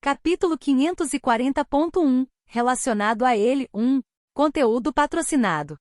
Capítulo 540.1, relacionado a ele, 1. Conteúdo patrocinado.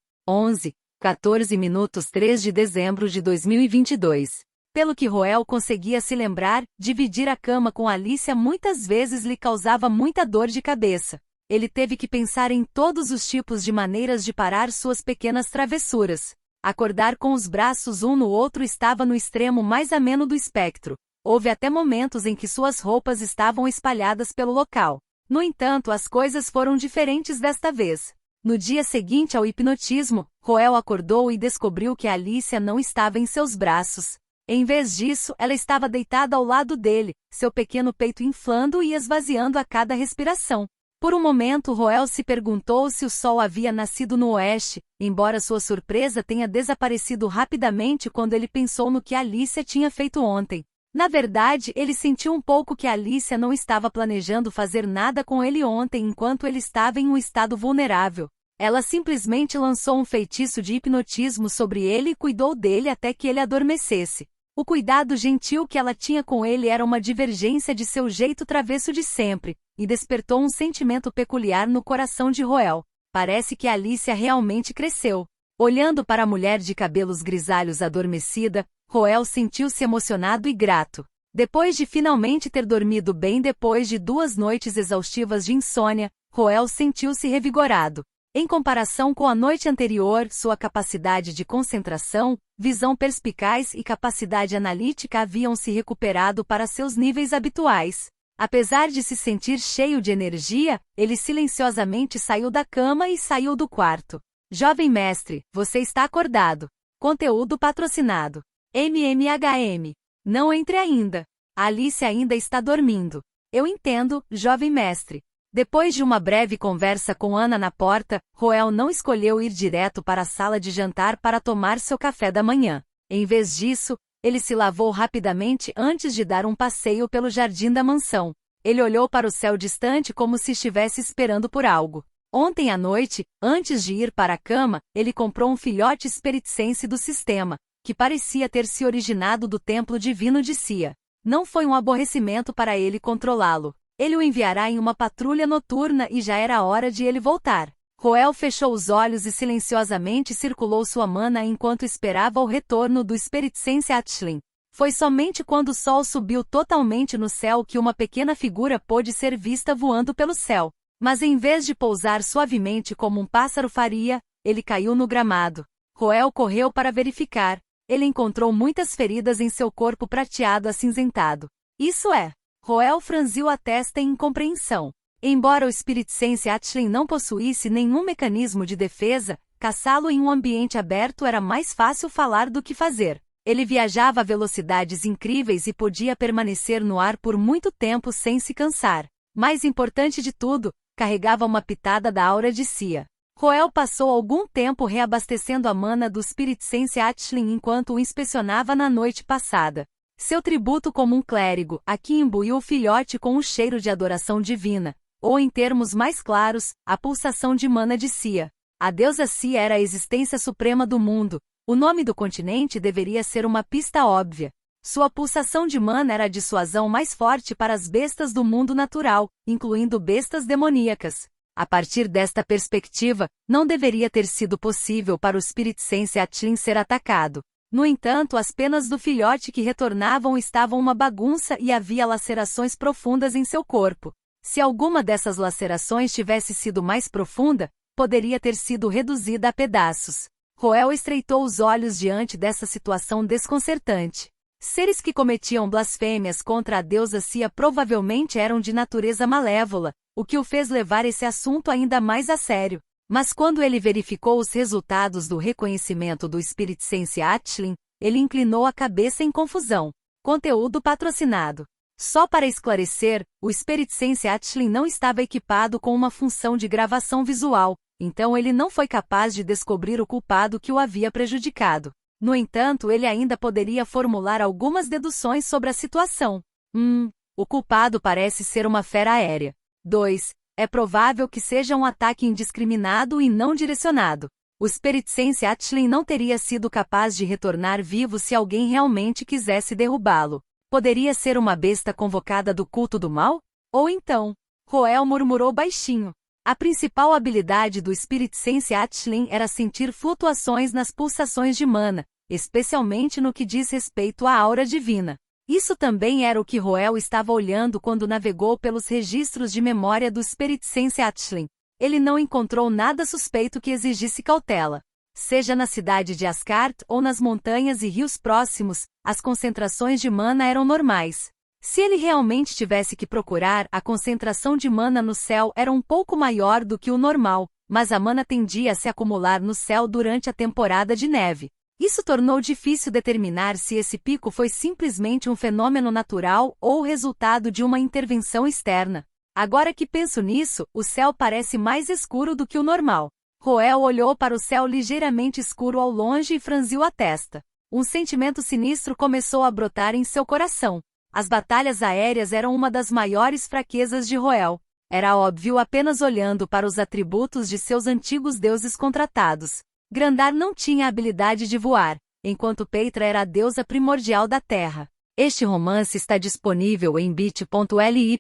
14 minutos 3 de dezembro de 2022. Pelo que Roel conseguia se lembrar, dividir a cama com Alicia muitas vezes lhe causava muita dor de cabeça. Ele teve que pensar em todos os tipos de maneiras de parar suas pequenas travessuras. Acordar com os braços um no outro estava no extremo mais ameno do espectro. Houve até momentos em que suas roupas estavam espalhadas pelo local. No entanto, as coisas foram diferentes desta vez. No dia seguinte ao hipnotismo, Roel acordou e descobriu que Alicia não estava em seus braços. Em vez disso, ela estava deitada ao lado dele, seu pequeno peito inflando e esvaziando a cada respiração. Por um momento, Roel se perguntou se o sol havia nascido no oeste, embora sua surpresa tenha desaparecido rapidamente quando ele pensou no que Alicia tinha feito ontem. Na verdade, ele sentiu um pouco que Alicia não estava planejando fazer nada com ele ontem enquanto ele estava em um estado vulnerável. Ela simplesmente lançou um feitiço de hipnotismo sobre ele e cuidou dele até que ele adormecesse. O cuidado gentil que ela tinha com ele era uma divergência de seu jeito travesso de sempre, e despertou um sentimento peculiar no coração de Roel. Parece que Alicia realmente cresceu. Olhando para a mulher de cabelos grisalhos adormecida, Roel sentiu-se emocionado e grato. Depois de finalmente ter dormido bem depois de 2 noites exaustivas de insônia, Roel sentiu-se revigorado. Em comparação com a noite anterior, sua capacidade de concentração, visão perspicaz e capacidade analítica haviam se recuperado para seus níveis habituais. Apesar de se sentir cheio de energia, ele silenciosamente saiu da cama e saiu do quarto. Jovem mestre, você está acordado. Conteúdo patrocinado. MMHM. Não entre ainda. A Alicia ainda está dormindo. Eu entendo, jovem mestre. Depois de uma breve conversa com Ana na porta, Roel não escolheu ir direto para a sala de jantar para tomar seu café da manhã. Em vez disso, ele se lavou rapidamente antes de dar um passeio pelo jardim da mansão. Ele olhou para o céu distante como se estivesse esperando por algo. Ontem à noite, antes de ir para a cama, ele comprou um filhote spiritsense do sistema, que parecia ter se originado do templo divino de Sia. Não foi um aborrecimento para ele controlá-lo. Ele o enviará em uma patrulha noturna e já era hora de ele voltar. Roel fechou os olhos e silenciosamente circulou sua mana enquanto esperava o retorno do spiritsense Atlin. Foi somente quando o sol subiu totalmente no céu que uma pequena figura pôde ser vista voando pelo céu. Mas em vez de pousar suavemente como um pássaro faria, ele caiu no gramado. Roel correu para verificar. Ele encontrou muitas feridas em seu corpo prateado acinzentado. Isso é. Roel franziu a testa em incompreensão. Embora o spiritsense Atlin não possuísse nenhum mecanismo de defesa, caçá-lo em um ambiente aberto era mais fácil falar do que fazer. Ele viajava a velocidades incríveis e podia permanecer no ar por muito tempo sem se cansar. Mais importante de tudo, carregava uma pitada da aura de Sia. Roel passou algum tempo reabastecendo a mana do spiritsense Atlin enquanto o inspecionava na noite passada. Seu tributo como um clérigo, aqui imbuiu o filhote com um cheiro de adoração divina, ou em termos mais claros, a pulsação de mana de Sia. A deusa Sia era a existência suprema do mundo. O nome do continente deveria ser uma pista óbvia. Sua pulsação de mana era a dissuasão mais forte para as bestas do mundo natural, incluindo bestas demoníacas. A partir desta perspectiva, não deveria ter sido possível para o spiritsense Atlin ser atacado. No entanto, as penas do filhote que retornavam estavam uma bagunça e havia lacerações profundas em seu corpo. Se alguma dessas lacerações tivesse sido mais profunda, poderia ter sido reduzida a pedaços. Roel estreitou os olhos diante dessa situação desconcertante. Seres que cometiam blasfêmias contra a deusa Sia provavelmente eram de natureza malévola, o que o fez levar esse assunto ainda mais a sério. Mas quando ele verificou os resultados do reconhecimento do spiritsense Atlin, ele inclinou a cabeça em confusão. Conteúdo patrocinado. Só para esclarecer, o spiritsense Atlin não estava equipado com uma função de gravação visual, então ele não foi capaz de descobrir o culpado que o havia prejudicado. No entanto, ele ainda poderia formular algumas deduções sobre a situação. 1. O culpado parece ser uma fera aérea. 2. É provável que seja um ataque indiscriminado e não direcionado. O spiritsense Atlin não teria sido capaz de retornar vivo se alguém realmente quisesse derrubá-lo. Poderia ser uma besta convocada do culto do mal? Ou então, Roel murmurou baixinho. A principal habilidade do Spirit Sense Atchlin era sentir flutuações nas pulsações de mana, especialmente no que diz respeito à aura divina. Isso também era o que Roel estava olhando quando navegou pelos registros de memória do Spirit Sense Atchlin. Ele não encontrou nada suspeito que exigisse cautela. Seja na cidade de Asgard ou nas montanhas e rios próximos, as concentrações de mana eram normais. Se ele realmente tivesse que procurar, a concentração de mana no céu era um pouco maior do que o normal, mas a mana tendia a se acumular no céu durante a temporada de neve. Isso tornou difícil determinar se esse pico foi simplesmente um fenômeno natural ou o resultado de uma intervenção externa. Agora que penso nisso, o céu parece mais escuro do que o normal. Roel olhou para o céu ligeiramente escuro ao longe e franziu a testa. Um sentimento sinistro começou a brotar em seu coração. As batalhas aéreas eram uma das maiores fraquezas de Roel. Era óbvio apenas olhando para os atributos de seus antigos deuses contratados. Grandar não tinha a habilidade de voar, enquanto Peitra era a deusa primordial da Terra. Este romance está disponível em bit.ly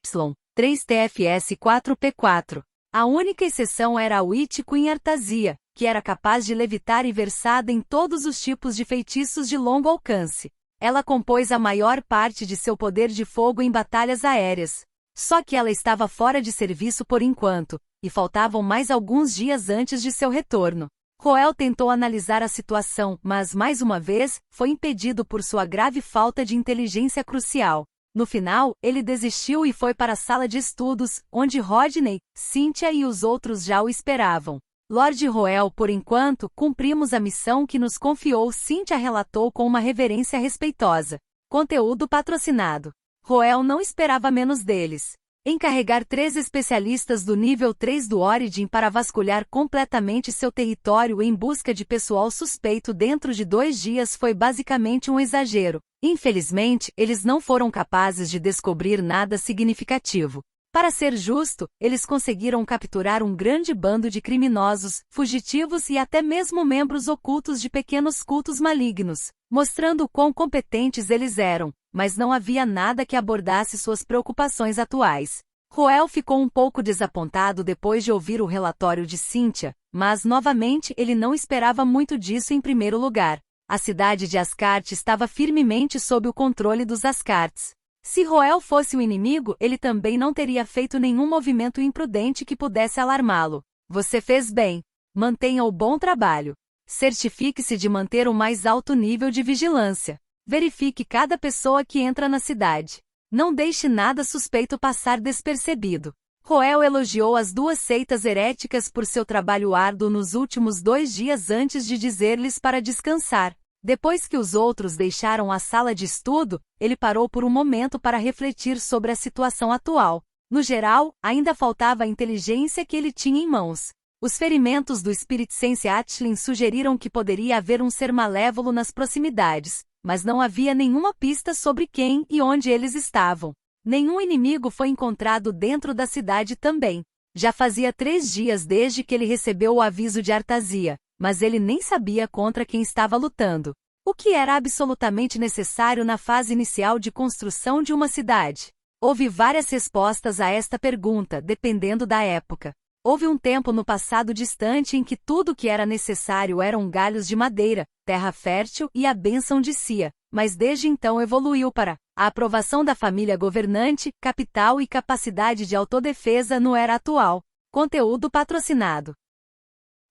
3TFS 4P4. A única exceção era a Witch Queen Artasia, que era capaz de levitar e versada em todos os tipos de feitiços de longo alcance. Ela compôs a maior parte de seu poder de fogo em batalhas aéreas. Só que ela estava fora de serviço por enquanto, e faltavam mais alguns dias antes de seu retorno. Roel tentou analisar a situação, mas, mais uma vez, foi impedido por sua grave falta de inteligência crucial. No final, ele desistiu e foi para a sala de estudos, onde Rodney, Cynthia e os outros já o esperavam. Lord Roel, por enquanto, cumprimos a missão que nos confiou, Cynthia relatou com uma reverência respeitosa. Conteúdo patrocinado. Roel não esperava menos deles. Encarregar 3 especialistas do nível 3 do Origin para vasculhar completamente seu território em busca de pessoal suspeito dentro de 2 dias foi basicamente um exagero. Infelizmente, eles não foram capazes de descobrir nada significativo. Para ser justo, eles conseguiram capturar um grande bando de criminosos, fugitivos e até mesmo membros ocultos de pequenos cultos malignos, mostrando o quão competentes eles eram. Mas não havia nada que abordasse suas preocupações atuais. Roel ficou um pouco desapontado depois de ouvir o relatório de Cynthia, mas novamente ele não esperava muito disso em primeiro lugar. A cidade de Asgard estava firmemente sob o controle dos Asgards. Se Roel fosse o inimigo, ele também não teria feito nenhum movimento imprudente que pudesse alarmá-lo. Você fez bem. Mantenha o bom trabalho. Certifique-se de manter o mais alto nível de vigilância. Verifique cada pessoa que entra na cidade. Não deixe nada suspeito passar despercebido. Roel elogiou as 2 seitas heréticas por seu trabalho árduo nos últimos 2 dias antes de dizer-lhes para descansar. Depois que os outros deixaram a sala de estudo, ele parou por um momento para refletir sobre a situação atual. No geral, ainda faltava a inteligência que ele tinha em mãos. Os ferimentos do Spirit Sense Atchlin sugeriram que poderia haver um ser malévolo nas proximidades, mas não havia nenhuma pista sobre quem e onde eles estavam. Nenhum inimigo foi encontrado dentro da cidade também. Já fazia 3 dias desde que ele recebeu o aviso de Artasia, mas ele nem sabia contra quem estava lutando. O que era absolutamente necessário na fase inicial de construção de uma cidade? Houve várias respostas a esta pergunta, dependendo da época. Houve um tempo no passado distante em que tudo o que era necessário eram galhos de madeira, terra fértil e a bênção de Sia, mas desde então evoluiu para a aprovação da família governante, capital e capacidade de autodefesa no era atual. Conteúdo patrocinado.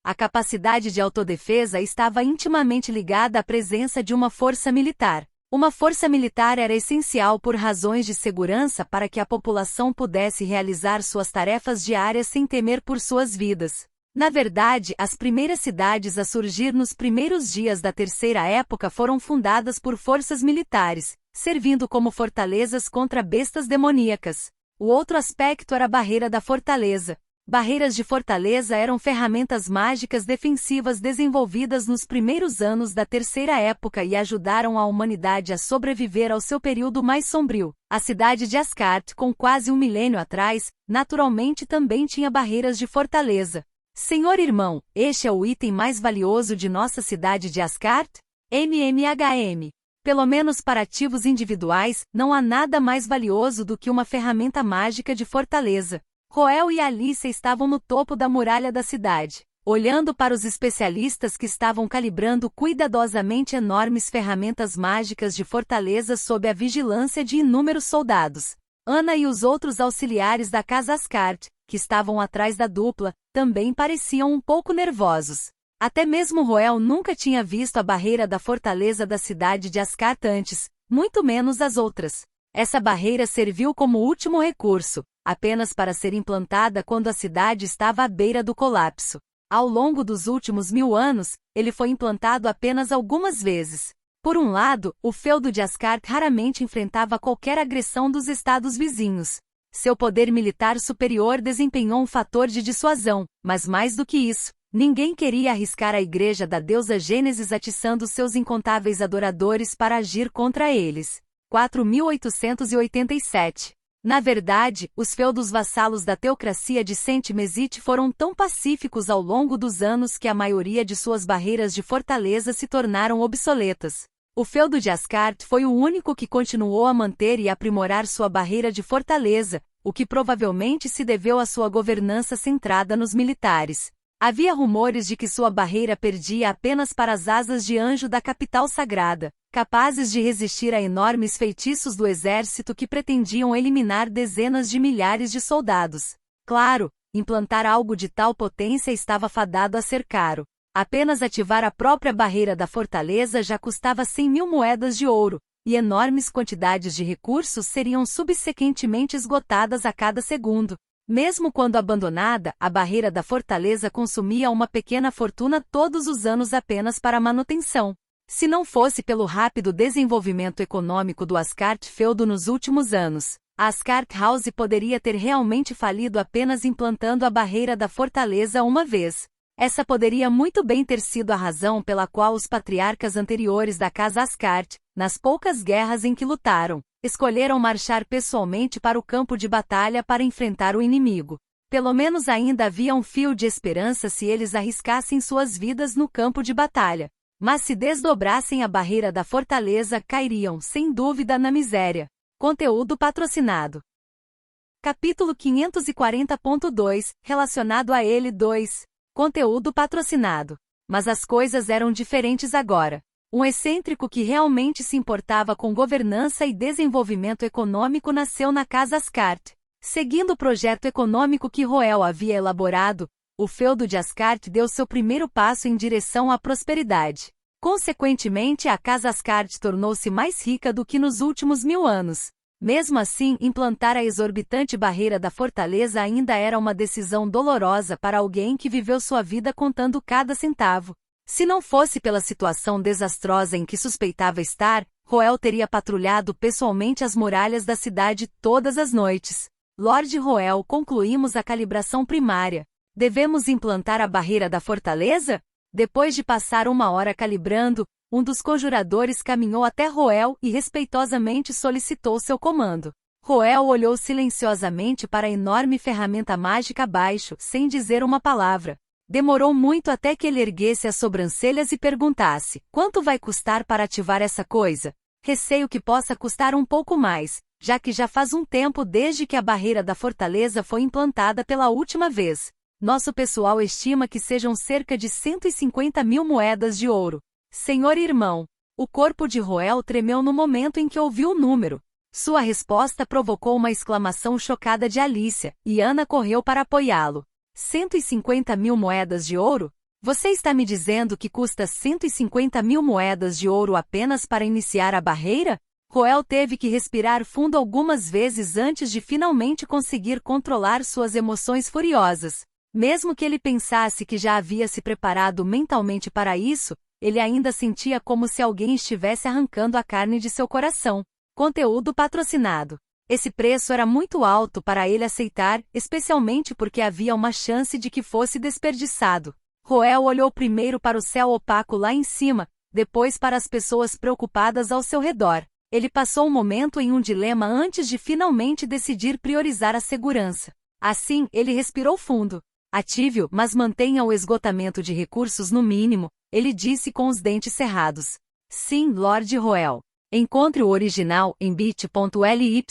A capacidade de autodefesa estava intimamente ligada à presença de uma força militar. Uma força militar era essencial por razões de segurança para que a população pudesse realizar suas tarefas diárias sem temer por suas vidas. Na verdade, as primeiras cidades a surgir nos primeiros dias da Terceira Época foram fundadas por forças militares, servindo como fortalezas contra bestas demoníacas. O outro aspecto era a barreira da fortaleza. Barreiras de fortaleza eram ferramentas mágicas defensivas desenvolvidas nos primeiros anos da Terceira Época e ajudaram a humanidade a sobreviver ao seu período mais sombrio. A cidade de Asgard, com quase 1 milênio atrás, naturalmente também tinha barreiras de fortaleza. Senhor irmão, este é o item mais valioso de nossa cidade de Asgard? MMHM. Pelo menos para ativos individuais, não há nada mais valioso do que uma ferramenta mágica de fortaleza. Roel e Alicia estavam no topo da muralha da cidade, olhando para os especialistas que estavam calibrando cuidadosamente enormes ferramentas mágicas de fortaleza sob a vigilância de inúmeros soldados. Ana e os outros auxiliares da casa Asgard, que estavam atrás da dupla, também pareciam um pouco nervosos. Até mesmo Roel nunca tinha visto a barreira da fortaleza da cidade de Asgard antes, muito menos as outras. Essa barreira serviu como último recurso, apenas para ser implantada quando a cidade estava à beira do colapso. Ao longo dos últimos 1000 anos, ele foi implantado apenas algumas vezes. Por um lado, o feudo de Asgard raramente enfrentava qualquer agressão dos estados vizinhos. Seu poder militar superior desempenhou um fator de dissuasão, mas mais do que isso, ninguém queria arriscar a igreja da deusa Gênesis atiçando seus incontáveis adoradores para agir contra eles. 4887. Na verdade, os feudos vassalos da teocracia de Saint-Mesite foram tão pacíficos ao longo dos anos que a maioria de suas barreiras de fortaleza se tornaram obsoletas. O feudo de Asgard foi o único que continuou a manter e aprimorar sua barreira de fortaleza, o que provavelmente se deveu à sua governança centrada nos militares. Havia rumores de que sua barreira perdia apenas para as asas de anjo da capital sagrada, capazes de resistir a enormes feitiços do exército que pretendiam eliminar dezenas de milhares de soldados. Claro, implantar algo de tal potência estava fadado a ser caro. Apenas ativar a própria barreira da fortaleza já custava 100.000 moedas de ouro, e enormes quantidades de recursos seriam subsequentemente esgotadas a cada segundo. Mesmo quando abandonada, a barreira da fortaleza consumia uma pequena fortuna todos os anos apenas para manutenção. Se não fosse pelo rápido desenvolvimento econômico do Asgard feudo nos últimos anos, a Asgard House poderia ter realmente falido apenas implantando a barreira da fortaleza uma vez. Essa poderia muito bem ter sido a razão pela qual os patriarcas anteriores da casa Asgard, nas poucas guerras em que lutaram, escolheram marchar pessoalmente para o campo de batalha para enfrentar o inimigo. Pelo menos ainda havia um fio de esperança se eles arriscassem suas vidas no campo de batalha. Mas se desdobrassem a barreira da fortaleza, cairiam, sem dúvida, na miséria. Conteúdo patrocinado. Capítulo 540.2, relacionado a ele 2. Conteúdo patrocinado. Mas as coisas eram diferentes agora. Um excêntrico que realmente se importava com governança e desenvolvimento econômico nasceu na casa Asgard. Seguindo o projeto econômico que Roel havia elaborado, o feudo de Asgard deu seu primeiro passo em direção à prosperidade. Consequentemente, a casa Asgard tornou-se mais rica do que nos últimos 1000 anos. Mesmo assim, implantar a exorbitante barreira da fortaleza ainda era uma decisão dolorosa para alguém que viveu sua vida contando cada centavo. Se não fosse pela situação desastrosa em que suspeitava estar, Roel teria patrulhado pessoalmente as muralhas da cidade todas as noites. Lord Roel, concluímos a calibração primária. Devemos implantar a barreira da fortaleza? Depois de passar 1 hora calibrando, um dos conjuradores caminhou até Roel e respeitosamente solicitou seu comando. Roel olhou silenciosamente para a enorme ferramenta mágica abaixo, sem dizer uma palavra. Demorou muito até que ele erguesse as sobrancelhas e perguntasse: quanto vai custar para ativar essa coisa? Receio que possa custar um pouco mais, já que já faz um tempo desde que a barreira da fortaleza foi implantada pela última vez. Nosso pessoal estima que sejam cerca de 150.000 moedas de ouro. Senhor irmão. O corpo de Roel tremeu no momento em que ouviu o número. Sua resposta provocou uma exclamação chocada de Alicia, e Ana correu para apoiá-lo. 150.000 moedas de ouro? Você está me dizendo que custa 150.000 moedas de ouro apenas para iniciar a barreira? Roel teve que respirar fundo algumas vezes antes de finalmente conseguir controlar suas emoções furiosas. Mesmo que ele pensasse que já havia se preparado mentalmente para isso, ele ainda sentia como se alguém estivesse arrancando a carne de seu coração. Conteúdo patrocinado. Esse preço era muito alto para ele aceitar, especialmente porque havia uma chance de que fosse desperdiçado. Roel olhou primeiro para o céu opaco lá em cima, depois para as pessoas preocupadas ao seu redor. Ele passou um momento em um dilema antes de finalmente decidir priorizar a segurança. Assim, ele respirou fundo. Ative-o, mas mantenha o esgotamento de recursos no mínimo, ele disse com os dentes cerrados. Sim, Lord Roel. Encontre o original em bit.ly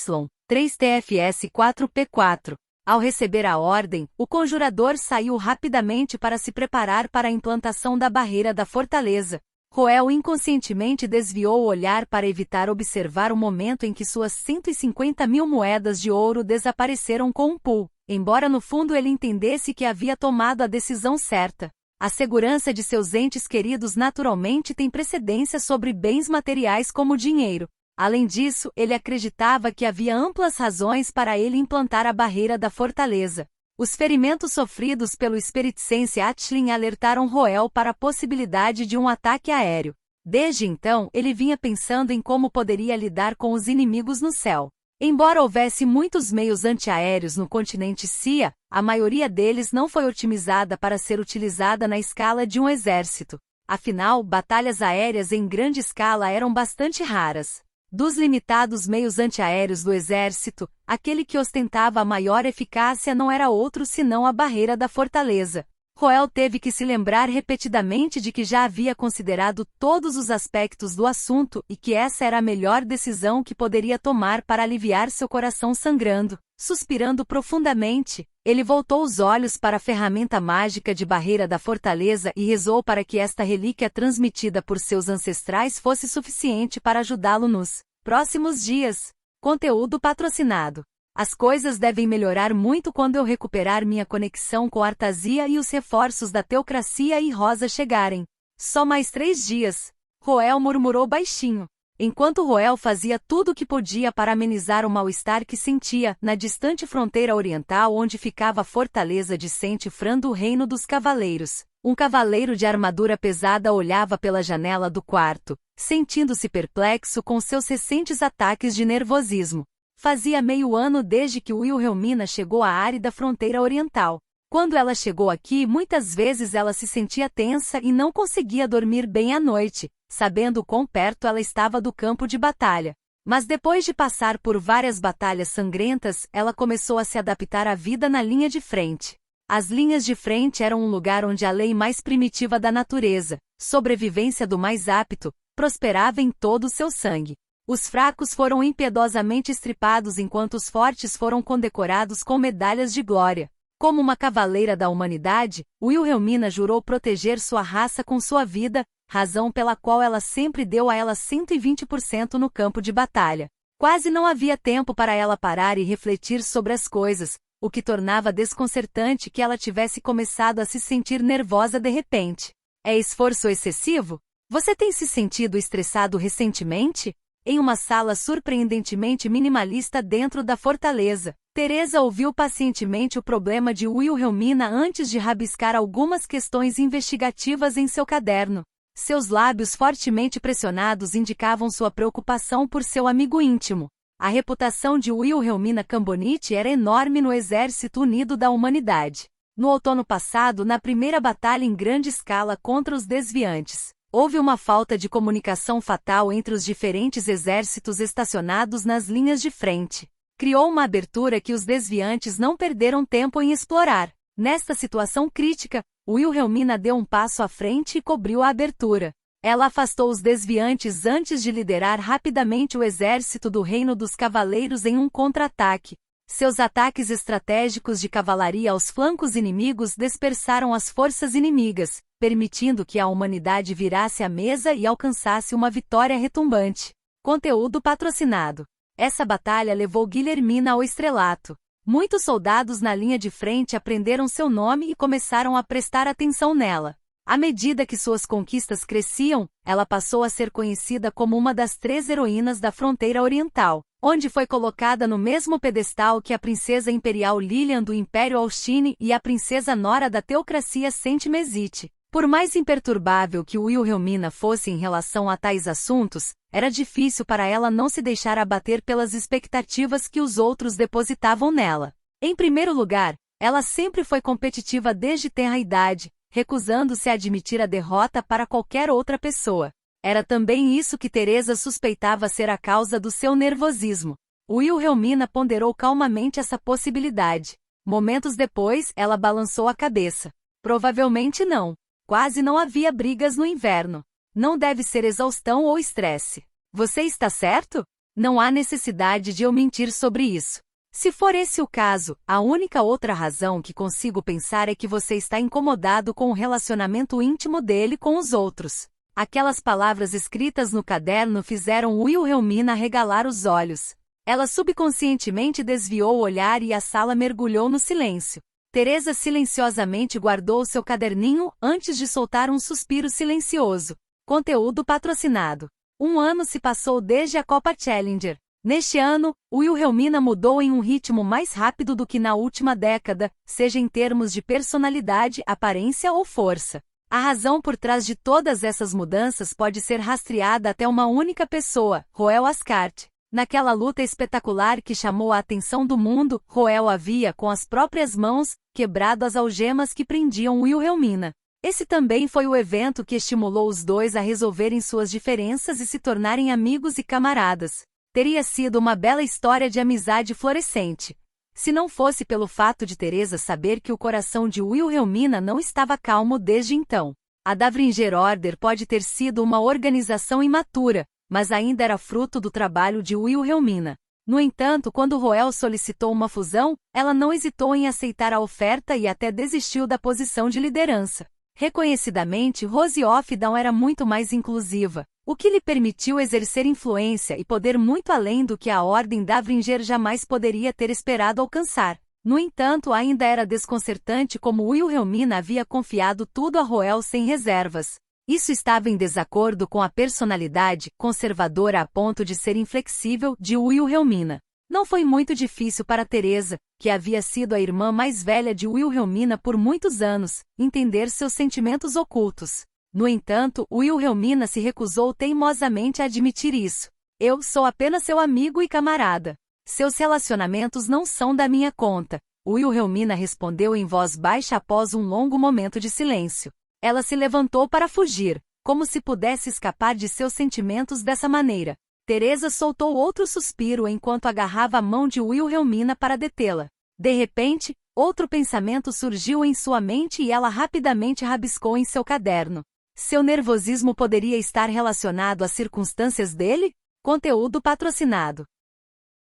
3TFS4P4. Ao receber a ordem, o conjurador saiu rapidamente para se preparar para a implantação da barreira da fortaleza. Roel inconscientemente desviou o olhar para evitar observar o momento em que suas 150.000 moedas de ouro desapareceram com um pulo, embora no fundo ele entendesse que havia tomado a decisão certa. A segurança de seus entes queridos naturalmente tem precedência sobre bens materiais como dinheiro. Além disso, ele acreditava que havia amplas razões para ele implantar a barreira da fortaleza. Os ferimentos sofridos pelo Spiritsense Atlin alertaram Roel para a possibilidade de um ataque aéreo. Desde então, ele vinha pensando em como poderia lidar com os inimigos no céu. Embora houvesse muitos meios antiaéreos no continente Cia, a maioria deles não foi otimizada para ser utilizada na escala de um exército. Afinal, batalhas aéreas em grande escala eram bastante raras. Dos limitados meios antiaéreos do exército, aquele que ostentava a maior eficácia não era outro senão a barreira da fortaleza. Roel teve que se lembrar repetidamente de que já havia considerado todos os aspectos do assunto e que essa era a melhor decisão que poderia tomar para aliviar seu coração sangrando. Suspirando profundamente, ele voltou os olhos para a ferramenta mágica de barreira da fortaleza e rezou para que esta relíquia transmitida por seus ancestrais fosse suficiente para ajudá-lo nos próximos dias. Conteúdo patrocinado. As coisas devem melhorar muito quando eu recuperar minha conexão com Artasia e os reforços da Teocracia e Rosa chegarem. Só mais 3 dias. Roel murmurou baixinho. Enquanto Roel fazia tudo o que podia para amenizar o mal-estar que sentia, na distante fronteira oriental onde ficava a fortaleza de Saint-Fran do Reino dos Cavaleiros, um cavaleiro de armadura pesada olhava pela janela do quarto, sentindo-se perplexo com seus recentes ataques de nervosismo. Fazia meio ano desde que Wilhelmina chegou à árida fronteira oriental. Quando ela chegou aqui, muitas vezes ela se sentia tensa e não conseguia dormir bem à noite, sabendo quão perto ela estava do campo de batalha. Mas depois de passar por várias batalhas sangrentas, ela começou a se adaptar à vida na linha de frente. As linhas de frente eram um lugar onde a lei mais primitiva da natureza, sobrevivência do mais apto, prosperava em todo o seu sangue. Os fracos foram impiedosamente estripados enquanto os fortes foram condecorados com medalhas de glória. Como uma cavaleira da humanidade, Wilhelmina jurou proteger sua raça com sua vida, razão pela qual ela sempre deu a ela 120% no campo de batalha. Quase não havia tempo para ela parar e refletir sobre as coisas, o que tornava desconcertante que ela tivesse começado a se sentir nervosa de repente. É esforço excessivo? Você tem se sentido estressado recentemente? Em uma sala surpreendentemente minimalista dentro da fortaleza, Teresa ouviu pacientemente o problema de Wilhelmina antes de rabiscar algumas questões investigativas em seu caderno. Seus lábios fortemente pressionados indicavam sua preocupação por seu amigo íntimo. A reputação de Wilhelmina Cambonite era enorme no Exército Unido da Humanidade. No outono passado, na primeira batalha em grande escala contra os desviantes, houve uma falta de comunicação fatal entre os diferentes exércitos estacionados nas linhas de frente. Criou uma abertura que os desviantes não perderam tempo em explorar. Nesta situação crítica, Wilhelmina deu um passo à frente e cobriu a abertura. Ela afastou os desviantes antes de liderar rapidamente o exército do Reino dos Cavaleiros em um contra-ataque. Seus ataques estratégicos de cavalaria aos flancos inimigos dispersaram as forças inimigas, permitindo que a humanidade virasse a mesa e alcançasse uma vitória retumbante. Conteúdo patrocinado. Essa batalha levou Guilhermina ao estrelato. Muitos soldados na linha de frente aprenderam seu nome e começaram a prestar atenção nela. À medida que suas conquistas cresciam, ela passou a ser conhecida como uma das 3 heroínas da fronteira oriental, onde foi colocada no mesmo pedestal que a princesa imperial Lilian do Império Austin e a princesa Nora da Teocracia Saint-Mesite. Por mais imperturbável que Wilhelmina fosse em relação a tais assuntos, era difícil para ela não se deixar abater pelas expectativas que os outros depositavam nela. Em primeiro lugar, ela sempre foi competitiva desde tenra idade, recusando-se a admitir a derrota para qualquer outra pessoa. Era também isso que Teresa suspeitava ser a causa do seu nervosismo. Wilhelmina ponderou calmamente essa possibilidade. Momentos depois, ela balançou a cabeça. Provavelmente não. Quase não havia brigas no inverno. Não deve ser exaustão ou estresse. Você está certo? Não há necessidade de eu mentir sobre isso. Se for esse o caso, a única outra razão que consigo pensar é que você está incomodado com o relacionamento íntimo dele com os outros. Aquelas palavras escritas no caderno fizeram Wilhelmina arregalar os olhos. Ela subconscientemente desviou o olhar e a sala mergulhou no silêncio. Teresa silenciosamente guardou seu caderninho antes de soltar um suspiro silencioso. Conteúdo patrocinado. 1 ano se passou desde a Copa Challenger. Neste ano, Wilhelmina mudou em um ritmo mais rápido do que na última década, seja em termos de personalidade, aparência ou força. A razão por trás de todas essas mudanças pode ser rastreada até uma única pessoa, Roel Ascart. Naquela luta espetacular que chamou a atenção do mundo, Roel havia, com as próprias mãos, quebrado as algemas que prendiam Wilhelmina. Esse também foi o evento que estimulou os dois a resolverem suas diferenças e se tornarem amigos e camaradas. Teria sido uma bela história de amizade florescente. Se não fosse pelo fato de Teresa saber que o coração de Wilhelmina não estava calmo desde então. A Davringer Order pode ter sido uma organização imatura, mas ainda era fruto do trabalho de Wilhelmina. No entanto, quando Roel solicitou uma fusão, ela não hesitou em aceitar a oferta e até desistiu da posição de liderança. Reconhecidamente, Rose of Dawn era muito mais inclusiva, o que lhe permitiu exercer influência e poder muito além do que a Ordem Davringer jamais poderia ter esperado alcançar. No entanto, ainda era desconcertante como Wilhelmina havia confiado tudo a Roel sem reservas. Isso estava em desacordo com a personalidade, conservadora a ponto de ser inflexível, de Wilhelmina. Não foi muito difícil para Teresa, que havia sido a irmã mais velha de Wilhelmina por muitos anos, entender seus sentimentos ocultos. No entanto, Wilhelmina se recusou teimosamente a admitir isso. Eu sou apenas seu amigo e camarada. Seus relacionamentos não são da minha conta. Wilhelmina respondeu em voz baixa após um longo momento de silêncio. Ela se levantou para fugir, como se pudesse escapar de seus sentimentos dessa maneira. Teresa soltou outro suspiro enquanto agarrava a mão de Wilhelmina para detê-la. De repente, outro pensamento surgiu em sua mente e ela rapidamente rabiscou em seu caderno. Seu nervosismo poderia estar relacionado às circunstâncias dele? Conteúdo patrocinado.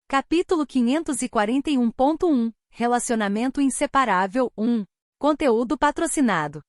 Capítulo 541.1 Relacionamento inseparável 1. Conteúdo patrocinado.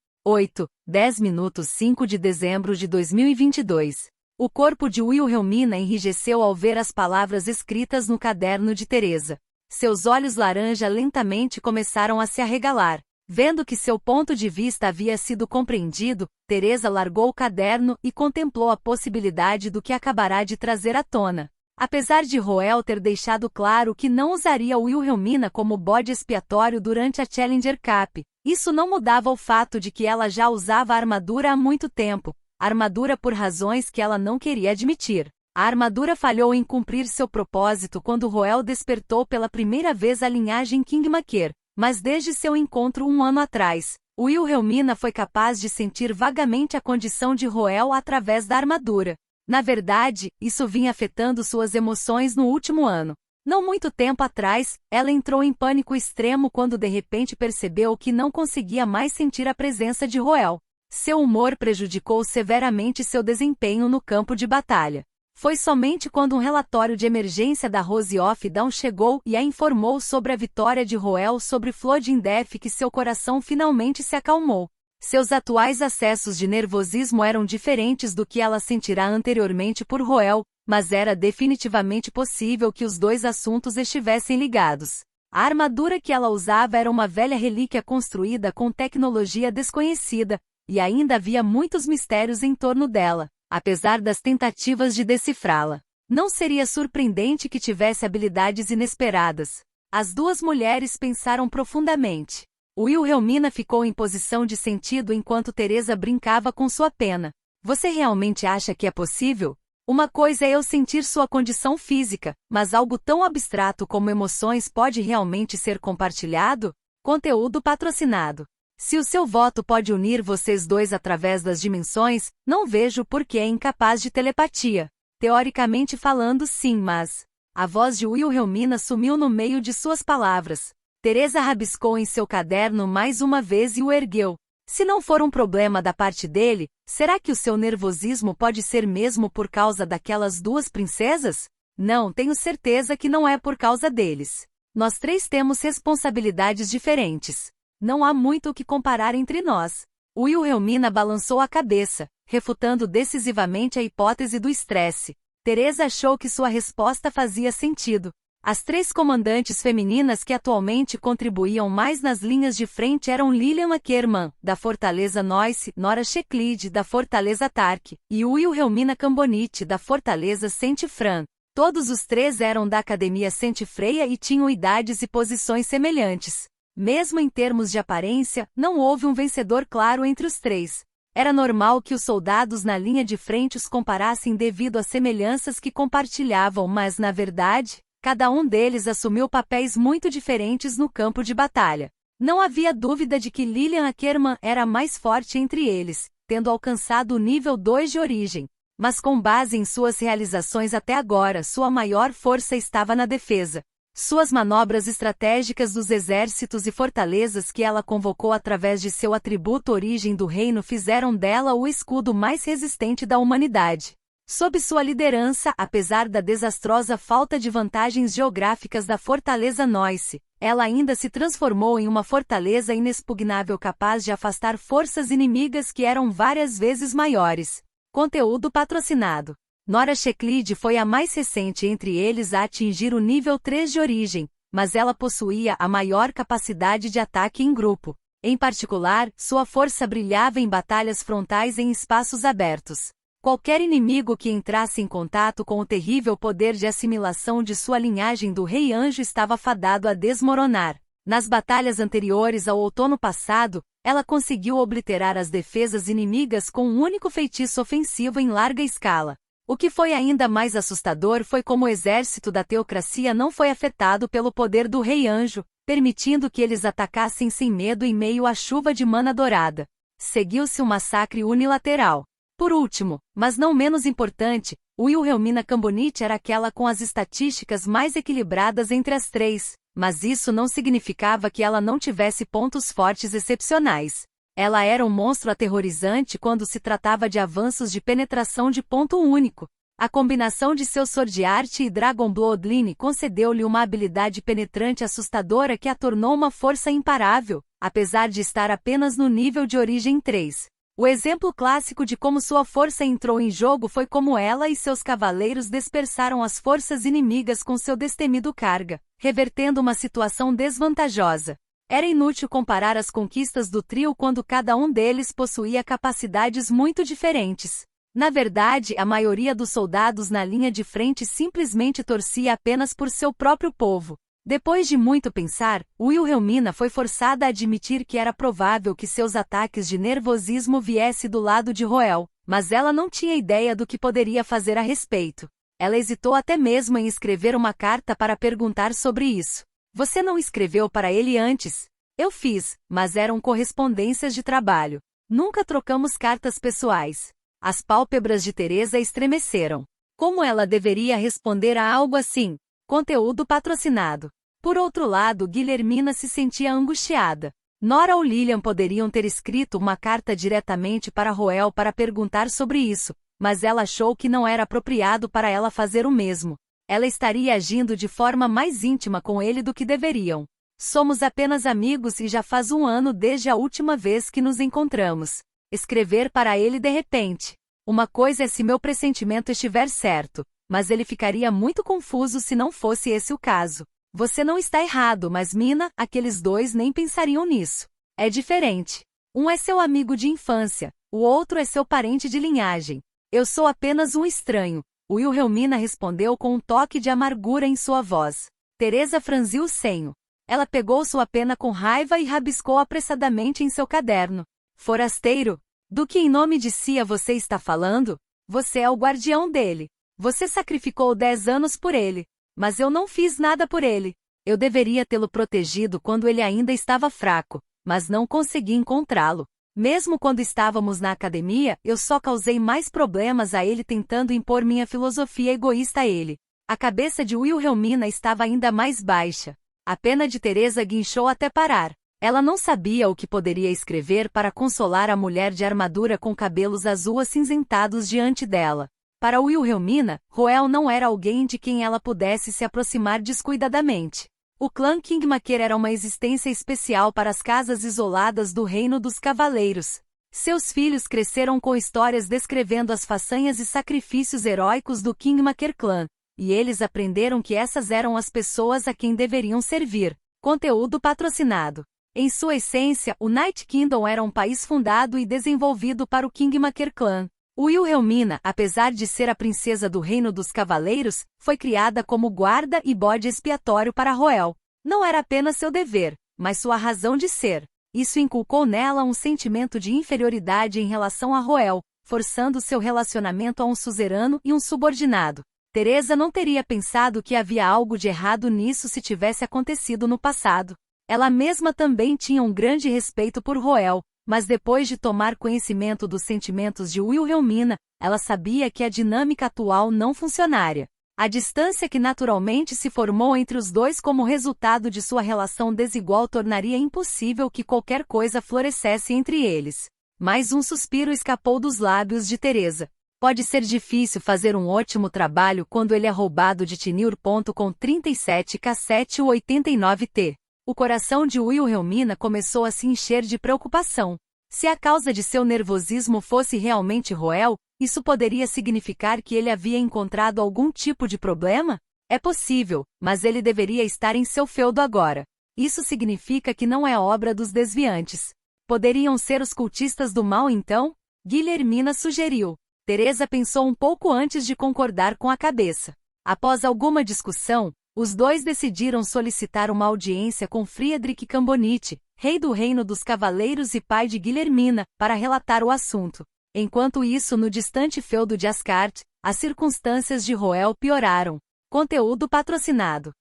10 minutos 5 de dezembro de 2022. O corpo de Wilhelmina enrijeceu ao ver as palavras escritas no caderno de Teresa. Seus olhos laranja lentamente começaram a se arregalar. Vendo que seu ponto de vista havia sido compreendido, Teresa largou o caderno e contemplou a possibilidade do que acabará de trazer à tona. Apesar de Roel ter deixado claro que não usaria Wilhelmina como bode expiatório durante a Challenger Cup, isso não mudava o fato de que ela já usava a armadura há muito tempo. Armadura por razões que ela não queria admitir. A armadura falhou em cumprir seu propósito quando Roel despertou pela primeira vez a linhagem Kingmaker, mas desde seu encontro 1 ano atrás, Wilhelmina foi capaz de sentir vagamente a condição de Roel através da armadura. Na verdade, isso vinha afetando suas emoções no último ano. Não muito tempo atrás, ela entrou em pânico extremo quando de repente percebeu que não conseguia mais sentir a presença de Roel. Seu humor prejudicou severamente seu desempenho no campo de batalha. Foi somente quando um relatório de emergência da Rose of Dawn chegou e a informou sobre a vitória de Roel sobre Flodindef que seu coração finalmente se acalmou. Seus atuais acessos de nervosismo eram diferentes do que ela sentirá anteriormente por Roel, mas era definitivamente possível que os dois assuntos estivessem ligados. A armadura que ela usava era uma velha relíquia construída com tecnologia desconhecida, e ainda havia muitos mistérios em torno dela, apesar das tentativas de decifrá-la. Não seria surpreendente que tivesse habilidades inesperadas. As duas mulheres pensaram profundamente. Wilhelmina ficou em posição de sentido enquanto Teresa brincava com sua pena. Você realmente acha que é possível? Uma coisa é eu sentir sua condição física, mas algo tão abstrato como emoções pode realmente ser compartilhado? Conteúdo patrocinado. Se o seu voto pode unir vocês dois através das dimensões, não vejo por que é incapaz de telepatia. Teoricamente falando, sim, mas... A voz de Wilhelmina sumiu no meio de suas palavras. Teresa rabiscou em seu caderno mais uma vez e o ergueu. Se não for um problema da parte dele, será que o seu nervosismo pode ser mesmo por causa daquelas duas princesas? Não, tenho certeza que não é por causa deles. Nós três temos responsabilidades diferentes. Não há muito o que comparar entre nós. Wilhelmina balançou a cabeça, refutando decisivamente a hipótese do estresse. Teresa achou que sua resposta fazia sentido. As três comandantes femininas que atualmente contribuíam mais nas linhas de frente eram Lilian Ackermann, da Fortaleza Neuss, Nora Schecklid, da Fortaleza Tark, e Wilhelmina Cambonite, da Fortaleza Saint-Fran. Todos os três eram da Academia Saint-Freya e tinham idades e posições semelhantes. Mesmo em termos de aparência, não houve um vencedor claro entre os três. Era normal que os soldados na linha de frente os comparassem devido às semelhanças que compartilhavam, mas, na verdade, cada um deles assumiu papéis muito diferentes no campo de batalha. Não havia dúvida de que Lilian Ackermann era a mais forte entre eles, tendo alcançado o nível 2 de origem. Mas com base em suas realizações até agora, sua maior força estava na defesa. Suas manobras estratégicas dos exércitos e fortalezas que ela convocou através de seu atributo origem do reino fizeram dela o escudo mais resistente da humanidade. Sob sua liderança, apesar da desastrosa falta de vantagens geográficas da Fortaleza Neuss, ela ainda se transformou em uma fortaleza inexpugnável capaz de afastar forças inimigas que eram várias vezes maiores. Conteúdo patrocinado. Nora Schecklid foi a mais recente entre eles a atingir o nível 3 de origem, mas ela possuía a maior capacidade de ataque em grupo. Em particular, sua força brilhava em batalhas frontais em espaços abertos. Qualquer inimigo que entrasse em contato com o terrível poder de assimilação de sua linhagem do Rei Anjo estava fadado a desmoronar. Nas batalhas anteriores ao outono passado, ela conseguiu obliterar as defesas inimigas com um único feitiço ofensivo em larga escala. O que foi ainda mais assustador foi como o exército da teocracia não foi afetado pelo poder do Rei Anjo, permitindo que eles atacassem sem medo em meio à chuva de mana dourada. Seguiu-se um massacre unilateral. Por último, mas não menos importante, Wilhelmina Cambonite era aquela com as estatísticas mais equilibradas entre as três, mas isso não significava que ela não tivesse pontos fortes excepcionais. Ela era um monstro aterrorizante quando se tratava de avanços de penetração de ponto único. A combinação de seu Sword Art e Dragon Bloodline concedeu-lhe uma habilidade penetrante assustadora que a tornou uma força imparável, apesar de estar apenas no nível de origem 3. O exemplo clássico de como sua força entrou em jogo foi como ela e seus cavaleiros dispersaram as forças inimigas com seu destemido carga, revertendo uma situação desvantajosa. Era inútil comparar as conquistas do trio quando cada um deles possuía capacidades muito diferentes. Na verdade, a maioria dos soldados na linha de frente simplesmente torcia apenas por seu próprio povo. Depois de muito pensar, Wilhelmina foi forçada a admitir que era provável que seus ataques de nervosismo viessem do lado de Roel, mas ela não tinha ideia do que poderia fazer a respeito. Ela hesitou até mesmo em escrever uma carta para perguntar sobre isso. Você não escreveu para ele antes? Eu fiz, mas eram correspondências de trabalho. Nunca trocamos cartas pessoais. As pálpebras de Teresa estremeceram. Como ela deveria responder a algo assim? Conteúdo patrocinado. Por outro lado, Guilhermina se sentia angustiada. Nora ou Lilian poderiam ter escrito uma carta diretamente para Roel para perguntar sobre isso, mas ela achou que não era apropriado para ela fazer o mesmo. Ela estaria agindo de forma mais íntima com ele do que deveriam. Somos apenas amigos e já faz 1 ano desde a última vez que nos encontramos. Escrever para ele de repente. Uma coisa é se meu pressentimento estiver certo, mas ele ficaria muito confuso se não fosse esse o caso. Você não está errado, mas Mina, aqueles dois nem pensariam nisso. É diferente. Um é seu amigo de infância, o outro é seu parente de linhagem. Eu sou apenas um estranho. Wilhelmina respondeu com um toque de amargura em sua voz. Teresa franziu o senho. Ela pegou sua pena com raiva e rabiscou apressadamente em seu caderno. Forasteiro, do que em nome de Cia você está falando? Você é o guardião dele. Você sacrificou 10 anos por ele. Mas eu não fiz nada por ele. Eu deveria tê-lo protegido quando ele ainda estava fraco, mas não consegui encontrá-lo. Mesmo quando estávamos na academia, eu só causei mais problemas a ele tentando impor minha filosofia egoísta a ele. A cabeça de Wilhelmina estava ainda mais baixa. A pena de Teresa guinchou até parar. Ela não sabia o que poderia escrever para consolar a mulher de armadura com cabelos azul acinzentados diante dela. Para Wilhelmina, Roel não era alguém de quem ela pudesse se aproximar descuidadamente. O clã Kingmaker era uma existência especial para as casas isoladas do Reino dos Cavaleiros. Seus filhos cresceram com histórias descrevendo as façanhas e sacrifícios heróicos do Kingmaker Clã, e eles aprenderam que essas eram as pessoas a quem deveriam servir. Conteúdo patrocinado. Em sua essência, o Night Kingdom era um país fundado e desenvolvido para o Kingmaker Clã. Wilhelmina, apesar de ser a princesa do Reino dos Cavaleiros, foi criada como guarda e bode expiatório para Roel. Não era apenas seu dever, mas sua razão de ser. Isso inculcou nela um sentimento de inferioridade em relação a Roel, forçando seu relacionamento a um suzerano e um subordinado. Teresa não teria pensado que havia algo de errado nisso se tivesse acontecido no passado. Ela mesma também tinha um grande respeito por Roel, mas depois de tomar conhecimento dos sentimentos de Wilhelmina, ela sabia que a dinâmica atual não funcionaria. A distância que naturalmente se formou entre os dois como resultado de sua relação desigual tornaria impossível que qualquer coisa florescesse entre eles. Mais um suspiro escapou dos lábios de Teresa. Pode ser difícil fazer um ótimo trabalho quando ele é roubado de Tinir. Com 37K7 89T. O coração de Wilhelmina começou a se encher de preocupação. Se a causa de seu nervosismo fosse realmente Roel, isso poderia significar que ele havia encontrado algum tipo de problema? É possível, mas ele deveria estar em seu feudo agora. Isso significa que não é obra dos desviantes. Poderiam ser os cultistas do mal então? Guilhermina sugeriu. Teresa pensou um pouco antes de concordar com a cabeça. Após alguma discussão, os dois decidiram solicitar uma audiência com Friedrich Cambonite, rei do Reino dos Cavaleiros e pai de Guilhermina, para relatar o assunto. Enquanto isso, no distante feudo de Asgard, as circunstâncias de Roel pioraram. Conteúdo patrocinado.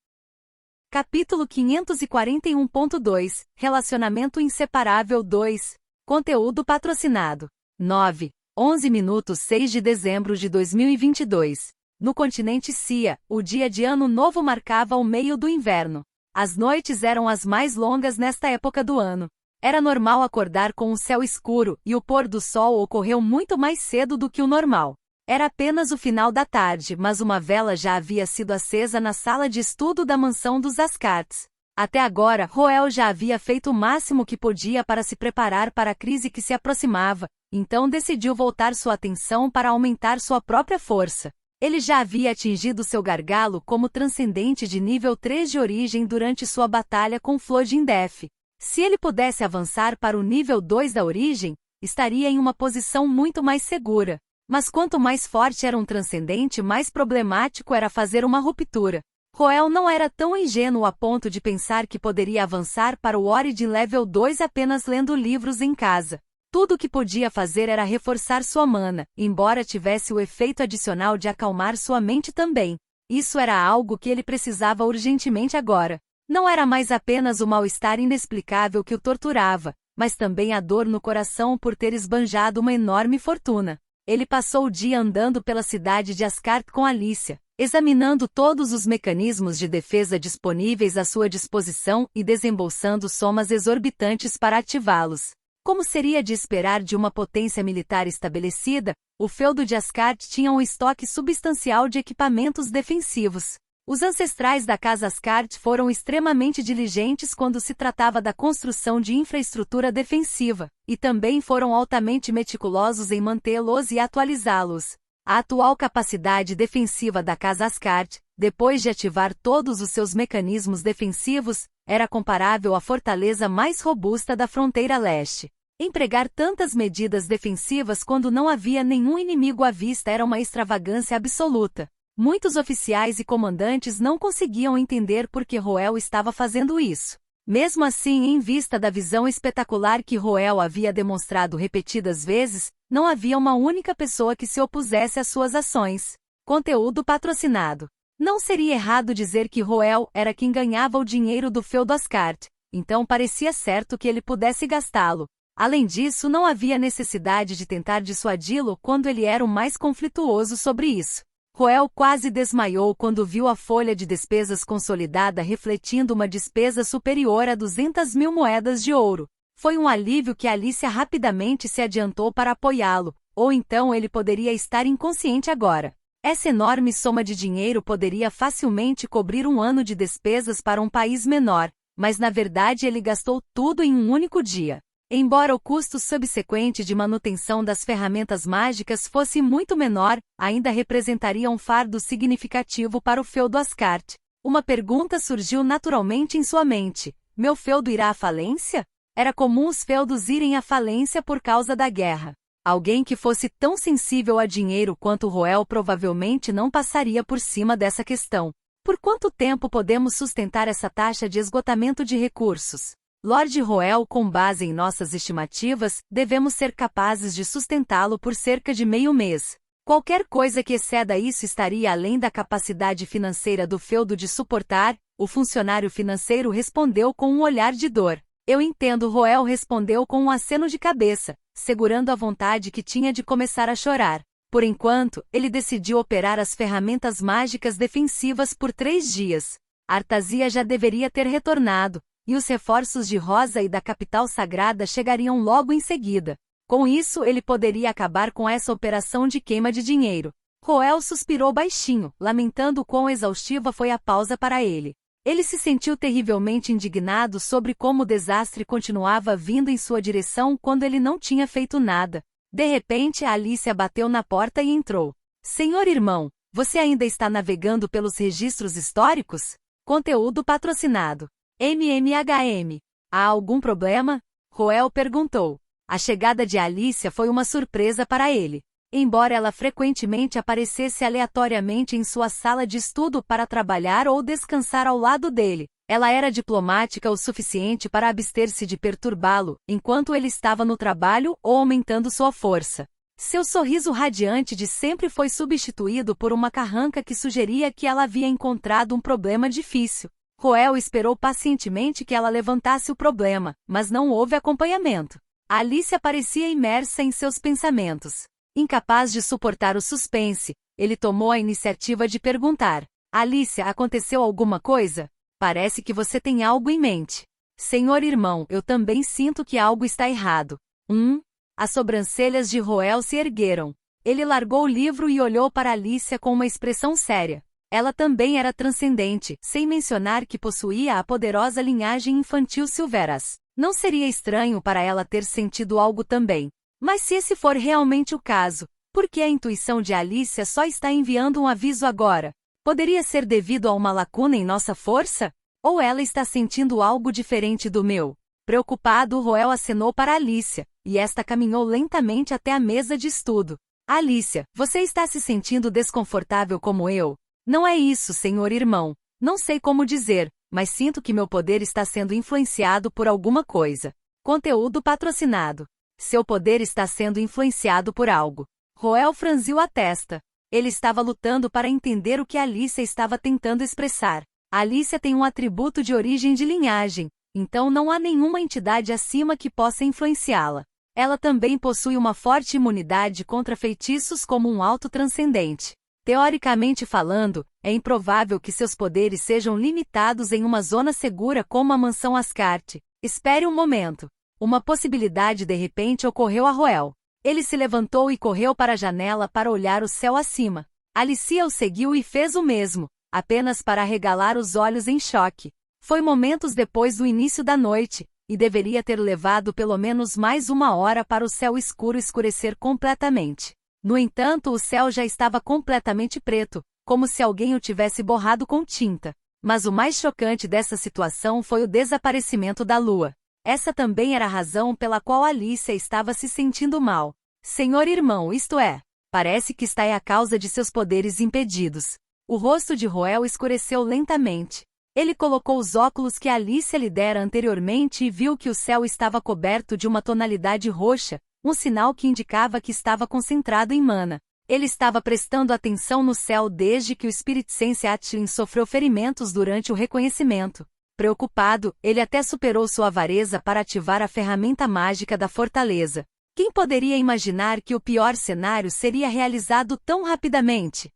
Capítulo 541.2 Relacionamento inseparável 2. Conteúdo patrocinado. 11 minutos 6 de dezembro de 2022. No continente Cia, o dia de Ano Novo marcava o meio do inverno. As noites eram as mais longas nesta época do ano. Era normal acordar com o céu escuro, e o pôr do sol ocorreu muito mais cedo do que o normal. Era apenas o final da tarde, mas uma vela já havia sido acesa na sala de estudo da mansão dos Ascartes. Até agora, Roel já havia feito o máximo que podia para se preparar para a crise que se aproximava, então decidiu voltar sua atenção para aumentar sua própria força. Ele já havia atingido seu gargalo como transcendente de nível 3 de origem durante sua batalha com Flodin-Def. Se ele pudesse avançar para o nível 2 da origem, estaria em uma posição muito mais segura. Mas quanto mais forte era um transcendente, mais problemático era fazer uma ruptura. Roel não era tão ingênuo a ponto de pensar que poderia avançar para o Origin Level 2 apenas lendo livros em casa. Tudo o que podia fazer era reforçar sua mana, embora tivesse o efeito adicional de acalmar sua mente também. Isso era algo que ele precisava urgentemente agora. Não era mais apenas o mal-estar inexplicável que o torturava, mas também a dor no coração por ter esbanjado uma enorme fortuna. Ele passou o dia andando pela cidade de Asgard com Alicia, examinando todos os mecanismos de defesa disponíveis à sua disposição e desembolsando somas exorbitantes para ativá-los. Como seria de esperar de uma potência militar estabelecida, o feudo de Asgard tinha um estoque substancial de equipamentos defensivos. Os ancestrais da Casa Asgard foram extremamente diligentes quando se tratava da construção de infraestrutura defensiva, e também foram altamente meticulosos em mantê-los e atualizá-los. A atual capacidade defensiva da Casa Asgard, depois de ativar todos os seus mecanismos defensivos, era comparável à fortaleza mais robusta da fronteira leste. Empregar tantas medidas defensivas quando não havia nenhum inimigo à vista era uma extravagância absoluta. Muitos oficiais e comandantes não conseguiam entender por que Roel estava fazendo isso. Mesmo assim, em vista da visão espetacular que Roel havia demonstrado repetidas vezes, não havia uma única pessoa que se opusesse às suas ações. Conteúdo patrocinado. Não seria errado dizer que Roel era quem ganhava o dinheiro do feudo Asgard, então parecia certo que ele pudesse gastá-lo. Além disso, não havia necessidade de tentar dissuadi-lo quando ele era o mais conflituoso sobre isso. Roel quase desmaiou quando viu a folha de despesas consolidada refletindo uma despesa superior a 200 mil moedas de ouro. Foi um alívio que Alicia rapidamente se adiantou para apoiá-lo, ou então ele poderia estar inconsciente agora. Essa enorme soma de dinheiro poderia facilmente cobrir um ano de despesas para um país menor, mas na verdade ele gastou tudo em um único dia. Embora o custo subsequente de manutenção das ferramentas mágicas fosse muito menor, ainda representaria um fardo significativo para o feudo Ascart. Uma pergunta surgiu naturalmente em sua mente: meu feudo irá à falência? Era comum os feudos irem à falência por causa da guerra. Alguém que fosse tão sensível a dinheiro quanto Roel provavelmente não passaria por cima dessa questão. Por quanto tempo podemos sustentar essa taxa de esgotamento de recursos? Lord Roel, com base em nossas estimativas, devemos ser capazes de sustentá-lo por cerca de meio mês. Qualquer coisa que exceda isso estaria além da capacidade financeira do feudo de suportar, o funcionário financeiro respondeu com um olhar de dor. Eu entendo, Roel respondeu com um aceno de cabeça, segurando a vontade que tinha de começar a chorar. Por enquanto, ele decidiu operar as ferramentas mágicas defensivas por 3 dias. Artasia já deveria ter retornado, e os reforços de Rosa e da capital sagrada chegariam logo em seguida. Com isso ele poderia acabar com essa operação de queima de dinheiro. Roel suspirou baixinho, lamentando quão exaustiva foi a pausa para ele. Ele se sentiu terrivelmente indignado sobre como o desastre continuava vindo em sua direção quando ele não tinha feito nada. De repente Alicia bateu na porta e entrou. Senhor irmão, você ainda está navegando pelos registros históricos? Conteúdo patrocinado. MMHM. Há algum problema? Roel perguntou. A chegada de Alicia foi uma surpresa para ele. Embora ela frequentemente aparecesse aleatoriamente em sua sala de estudo para trabalhar ou descansar ao lado dele, ela era diplomática o suficiente para abster-se de perturbá-lo, enquanto ele estava no trabalho ou aumentando sua força. Seu sorriso radiante de sempre foi substituído por uma carranca que sugeria que ela havia encontrado um problema difícil. Roel esperou pacientemente que ela levantasse o problema, mas não houve acompanhamento. Alicia parecia imersa em seus pensamentos. Incapaz de suportar o suspense, ele tomou a iniciativa de perguntar: Alicia, aconteceu alguma coisa? Parece que você tem algo em mente. Senhor irmão, eu também sinto que algo está errado. As sobrancelhas de Roel se ergueram. Ele largou o livro e olhou para Alicia com uma expressão séria. Ela também era transcendente, sem mencionar que possuía a poderosa linhagem infantil Silveras. Não seria estranho para ela ter sentido algo também. Mas se esse for realmente o caso, por que a intuição de Alicia só está enviando um aviso agora? Poderia ser devido a uma lacuna em nossa força? Ou ela está sentindo algo diferente do meu? Preocupado, Roel acenou para Alicia, e esta caminhou lentamente até a mesa de estudo. Alicia, você está se sentindo desconfortável como eu? Não é isso, senhor irmão. Não sei como dizer, mas sinto que meu poder está sendo influenciado por alguma coisa. Conteúdo patrocinado. Seu poder está sendo influenciado por algo. Roel franziu a testa. Ele estava lutando para entender o que Alicia estava tentando expressar. Alicia tem um atributo de origem de linhagem, então não há nenhuma entidade acima que possa influenciá-la. Ela também possui uma forte imunidade contra feitiços como um alto transcendente. Teoricamente falando, é improvável que seus poderes sejam limitados em uma zona segura como a mansão Ascart. Espere um momento. Uma possibilidade de repente ocorreu a Roel. Ele se levantou e correu para a janela para olhar o céu acima. Alicia o seguiu e fez o mesmo, apenas para arregalar os olhos em choque. Foi momentos depois do início da noite, e deveria ter levado pelo menos mais 1 hora para o céu escuro escurecer completamente. No entanto, o céu já estava completamente preto, como se alguém o tivesse borrado com tinta. Mas o mais chocante dessa situação foi o desaparecimento da lua. Essa também era a razão pela qual Alicia estava se sentindo mal. Senhor irmão, isto é, parece que está a causa de seus poderes impedidos. O rosto de Roel escureceu lentamente. Ele colocou os óculos que Alicia lhe dera anteriormente e viu que o céu estava coberto de uma tonalidade roxa, um sinal que indicava que estava concentrado em mana. Ele estava prestando atenção no céu desde que o Spirit Sense Atlin sofreu ferimentos durante o reconhecimento. Preocupado, ele até superou sua avareza para ativar a ferramenta mágica da fortaleza. Quem poderia imaginar que o pior cenário seria realizado tão rapidamente?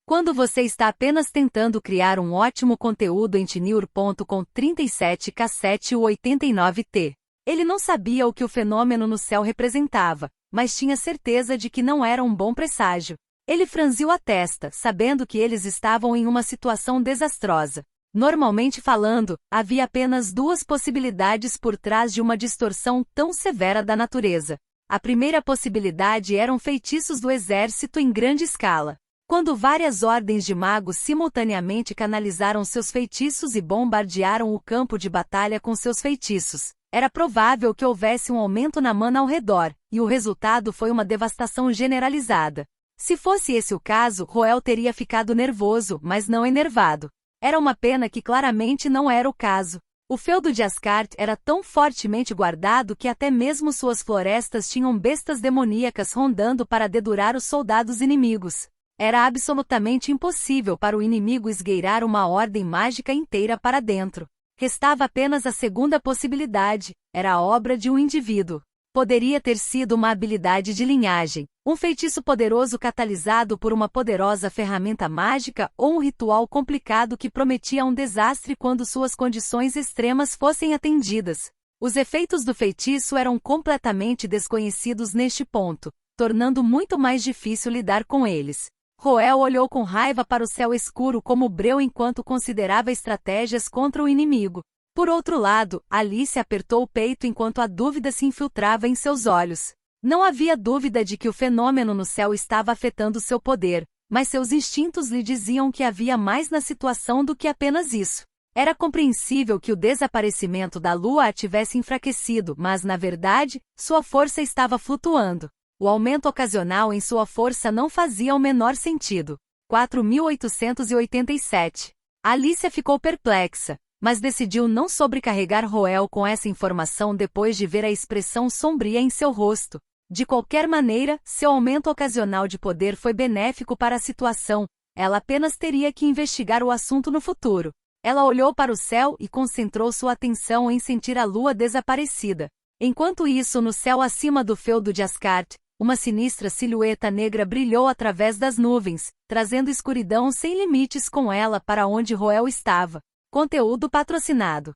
Quando você está apenas tentando criar um ótimo conteúdo em Tenure.com com 37K7 ou 89T. Ele não sabia o que o fenômeno no céu representava, mas tinha certeza de que não era um bom presságio. Ele franziu a testa, sabendo que eles estavam em uma situação desastrosa. Normalmente falando, havia apenas duas possibilidades por trás de uma distorção tão severa da natureza. A primeira possibilidade eram feitiços do exército em grande escala. Quando várias ordens de magos simultaneamente canalizaram seus feitiços e bombardearam o campo de batalha com seus feitiços, era provável que houvesse um aumento na mana ao redor, e o resultado foi uma devastação generalizada. Se fosse esse o caso, Roel teria ficado nervoso, mas não enervado. Era uma pena que claramente não era o caso. O feudo de Asgard era tão fortemente guardado que até mesmo suas florestas tinham bestas demoníacas rondando para dedurar os soldados inimigos. Era absolutamente impossível para o inimigo esgueirar uma ordem mágica inteira para dentro. Restava apenas a segunda possibilidade, era a obra de um indivíduo. Poderia ter sido uma habilidade de linhagem, um feitiço poderoso catalisado por uma poderosa ferramenta mágica ou um ritual complicado que prometia um desastre quando suas condições extremas fossem atendidas. Os efeitos do feitiço eram completamente desconhecidos neste ponto, tornando muito mais difícil lidar com eles. Roel olhou com raiva para o céu escuro como breu enquanto considerava estratégias contra o inimigo. Por outro lado, Alice apertou o peito enquanto a dúvida se infiltrava em seus olhos. Não havia dúvida de que o fenômeno no céu estava afetando seu poder, mas seus instintos lhe diziam que havia mais na situação do que apenas isso. Era compreensível que o desaparecimento da lua a tivesse enfraquecido, mas na verdade, sua força estava flutuando. O aumento ocasional em sua força não fazia o menor sentido. 4.887. Alicia ficou perplexa, mas decidiu não sobrecarregar Roel com essa informação depois de ver a expressão sombria em seu rosto. De qualquer maneira, seu aumento ocasional de poder foi benéfico para a situação, ela apenas teria que investigar o assunto no futuro. Ela olhou para o céu e concentrou sua atenção em sentir a lua desaparecida. Enquanto isso, no céu acima do feudo de Asgard, uma sinistra silhueta negra brilhou através das nuvens, trazendo escuridão sem limites com ela para onde Roel estava. Conteúdo patrocinado.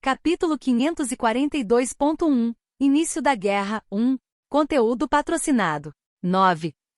Capítulo 542.1 Início da Guerra 1 Conteúdo patrocinado.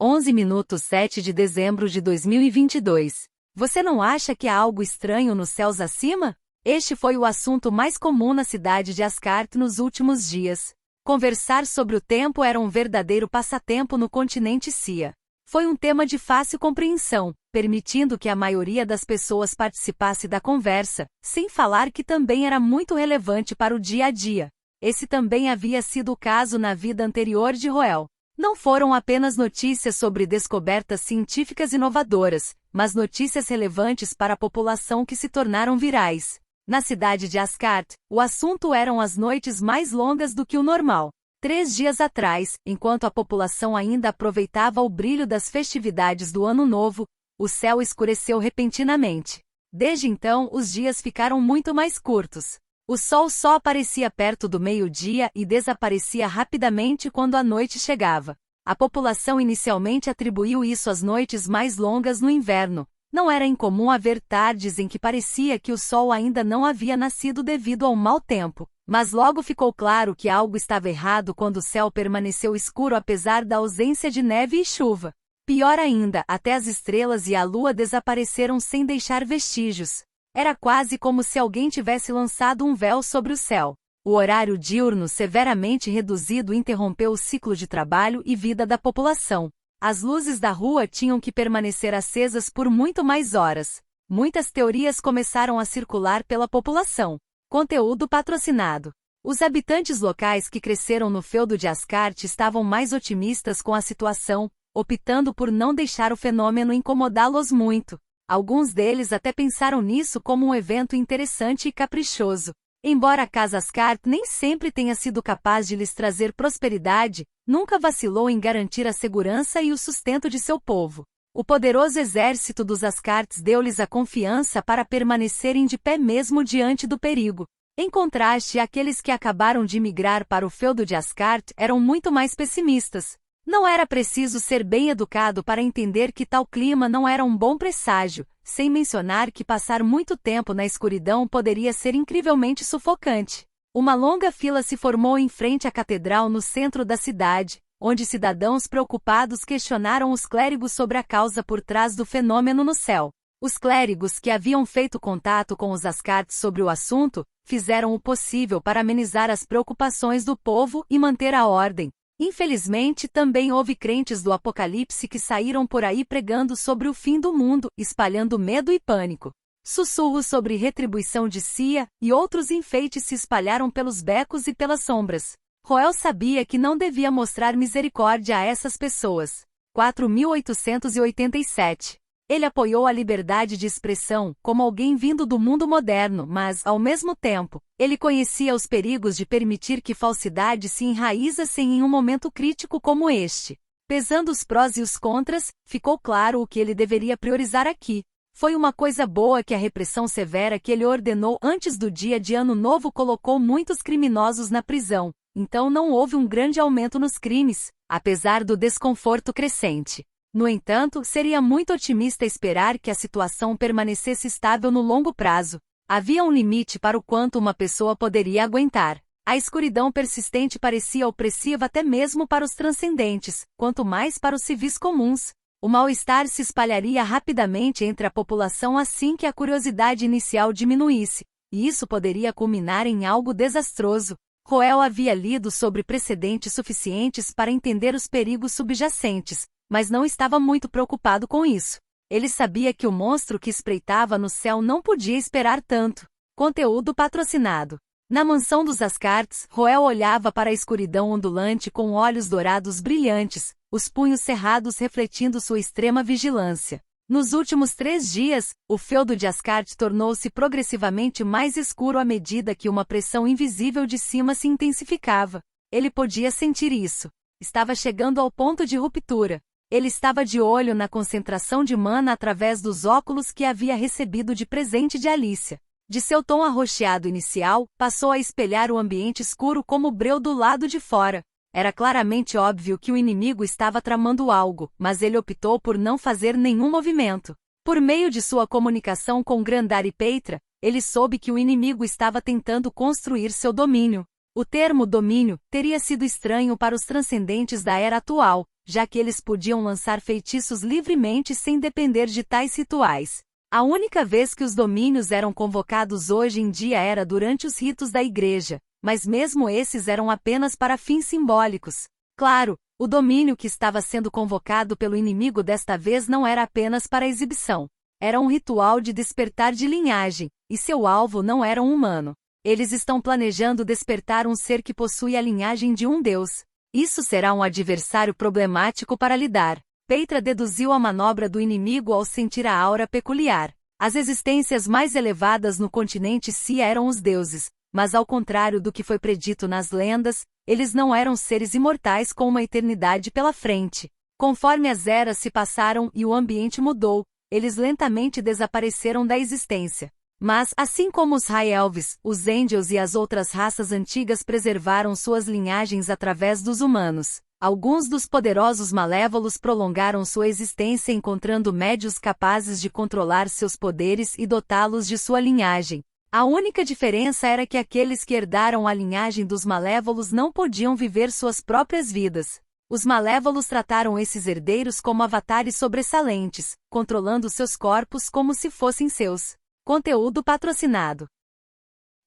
11 minutos 7 de dezembro de 2022. Você não acha que há algo estranho nos céus acima? Este foi o assunto mais comum na cidade de Asgard nos últimos dias. Conversar sobre o tempo era um verdadeiro passatempo no continente Cia. Foi um tema de fácil compreensão, permitindo que a maioria das pessoas participasse da conversa, sem falar que também era muito relevante para o dia a dia. Esse também havia sido o caso na vida anterior de Roel. Não foram apenas notícias sobre descobertas científicas inovadoras, mas notícias relevantes para a população que se tornaram virais. Na cidade de Asgard, o assunto eram as noites mais longas do que o normal. 3 dias atrás, enquanto a população ainda aproveitava o brilho das festividades do Ano Novo, o céu escureceu repentinamente. Desde então, os dias ficaram muito mais curtos. O sol só aparecia perto do meio-dia e desaparecia rapidamente quando a noite chegava. A população inicialmente atribuiu isso às noites mais longas no inverno. Não era incomum haver tardes em que parecia que o sol ainda não havia nascido devido ao mau tempo, mas logo ficou claro que algo estava errado quando o céu permaneceu escuro apesar da ausência de neve e chuva. Pior ainda, até as estrelas e a lua desapareceram sem deixar vestígios. Era quase como se alguém tivesse lançado um véu sobre o céu. O horário diurno severamente reduzido interrompeu o ciclo de trabalho e vida da população. As luzes da rua tinham que permanecer acesas por muito mais horas. Muitas teorias começaram a circular pela população. Conteúdo patrocinado. Os habitantes locais que cresceram no feudo de Asgard estavam mais otimistas com a situação, optando por não deixar o fenômeno incomodá-los muito. Alguns deles até pensaram nisso como um evento interessante e caprichoso. Embora a Casa Asgard nem sempre tenha sido capaz de lhes trazer prosperidade, nunca vacilou em garantir a segurança e o sustento de seu povo. O poderoso exército dos Asgards deu-lhes a confiança para permanecerem de pé mesmo diante do perigo. Em contraste, aqueles que acabaram de migrar para o feudo de Asgard eram muito mais pessimistas. Não era preciso ser bem educado para entender que tal clima não era um bom presságio, sem mencionar que passar muito tempo na escuridão poderia ser incrivelmente sufocante. Uma longa fila se formou em frente à catedral no centro da cidade, onde cidadãos preocupados questionaram os clérigos sobre a causa por trás do fenômeno no céu. Os clérigos que haviam feito contato com os Ascartes sobre o assunto, fizeram o possível para amenizar as preocupações do povo e manter a ordem. Infelizmente, também houve crentes do Apocalipse que saíram por aí pregando sobre o fim do mundo, espalhando medo e pânico. Sussurros sobre retribuição de Cia e outros enfeites se espalharam pelos becos e pelas sombras. Roel sabia que não devia mostrar misericórdia a essas pessoas. 4.887. Ele apoiou a liberdade de expressão, como alguém vindo do mundo moderno, mas, ao mesmo tempo, ele conhecia os perigos de permitir que falsidade se enraizasse em um momento crítico como este. Pesando os prós e os contras, ficou claro o que ele deveria priorizar aqui. Foi uma coisa boa que a repressão severa que ele ordenou antes do dia de Ano Novo colocou muitos criminosos na prisão, então não houve um grande aumento nos crimes, apesar do desconforto crescente. No entanto, seria muito otimista esperar que a situação permanecesse estável no longo prazo. Havia um limite para o quanto uma pessoa poderia aguentar. A escuridão persistente parecia opressiva até mesmo para os transcendentes, quanto mais para os civis comuns. O mal-estar se espalharia rapidamente entre a população assim que a curiosidade inicial diminuísse, e isso poderia culminar em algo desastroso. Roel havia lido sobre precedentes suficientes para entender os perigos subjacentes, mas não estava muito preocupado com isso. Ele sabia que o monstro que espreitava no céu não podia esperar tanto. Conteúdo patrocinado. Na mansão dos Ascartes, Roel olhava para a escuridão ondulante com olhos dourados brilhantes, os punhos cerrados refletindo sua extrema vigilância. Nos últimos 3 dias, o feudo de Ascarte tornou-se progressivamente mais escuro à medida que uma pressão invisível de cima se intensificava. Ele podia sentir isso. Estava chegando ao ponto de ruptura. Ele estava de olho na concentração de mana através dos óculos que havia recebido de presente de Alicia. De seu tom arroxeado inicial, passou a espelhar o ambiente escuro como breu do lado de fora. Era claramente óbvio que o inimigo estava tramando algo, mas ele optou por não fazer nenhum movimento. Por meio de sua comunicação com Grandar e Peitra, ele soube que o inimigo estava tentando construir seu domínio. O termo domínio teria sido estranho para os transcendentes da era atual, já que eles podiam lançar feitiços livremente sem depender de tais rituais. A única vez que os domínios eram convocados hoje em dia era durante os ritos da igreja, mas mesmo esses eram apenas para fins simbólicos. Claro, o domínio que estava sendo convocado pelo inimigo desta vez não era apenas para exibição. Era um ritual de despertar de linhagem, e seu alvo não era um humano. Eles estão planejando despertar um ser que possui a linhagem de um deus. Isso será um adversário problemático para lidar. Peitra deduziu a manobra do inimigo ao sentir a aura peculiar. As existências mais elevadas no continente Cia eram os deuses, mas ao contrário do que foi predito nas lendas, eles não eram seres imortais com uma eternidade pela frente. Conforme as eras se passaram e o ambiente mudou, eles lentamente desapareceram da existência. Mas, assim como os High Elves, os Angels e as outras raças antigas preservaram suas linhagens através dos humanos, alguns dos poderosos malévolos prolongaram sua existência encontrando médios capazes de controlar seus poderes e dotá-los de sua linhagem. A única diferença era que aqueles que herdaram a linhagem dos malévolos não podiam viver suas próprias vidas. Os malévolos trataram esses herdeiros como avatares sobressalentes, controlando seus corpos como se fossem seus. Conteúdo patrocinado.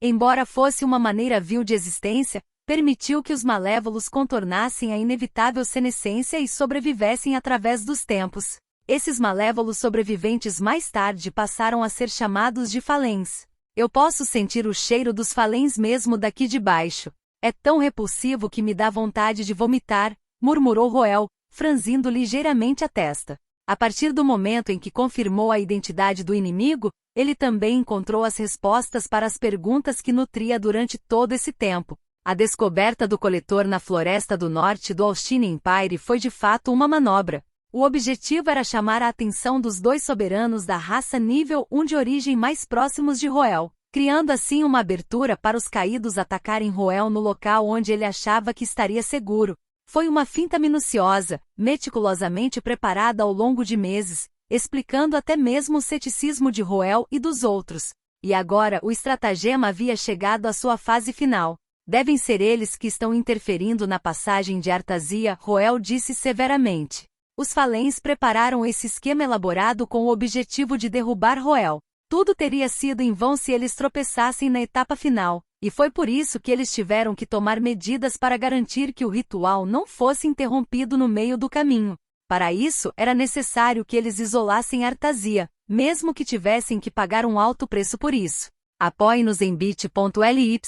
Embora fosse uma maneira vil de existência, permitiu que os malévolos contornassem a inevitável senescência e sobrevivessem através dos tempos. Esses malévolos sobreviventes mais tarde passaram a ser chamados de Falens. Eu posso sentir o cheiro dos Falens mesmo daqui de baixo. É tão repulsivo que me dá vontade de vomitar, murmurou Roel, franzindo ligeiramente a testa. A partir do momento em que confirmou a identidade do inimigo, ele também encontrou as respostas para as perguntas que nutria durante todo esse tempo. A descoberta do coletor na floresta do norte do Austin Empire foi de fato uma manobra. O objetivo era chamar a atenção dos 2 soberanos da raça nível 1 de origem mais próximos de Roel, criando assim uma abertura para os caídos atacarem Roel no local onde ele achava que estaria seguro. Foi uma finta minuciosa, meticulosamente preparada ao longo de meses, explicando até mesmo o ceticismo de Roel e dos outros. E agora o estratagema havia chegado à sua fase final. Devem ser eles que estão interferindo na passagem de Artasia, Roel disse severamente. Os Falens prepararam esse esquema elaborado com o objetivo de derrubar Roel. Tudo teria sido em vão se eles tropeçassem na etapa final, e foi por isso que eles tiveram que tomar medidas para garantir que o ritual não fosse interrompido no meio do caminho. Para isso, era necessário que eles isolassem Artasia, mesmo que tivessem que pagar um alto preço por isso. Apoie-nos em bit.ly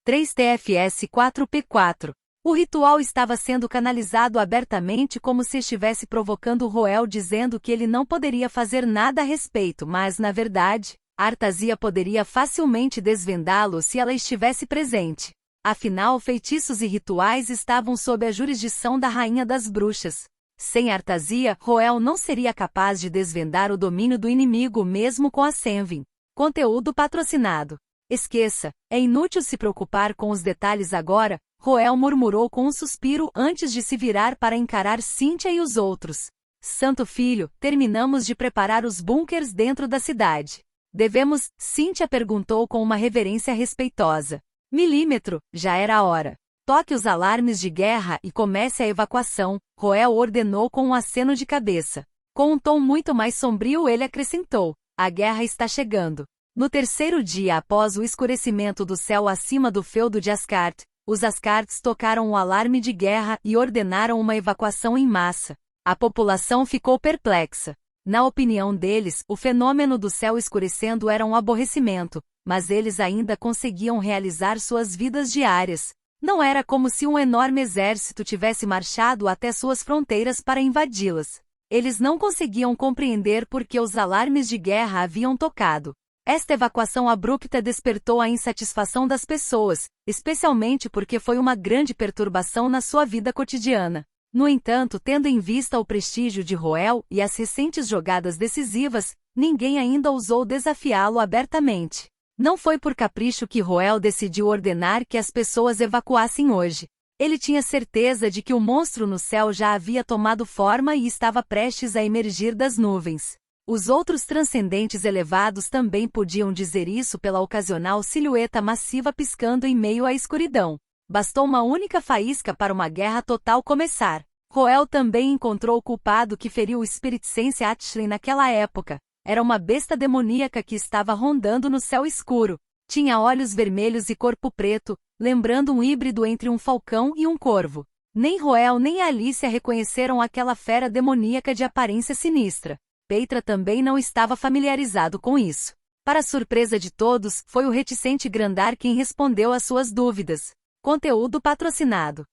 3tfs4p4. O ritual estava sendo canalizado abertamente como se estivesse provocando Roel dizendo que ele não poderia fazer nada a respeito, mas, na verdade, Artasia poderia facilmente desvendá-lo se ela estivesse presente. Afinal, feitiços e rituais estavam sob a jurisdição da Rainha das Bruxas. Sem Artasia, Roel não seria capaz de desvendar o domínio do inimigo mesmo com a Senvin. Conteúdo patrocinado. Esqueça, é inútil se preocupar com os detalhes agora, Roel murmurou com um suspiro antes de se virar para encarar Cynthia e os outros. Santo Filho, terminamos de preparar os bunkers dentro da cidade. Devemos? Cynthia perguntou com uma reverência respeitosa. Milímetro, já era a hora. Toque os alarmes de guerra e comece a evacuação, Roel ordenou com um aceno de cabeça. Com um tom muito mais sombrio ele acrescentou, a guerra está chegando. No terceiro dia após o escurecimento do céu acima do feudo de Asgard, os Asgards tocaram o alarme de guerra e ordenaram uma evacuação em massa. A população ficou perplexa. Na opinião deles, o fenômeno do céu escurecendo era um aborrecimento, mas eles ainda conseguiam realizar suas vidas diárias. Não era como se um enorme exército tivesse marchado até suas fronteiras para invadi-las. Eles não conseguiam compreender por que os alarmes de guerra haviam tocado. Esta evacuação abrupta despertou a insatisfação das pessoas, especialmente porque foi uma grande perturbação na sua vida cotidiana. No entanto, tendo em vista o prestígio de Roel e as recentes jogadas decisivas, ninguém ainda ousou desafiá-lo abertamente. Não foi por capricho que Roel decidiu ordenar que as pessoas evacuassem hoje. Ele tinha certeza de que o monstro no céu já havia tomado forma e estava prestes a emergir das nuvens. Os outros transcendentes elevados também podiam dizer isso pela ocasional silhueta massiva piscando em meio à escuridão. Bastou uma única faísca para uma guerra total começar. Roel também encontrou o culpado que feriu o Spirit Sense Atchley naquela época. Era uma besta demoníaca que estava rondando no céu escuro. Tinha olhos vermelhos e corpo preto, lembrando um híbrido entre um falcão e um corvo. Nem Roel nem Alicia reconheceram aquela fera demoníaca de aparência sinistra. Peitra também não estava familiarizado com isso. Para surpresa de todos, foi o reticente Grandar quem respondeu às suas dúvidas. Conteúdo patrocinado.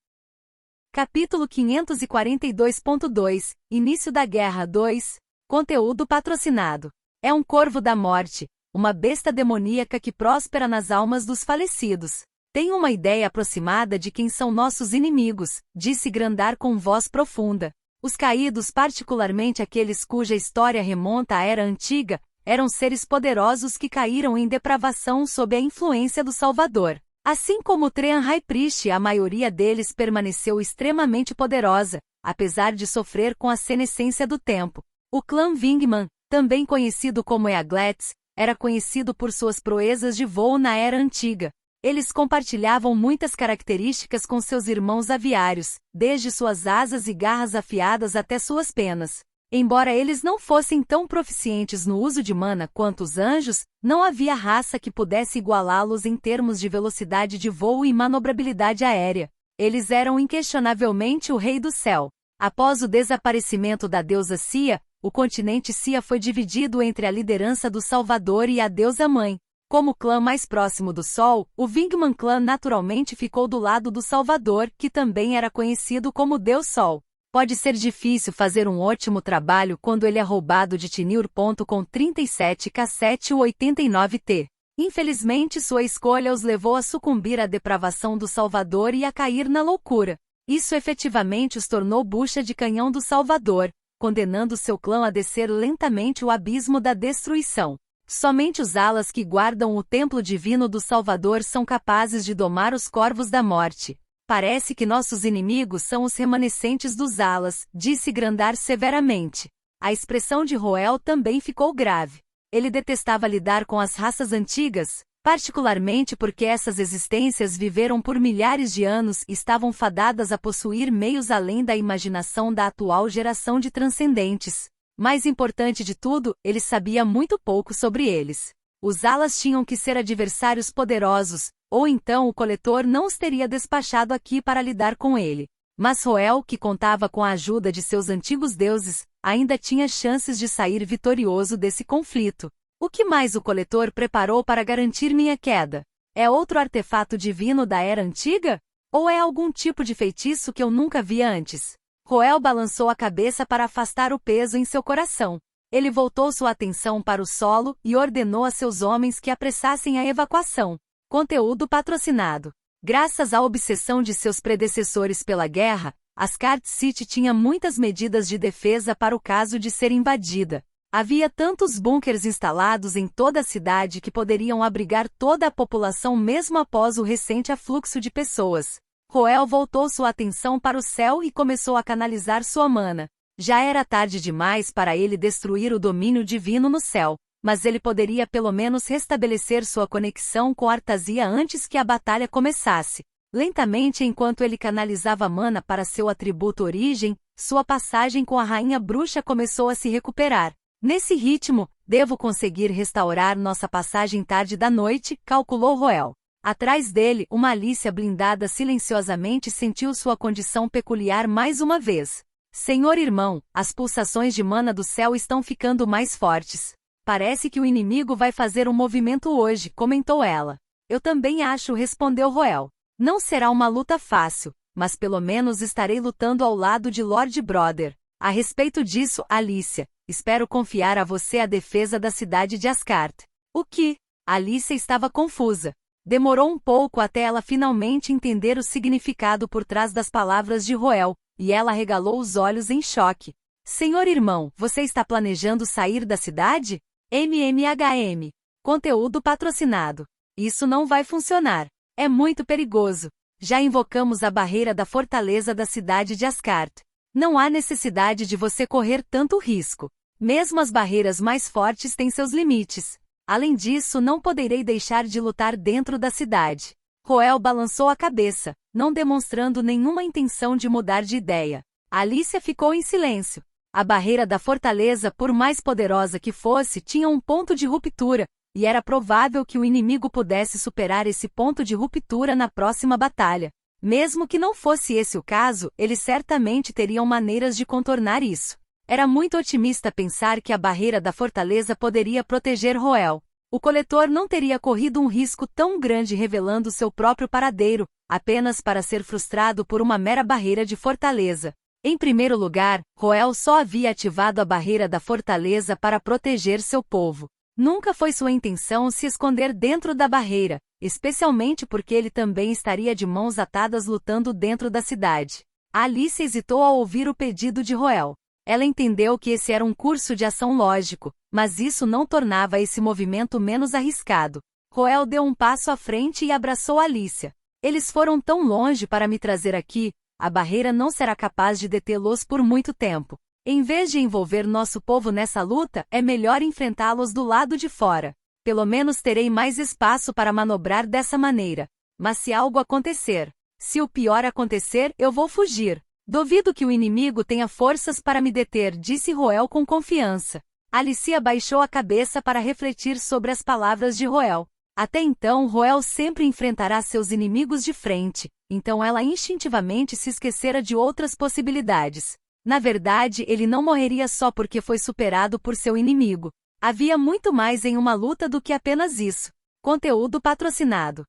Capítulo 542.2 Início da Guerra 2 Conteúdo patrocinado. É um corvo da morte, uma besta demoníaca que próspera nas almas dos falecidos. Tenho uma ideia aproximada de quem são nossos inimigos, disse Grandar com voz profunda. Os caídos, particularmente aqueles cuja história remonta à Era Antiga, eram seres poderosos que caíram em depravação sob a influência do Salvador. Assim como Treant High Priest, a maioria deles permaneceu extremamente poderosa, apesar de sofrer com a senescência do tempo. O clã Vingman, também conhecido como Eaglets, era conhecido por suas proezas de voo na Era Antiga. Eles compartilhavam muitas características com seus irmãos aviários, desde suas asas e garras afiadas até suas penas. Embora eles não fossem tão proficientes no uso de mana quanto os anjos, não havia raça que pudesse igualá-los em termos de velocidade de voo e manobrabilidade aérea. Eles eram inquestionavelmente o Rei do Céu. Após o desaparecimento da deusa Sia, o continente Sia foi dividido entre a liderança do Salvador e a deusa Mãe. Como clã mais próximo do Sol, o Vingman Clã naturalmente ficou do lado do Salvador, que também era conhecido como Deus Sol. Pode ser difícil fazer um ótimo trabalho quando ele é roubado de Tinir. Com 37K789T. Infelizmente sua escolha os levou a sucumbir à depravação do Salvador e a cair na loucura. Isso efetivamente os tornou bucha de canhão do Salvador, condenando seu clã a descer lentamente o abismo da destruição. Somente os alas que guardam o templo divino do Salvador são capazes de domar os corvos da morte. Parece que nossos inimigos são os remanescentes dos Alas, disse Grandar severamente. A expressão de Roel também ficou grave. Ele detestava lidar com as raças antigas, particularmente porque essas existências viveram por milhares de anos e estavam fadadas a possuir meios além da imaginação da atual geração de transcendentes. Mais importante de tudo, ele sabia muito pouco sobre eles. Os Alas tinham que ser adversários poderosos, ou então o coletor não os teria despachado aqui para lidar com ele. Mas Roel, que contava com a ajuda de seus antigos deuses, ainda tinha chances de sair vitorioso desse conflito. O que mais o coletor preparou para garantir minha queda? É outro artefato divino da Era Antiga? Ou é algum tipo de feitiço que eu nunca vi antes? Roel balançou a cabeça para afastar o peso em seu coração. Ele voltou sua atenção para o solo e ordenou a seus homens que apressassem a evacuação. Conteúdo patrocinado. Graças à obsessão de seus predecessores pela guerra, Asgard City tinha muitas medidas de defesa para o caso de ser invadida. Havia tantos bunkers instalados em toda a cidade que poderiam abrigar toda a população mesmo após o recente afluxo de pessoas. Roel voltou sua atenção para o céu e começou a canalizar sua mana. Já era tarde demais para ele destruir o domínio divino no céu, mas ele poderia pelo menos restabelecer sua conexão com Artasia antes que a batalha começasse. Lentamente, enquanto ele canalizava mana para seu atributo origem, sua passagem com a rainha bruxa começou a se recuperar. Nesse ritmo, devo conseguir restaurar nossa passagem tarde da noite, calculou Roel. Atrás dele, uma Alícia blindada silenciosamente sentiu sua condição peculiar mais uma vez. Senhor irmão, as pulsações de mana do céu estão ficando mais fortes. Parece que o inimigo vai fazer um movimento hoje, comentou ela. Eu também acho, respondeu Roel. Não será uma luta fácil, mas pelo menos estarei lutando ao lado de Lord Brother. A respeito disso, Alícia, espero confiar a você a defesa da cidade de Asgard. O que? Alícia estava confusa. Demorou um pouco até ela finalmente entender o significado por trás das palavras de Roel, e ela arregalou os olhos em choque. Senhor irmão, você está planejando sair da cidade? MMHM. Conteúdo patrocinado. Isso não vai funcionar. É muito perigoso. Já invocamos a barreira da fortaleza da cidade de Asgard. Não há necessidade de você correr tanto risco. Mesmo as barreiras mais fortes têm seus limites. Além disso, não poderei deixar de lutar dentro da cidade. Roel balançou a cabeça, não demonstrando nenhuma intenção de mudar de ideia. Alícia ficou em silêncio. A barreira da fortaleza, por mais poderosa que fosse, tinha um ponto de ruptura, e era provável que o inimigo pudesse superar esse ponto de ruptura na próxima batalha. Mesmo que não fosse esse o caso, eles certamente teriam maneiras de contornar isso. Era muito otimista pensar que a barreira da fortaleza poderia proteger Roel. O coletor não teria corrido um risco tão grande revelando seu próprio paradeiro, apenas para ser frustrado por uma mera barreira de fortaleza. Em primeiro lugar, Roel só havia ativado a barreira da fortaleza para proteger seu povo. Nunca foi sua intenção se esconder dentro da barreira, especialmente porque ele também estaria de mãos atadas lutando dentro da cidade. Alice hesitou ao ouvir o pedido de Roel. Ela entendeu que esse era um curso de ação lógico, mas isso não tornava esse movimento menos arriscado. Roel deu um passo à frente e abraçou Alícia. Eles foram tão longe para me trazer aqui, a barreira não será capaz de detê-los por muito tempo. Em vez de envolver nosso povo nessa luta, é melhor enfrentá-los do lado de fora. Pelo menos terei mais espaço para manobrar dessa maneira. Mas se algo acontecer, se o pior acontecer, eu vou fugir. Duvido que o inimigo tenha forças para me deter, disse Roel com confiança. Alicia baixou a cabeça para refletir sobre as palavras de Roel. Até então, Roel sempre enfrentará seus inimigos de frente, então ela instintivamente se esquecera de outras possibilidades. Na verdade, ele não morreria só porque foi superado por seu inimigo. Havia muito mais em uma luta do que apenas isso. Conteúdo patrocinado.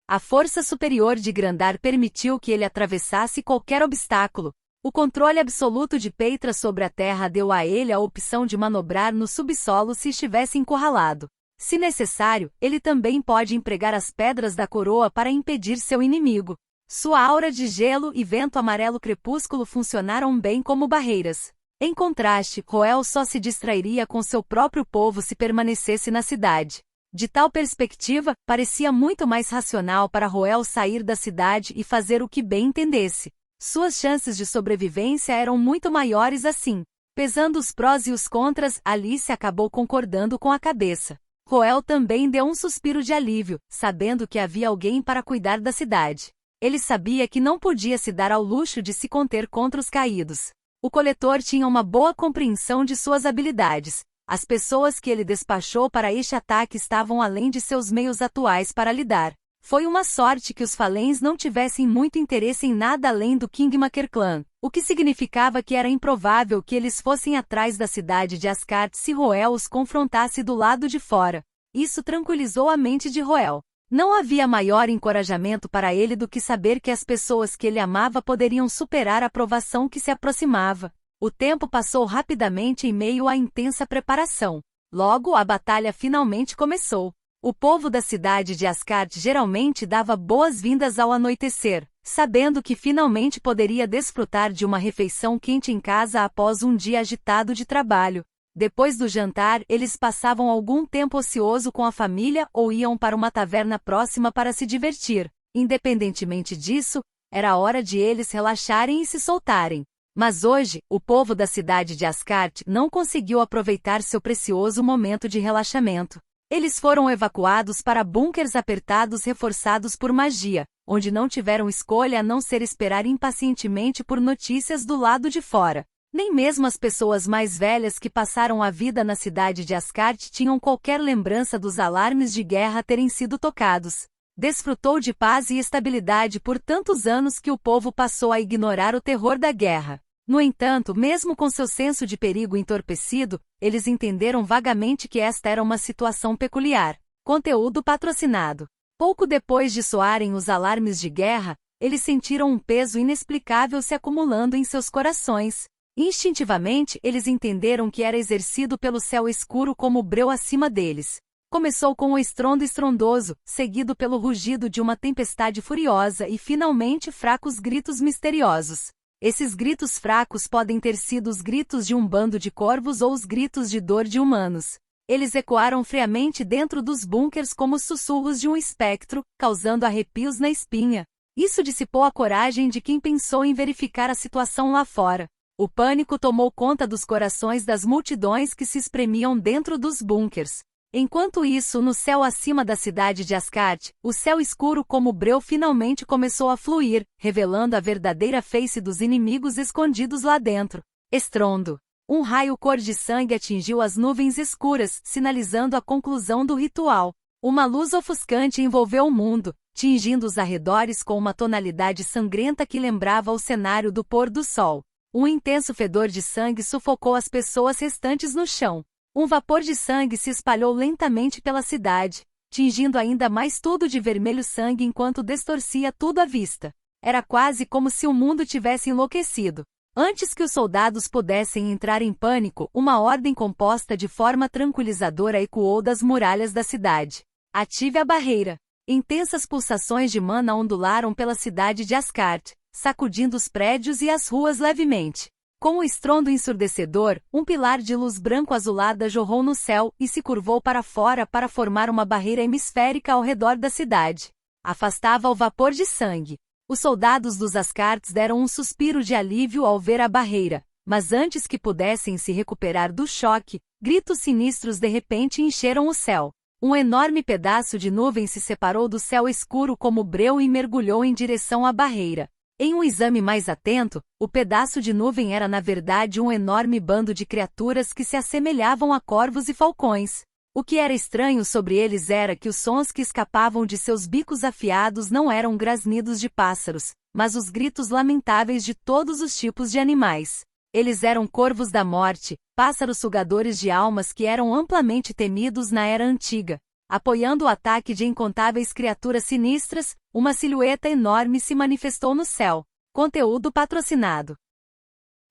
A força superior de Grandar permitiu que ele atravessasse qualquer obstáculo. O controle absoluto de Peitra sobre a terra deu a ele a opção de manobrar no subsolo se estivesse encurralado. Se necessário, ele também pode empregar as pedras da coroa para impedir seu inimigo. Sua aura de gelo e vento amarelo crepúsculo funcionaram bem como barreiras. Em contraste, Roel só se distrairia com seu próprio povo se permanecesse na cidade. De tal perspectiva, parecia muito mais racional para Roel sair da cidade e fazer o que bem entendesse. Suas chances de sobrevivência eram muito maiores assim. Pesando os prós e os contras, Alice acabou concordando com a cabeça. Roel também deu um suspiro de alívio, sabendo que havia alguém para cuidar da cidade. Ele sabia que não podia se dar ao luxo de se conter contra os caídos. O coletor tinha uma boa compreensão de suas habilidades. As pessoas que ele despachou para este ataque estavam além de seus meios atuais para lidar. Foi uma sorte que os Falens não tivessem muito interesse em nada além do Kingmaker Clan, o que significava que era improvável que eles fossem atrás da cidade de Ascart se Roel os confrontasse do lado de fora. Isso tranquilizou a mente de Roel. Não havia maior encorajamento para ele do que saber que as pessoas que ele amava poderiam superar a provação que se aproximava. O tempo passou rapidamente em meio à intensa preparação. Logo, a batalha finalmente começou. O povo da cidade de Ascart geralmente dava boas-vindas ao anoitecer, sabendo que finalmente poderia desfrutar de uma refeição quente em casa após um dia agitado de trabalho. Depois do jantar, eles passavam algum tempo ocioso com a família ou iam para uma taverna próxima para se divertir. Independentemente disso, era hora de eles relaxarem e se soltarem. Mas hoje, o povo da cidade de Ascart não conseguiu aproveitar seu precioso momento de relaxamento. Eles foram evacuados para bunkers apertados reforçados por magia, onde não tiveram escolha a não ser esperar impacientemente por notícias do lado de fora. Nem mesmo as pessoas mais velhas que passaram a vida na cidade de Ascart tinham qualquer lembrança dos alarmes de guerra terem sido tocados. Desfrutou de paz e estabilidade por tantos anos que o povo passou a ignorar o terror da guerra. No entanto, mesmo com seu senso de perigo entorpecido, eles entenderam vagamente que esta era uma situação peculiar. Conteúdo patrocinado. Pouco depois de soarem os alarmes de guerra, eles sentiram um peso inexplicável se acumulando em seus corações. Instintivamente, eles entenderam que era exercido pelo céu escuro como breu acima deles. Começou com um estrondo estrondoso, seguido pelo rugido de uma tempestade furiosa e finalmente fracos gritos misteriosos. Esses gritos fracos podem ter sido os gritos de um bando de corvos ou os gritos de dor de humanos. Eles ecoaram friamente dentro dos bunkers como os sussurros de um espectro, causando arrepios na espinha. Isso dissipou a coragem de quem pensou em verificar a situação lá fora. O pânico tomou conta dos corações das multidões que se espremiam dentro dos bunkers. Enquanto isso, no céu acima da cidade de Ascart, o céu escuro como breu finalmente começou a fluir, revelando a verdadeira face dos inimigos escondidos lá dentro. Estrondo. Um raio cor de sangue atingiu as nuvens escuras, sinalizando a conclusão do ritual. Uma luz ofuscante envolveu o mundo, tingindo os arredores com uma tonalidade sangrenta que lembrava o cenário do pôr do sol. Um intenso fedor de sangue sufocou as pessoas restantes no chão. Um vapor de sangue se espalhou lentamente pela cidade, tingindo ainda mais tudo de vermelho sangue enquanto distorcia tudo à vista. Era quase como se o mundo tivesse enlouquecido. Antes que os soldados pudessem entrar em pânico, uma ordem composta de forma tranquilizadora ecoou das muralhas da cidade. Ative a barreira. Intensas pulsações de mana ondularam pela cidade de Ascart, sacudindo os prédios e as ruas levemente. Com um estrondo ensurdecedor, um pilar de luz branco-azulada jorrou no céu e se curvou para fora para formar uma barreira hemisférica ao redor da cidade. Afastava o vapor de sangue. Os soldados dos Ascartes deram um suspiro de alívio ao ver a barreira, mas antes que pudessem se recuperar do choque, gritos sinistros de repente encheram o céu. Um enorme pedaço de nuvem se separou do céu escuro como breu e mergulhou em direção à barreira. Em um exame mais atento, o pedaço de nuvem era na verdade um enorme bando de criaturas que se assemelhavam a corvos e falcões. O que era estranho sobre eles era que os sons que escapavam de seus bicos afiados não eram grasnidos de pássaros, mas os gritos lamentáveis de todos os tipos de animais. Eles eram corvos da morte, pássaros sugadores de almas que eram amplamente temidos na Era Antiga. Apoiando o ataque de incontáveis criaturas sinistras, uma silhueta enorme se manifestou no céu. Conteúdo patrocinado.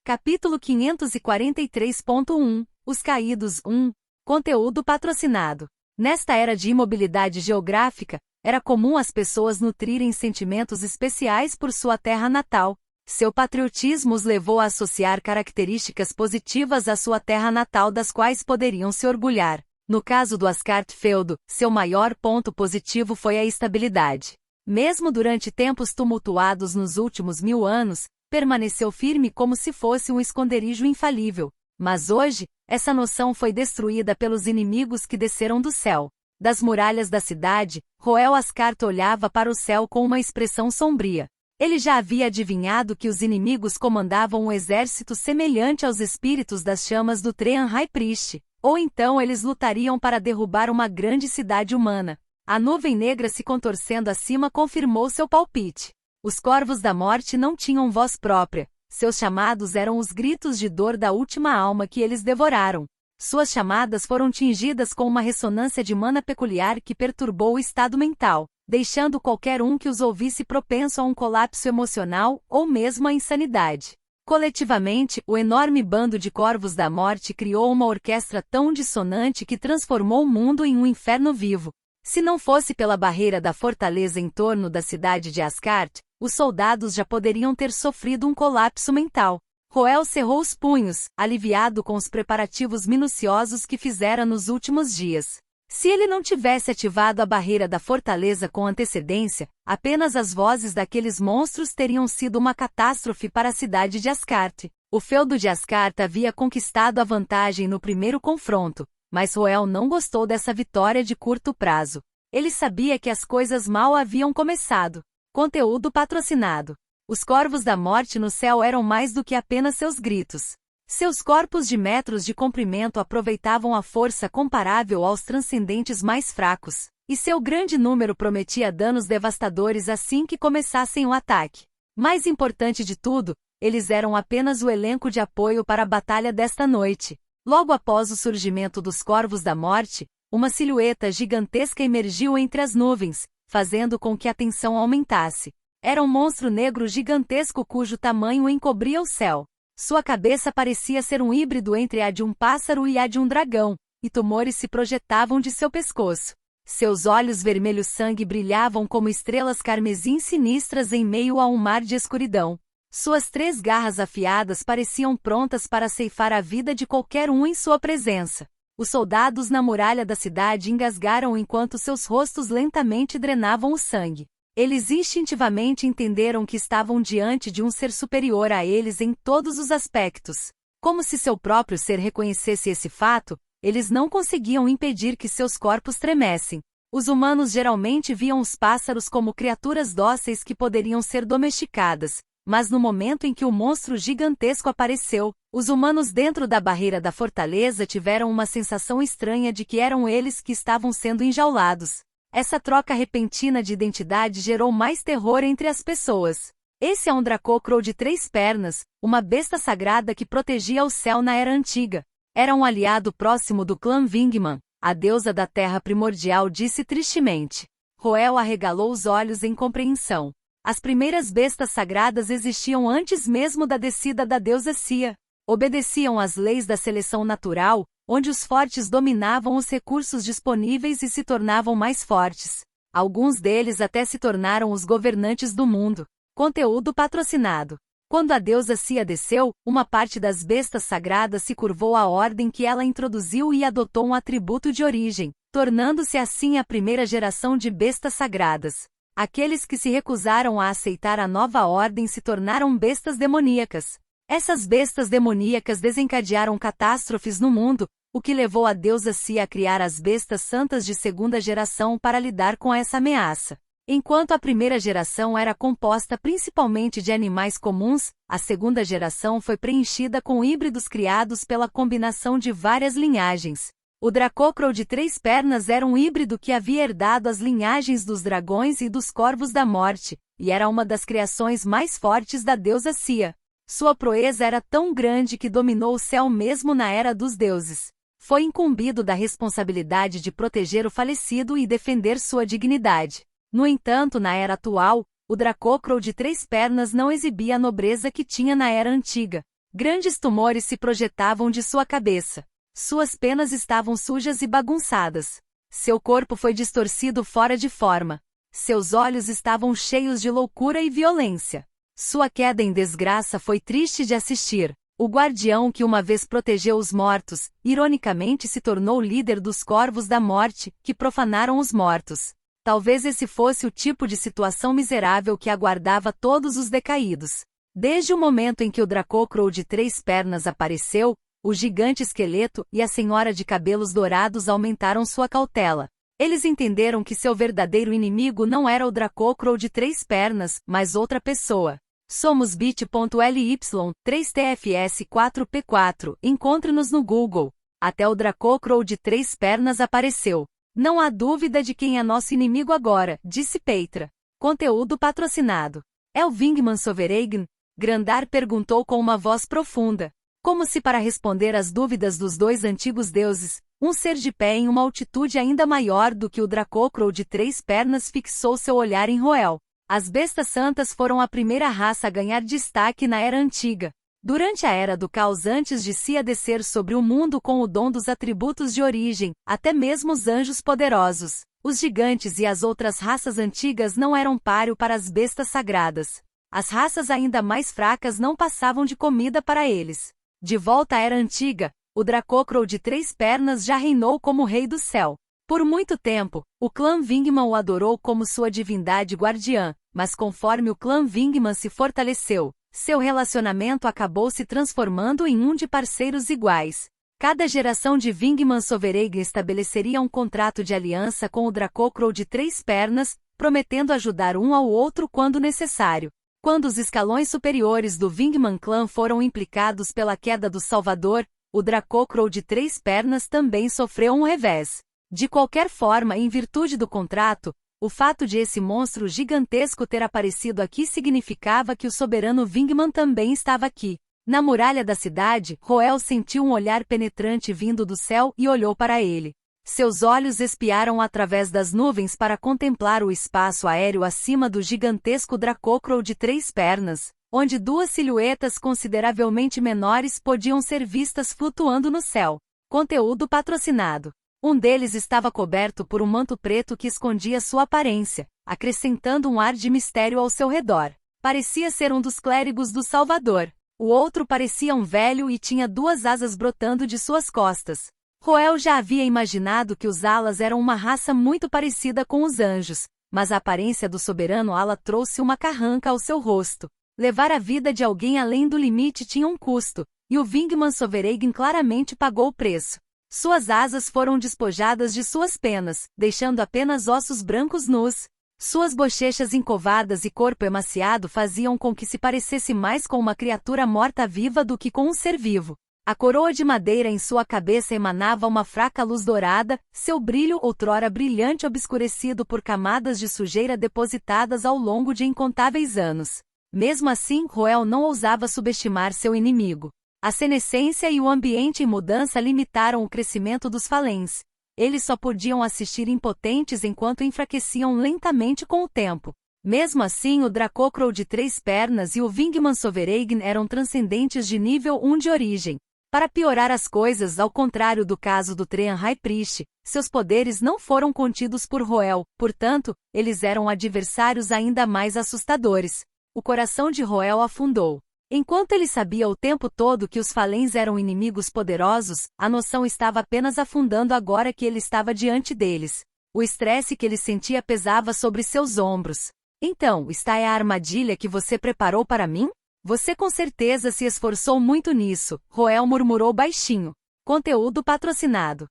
Capítulo 543.1 Os Caídos 1 Conteúdo patrocinado. Nesta era de imobilidade geográfica, era comum as pessoas nutrirem sentimentos especiais por sua terra natal. Seu patriotismo os levou a associar características positivas à sua terra natal das quais poderiam se orgulhar. No caso do Asgard-feudo, seu maior ponto positivo foi a estabilidade. Mesmo durante tempos tumultuados nos últimos 1000 anos, permaneceu firme como se fosse um esconderijo infalível. Mas hoje, essa noção foi destruída pelos inimigos que desceram do céu. Das muralhas da cidade, Roel Asgard olhava para o céu com uma expressão sombria. Ele já havia adivinhado que os inimigos comandavam um exército semelhante aos espíritos das chamas do Treant High Priest, ou então eles lutariam para derrubar uma grande cidade humana. A nuvem negra se contorcendo acima confirmou seu palpite. Os corvos da morte não tinham voz própria. Seus chamados eram os gritos de dor da última alma que eles devoraram. Suas chamadas foram tingidas com uma ressonância de mana peculiar que perturbou o estado mental, deixando qualquer um que os ouvisse propenso a um colapso emocional ou mesmo à insanidade. Coletivamente, o enorme bando de corvos da morte criou uma orquestra tão dissonante que transformou o mundo em um inferno vivo. Se não fosse pela barreira da fortaleza em torno da cidade de Asgard, os soldados já poderiam ter sofrido um colapso mental. Roel cerrou os punhos, aliviado com os preparativos minuciosos que fizera nos últimos dias. Se ele não tivesse ativado a barreira da fortaleza com antecedência, apenas as vozes daqueles monstros teriam sido uma catástrofe para a cidade de Asgard. O feudo de Asgard havia conquistado a vantagem no primeiro confronto, mas Roel não gostou dessa vitória de curto prazo. Ele sabia que as coisas mal haviam começado. Conteúdo patrocinado. Os corvos da morte no céu eram mais do que apenas seus gritos. Seus corpos de metros de comprimento aproveitavam a força comparável aos transcendentes mais fracos, e seu grande número prometia danos devastadores assim que começassem o ataque. Mais importante de tudo, eles eram apenas o elenco de apoio para a batalha desta noite. Logo após o surgimento dos corvos da morte, uma silhueta gigantesca emergiu entre as nuvens, fazendo com que a tensão aumentasse. Era um monstro negro gigantesco cujo tamanho encobria o céu. Sua cabeça parecia ser um híbrido entre a de um pássaro e a de um dragão, e tumores se projetavam de seu pescoço. Seus olhos vermelhos sangue brilhavam como estrelas carmesim sinistras em meio a um mar de escuridão. Suas 3 garras afiadas pareciam prontas para ceifar a vida de qualquer um em sua presença. Os soldados na muralha da cidade engasgaram enquanto seus rostos lentamente drenavam o sangue. Eles instintivamente entenderam que estavam diante de um ser superior a eles em todos os aspectos. Como se seu próprio ser reconhecesse esse fato, eles não conseguiam impedir que seus corpos tremessem. Os humanos geralmente viam os pássaros como criaturas dóceis que poderiam ser domesticadas, mas no momento em que o monstro gigantesco apareceu, os humanos dentro da barreira da fortaleza tiveram uma sensação estranha de que eram eles que estavam sendo enjaulados. Essa troca repentina de identidade gerou mais terror entre as pessoas. Esse é um Dracocro de 3 pernas, uma besta sagrada que protegia o céu na Era Antiga. Era um aliado próximo do clã Vingman, a deusa da Terra Primordial disse tristemente. Roel arregalou os olhos em compreensão. As primeiras bestas sagradas existiam antes mesmo da descida da deusa Sia. Obedeciam às leis da seleção natural, onde os fortes dominavam os recursos disponíveis e se tornavam mais fortes. Alguns deles até se tornaram os governantes do mundo. Conteúdo patrocinado. Quando a deusa Sia desceu, uma parte das bestas sagradas se curvou à ordem que ela introduziu e adotou um atributo de origem, tornando-se assim a primeira geração de bestas sagradas. Aqueles que se recusaram a aceitar a nova ordem se tornaram bestas demoníacas. Essas bestas demoníacas desencadearam catástrofes no mundo, o que levou a deusa Sia a criar as bestas santas de 2ª geração para lidar com essa ameaça. Enquanto a primeira geração era composta principalmente de animais comuns, a 2ª geração foi preenchida com híbridos criados pela combinação de várias linhagens. O Dracocro de 3 pernas era um híbrido que havia herdado as linhagens dos dragões e dos corvos da morte, e era uma das criações mais fortes da deusa Sia. Sua proeza era tão grande que dominou o céu mesmo na Era dos Deuses. Foi incumbido da responsabilidade de proteger o falecido e defender sua dignidade. No entanto, na Era atual, o Dracocro de 3 pernas não exibia a nobreza que tinha na Era Antiga. Grandes tumores se projetavam de sua cabeça. Suas penas estavam sujas e bagunçadas. Seu corpo foi distorcido fora de forma. Seus olhos estavam cheios de loucura e violência. Sua queda em desgraça foi triste de assistir. O guardião que uma vez protegeu os mortos, ironicamente se tornou o líder dos corvos da morte, que profanaram os mortos. Talvez esse fosse o tipo de situação miserável que aguardava todos os decaídos. Desde o momento em que o Dracocrow de 3 pernas apareceu, o gigante esqueleto e a senhora de cabelos dourados aumentaram sua cautela. Eles entenderam que seu verdadeiro inimigo não era o Dracocrow de 3 pernas, mas outra pessoa. Somos bit.ly 3tfs4p4, encontre-nos no Google. Até o Dracocrow de 3 pernas apareceu. Não há dúvida de quem é nosso inimigo agora, disse Peitra. Conteúdo patrocinado. É o Vingman Sovereign? Grandar perguntou com uma voz profunda. Como se para responder às dúvidas dos dois antigos deuses, um ser de pé em uma altitude ainda maior do que o Dracocrow de 3 pernas fixou seu olhar em Roel. As bestas santas foram a primeira raça a ganhar destaque na Era Antiga. Durante a Era do Caos, antes de Sia descer sobre o mundo com o dom dos atributos de origem, até mesmo os anjos poderosos, os gigantes e as outras raças antigas não eram páreo para as bestas sagradas. As raças ainda mais fracas não passavam de comida para eles. De volta à Era Antiga, o Dracocrow de 3 pernas já reinou como Rei do Céu. Por muito tempo, o clã Vingman o adorou como sua divindade guardiã, mas conforme o clã Vingman se fortaleceu, seu relacionamento acabou se transformando em um de parceiros iguais. Cada geração de Vingman Sovereign estabeleceria um contrato de aliança com o Dracocrow de 3 pernas, prometendo ajudar um ao outro quando necessário. Quando os escalões superiores do Vingman Clã foram implicados pela queda do Salvador, o Dracocrow de 3 pernas também sofreu um revés. De qualquer forma, em virtude do contrato, o fato de esse monstro gigantesco ter aparecido aqui significava que o soberano Vingman também estava aqui. Na muralha da cidade, Roel sentiu um olhar penetrante vindo do céu e olhou para ele. Seus olhos espiaram através das nuvens para contemplar o espaço aéreo acima do gigantesco Dracocrow de 3 pernas, onde 2 silhuetas consideravelmente menores podiam ser vistas flutuando no céu. Conteúdo patrocinado. Um deles estava coberto por um manto preto que escondia sua aparência, acrescentando um ar de mistério ao seu redor. Parecia ser um dos clérigos do Salvador. O outro parecia um velho e tinha 2 asas brotando de suas costas. Roel já havia imaginado que os Alas eram uma raça muito parecida com os anjos, mas a aparência do soberano Ala trouxe uma carranca ao seu rosto. Levar a vida de alguém além do limite tinha um custo, e o Vingman Sovereign claramente pagou o preço. Suas asas foram despojadas de suas penas, deixando apenas ossos brancos nus. Suas bochechas encovadas e corpo emaciado faziam com que se parecesse mais com uma criatura morta-viva do que com um ser vivo. A coroa de madeira em sua cabeça emanava uma fraca luz dourada, seu brilho outrora brilhante obscurecido por camadas de sujeira depositadas ao longo de incontáveis anos. Mesmo assim, Roel não ousava subestimar seu inimigo. A senescência e o ambiente em mudança limitaram o crescimento dos Falens. Eles só podiam assistir impotentes enquanto enfraqueciam lentamente com o tempo. Mesmo assim, o Dracocrow de 3 pernas e o Vingman Sovereign eram transcendentes de nível 1 de origem. Para piorar as coisas, ao contrário do caso do Treant High Priest, seus poderes não foram contidos por Roel, portanto, eles eram adversários ainda mais assustadores. O coração de Roel afundou. Enquanto ele sabia o tempo todo que os Falens eram inimigos poderosos, a noção estava apenas afundando agora que ele estava diante deles. O estresse que ele sentia pesava sobre seus ombros. Então, esta é a armadilha que você preparou para mim? Você com certeza se esforçou muito nisso, Roel murmurou baixinho. Conteúdo patrocinado.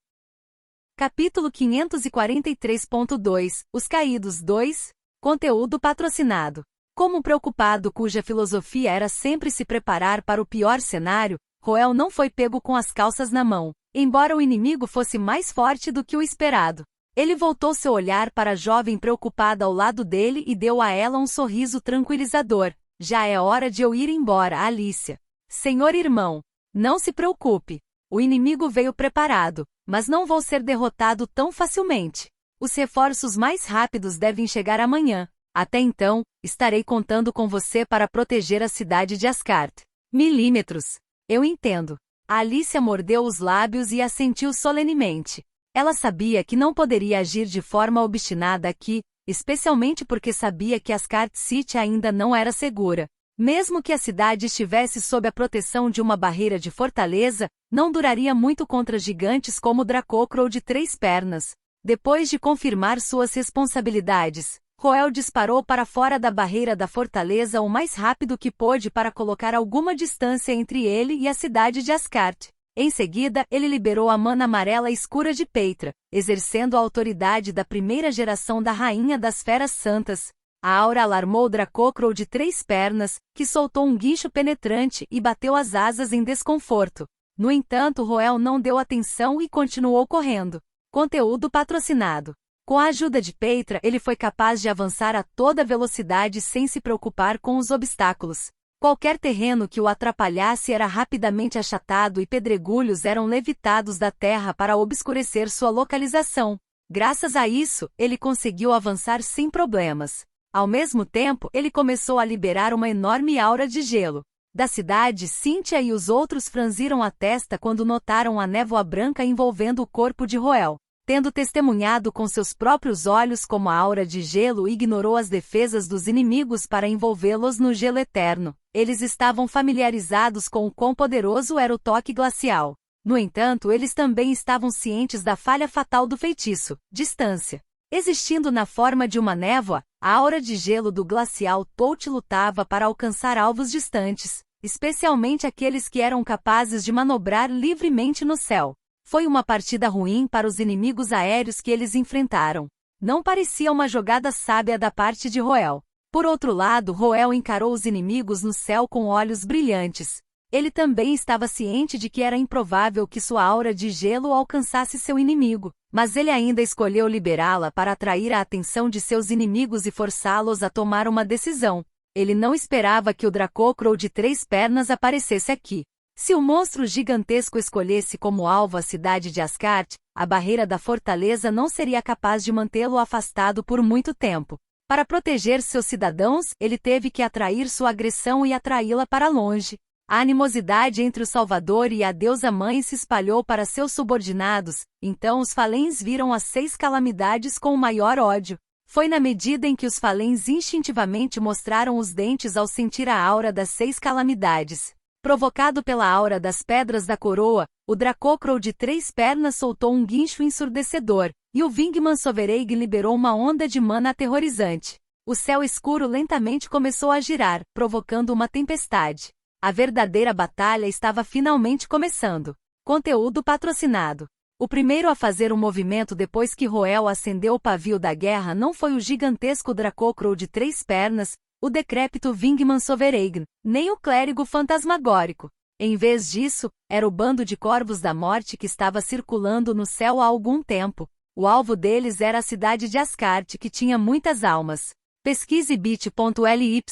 Capítulo 543.2 Os Caídos 2 Conteúdo patrocinado. Como preocupado cuja filosofia era sempre se preparar para o pior cenário, Roel não foi pego com as calças na mão, embora o inimigo fosse mais forte do que o esperado. Ele voltou seu olhar para a jovem preocupada ao lado dele e deu a ela um sorriso tranquilizador. Já é hora de eu ir embora, Alicia. Senhor irmão, não se preocupe. O inimigo veio preparado, mas não vou ser derrotado tão facilmente. Os reforços mais rápidos devem chegar amanhã. Até então, estarei contando com você para proteger a cidade de Asgard. Milímetros. Eu entendo. A Alicia mordeu os lábios e assentiu solenemente. Ela sabia que não poderia agir de forma obstinada aqui, especialmente porque sabia que Asgard City ainda não era segura. Mesmo que a cidade estivesse sob a proteção de uma barreira de fortaleza, não duraria muito contra gigantes como o Dracocrow de 3 pernas. Depois de confirmar suas responsabilidades, Roel disparou para fora da barreira da fortaleza o mais rápido que pôde para colocar alguma distância entre ele e a cidade de Asgard. Em seguida, ele liberou a mana amarela escura de Peitra, exercendo a autoridade da primeira geração da Rainha das Feras Santas. A aura alarmou o Dracocrow de 3 pernas, que soltou um guincho penetrante e bateu as asas em desconforto. No entanto, Roel não deu atenção e continuou correndo. Conteúdo patrocinado. Com a ajuda de Peitra, ele foi capaz de avançar a toda velocidade sem se preocupar com os obstáculos. Qualquer terreno que o atrapalhasse era rapidamente achatado e pedregulhos eram levitados da terra para obscurecer sua localização. Graças a isso, ele conseguiu avançar sem problemas. Ao mesmo tempo, ele começou a liberar uma enorme aura de gelo. Da cidade, Cynthia e os outros franziram a testa quando notaram a névoa branca envolvendo o corpo de Roel. Tendo testemunhado com seus próprios olhos como a aura de gelo ignorou as defesas dos inimigos para envolvê-los no gelo eterno, eles estavam familiarizados com o quão poderoso era o toque glacial. No entanto, eles também estavam cientes da falha fatal do feitiço, distância. Existindo na forma de uma névoa, a aura de gelo do glacial Touch lutava para alcançar alvos distantes, especialmente aqueles que eram capazes de manobrar livremente no céu. Foi uma partida ruim para os inimigos aéreos que eles enfrentaram. Não parecia uma jogada sábia da parte de Roel. Por outro lado, Roel encarou os inimigos no céu com olhos brilhantes. Ele também estava ciente de que era improvável que sua aura de gelo alcançasse seu inimigo, mas ele ainda escolheu liberá-la para atrair a atenção de seus inimigos e forçá-los a tomar uma decisão. Ele não esperava que o Dracocrow de 3 pernas aparecesse aqui. Se o monstro gigantesco escolhesse como alvo a cidade de Asgard, a barreira da fortaleza não seria capaz de mantê-lo afastado por muito tempo. Para proteger seus cidadãos, ele teve que atrair sua agressão e atraí-la para longe. A animosidade entre o Salvador e a deusa-mãe se espalhou para seus subordinados, então os Falens viram as 6 calamidades com o maior ódio. Foi na medida em que os Falens instintivamente mostraram os dentes ao sentir a aura das 6 calamidades. Provocado pela aura das pedras da coroa, o Dracocrow de 3 pernas soltou um guincho ensurdecedor, e o Vingmansovereign liberou uma onda de mana aterrorizante. O céu escuro lentamente começou a girar, provocando uma tempestade. A verdadeira batalha estava finalmente começando. Conteúdo patrocinado. O primeiro a fazer um movimento depois que Roel acendeu o pavio da guerra não foi o gigantesco Dracocrow de 3 pernas, o decrépito Vingmansovereign, nem o clérigo fantasmagórico. Em vez disso, era o bando de corvos da morte que estava circulando no céu há algum tempo. O alvo deles era a cidade de Asgard, que tinha muitas almas. Pesquise bit.ly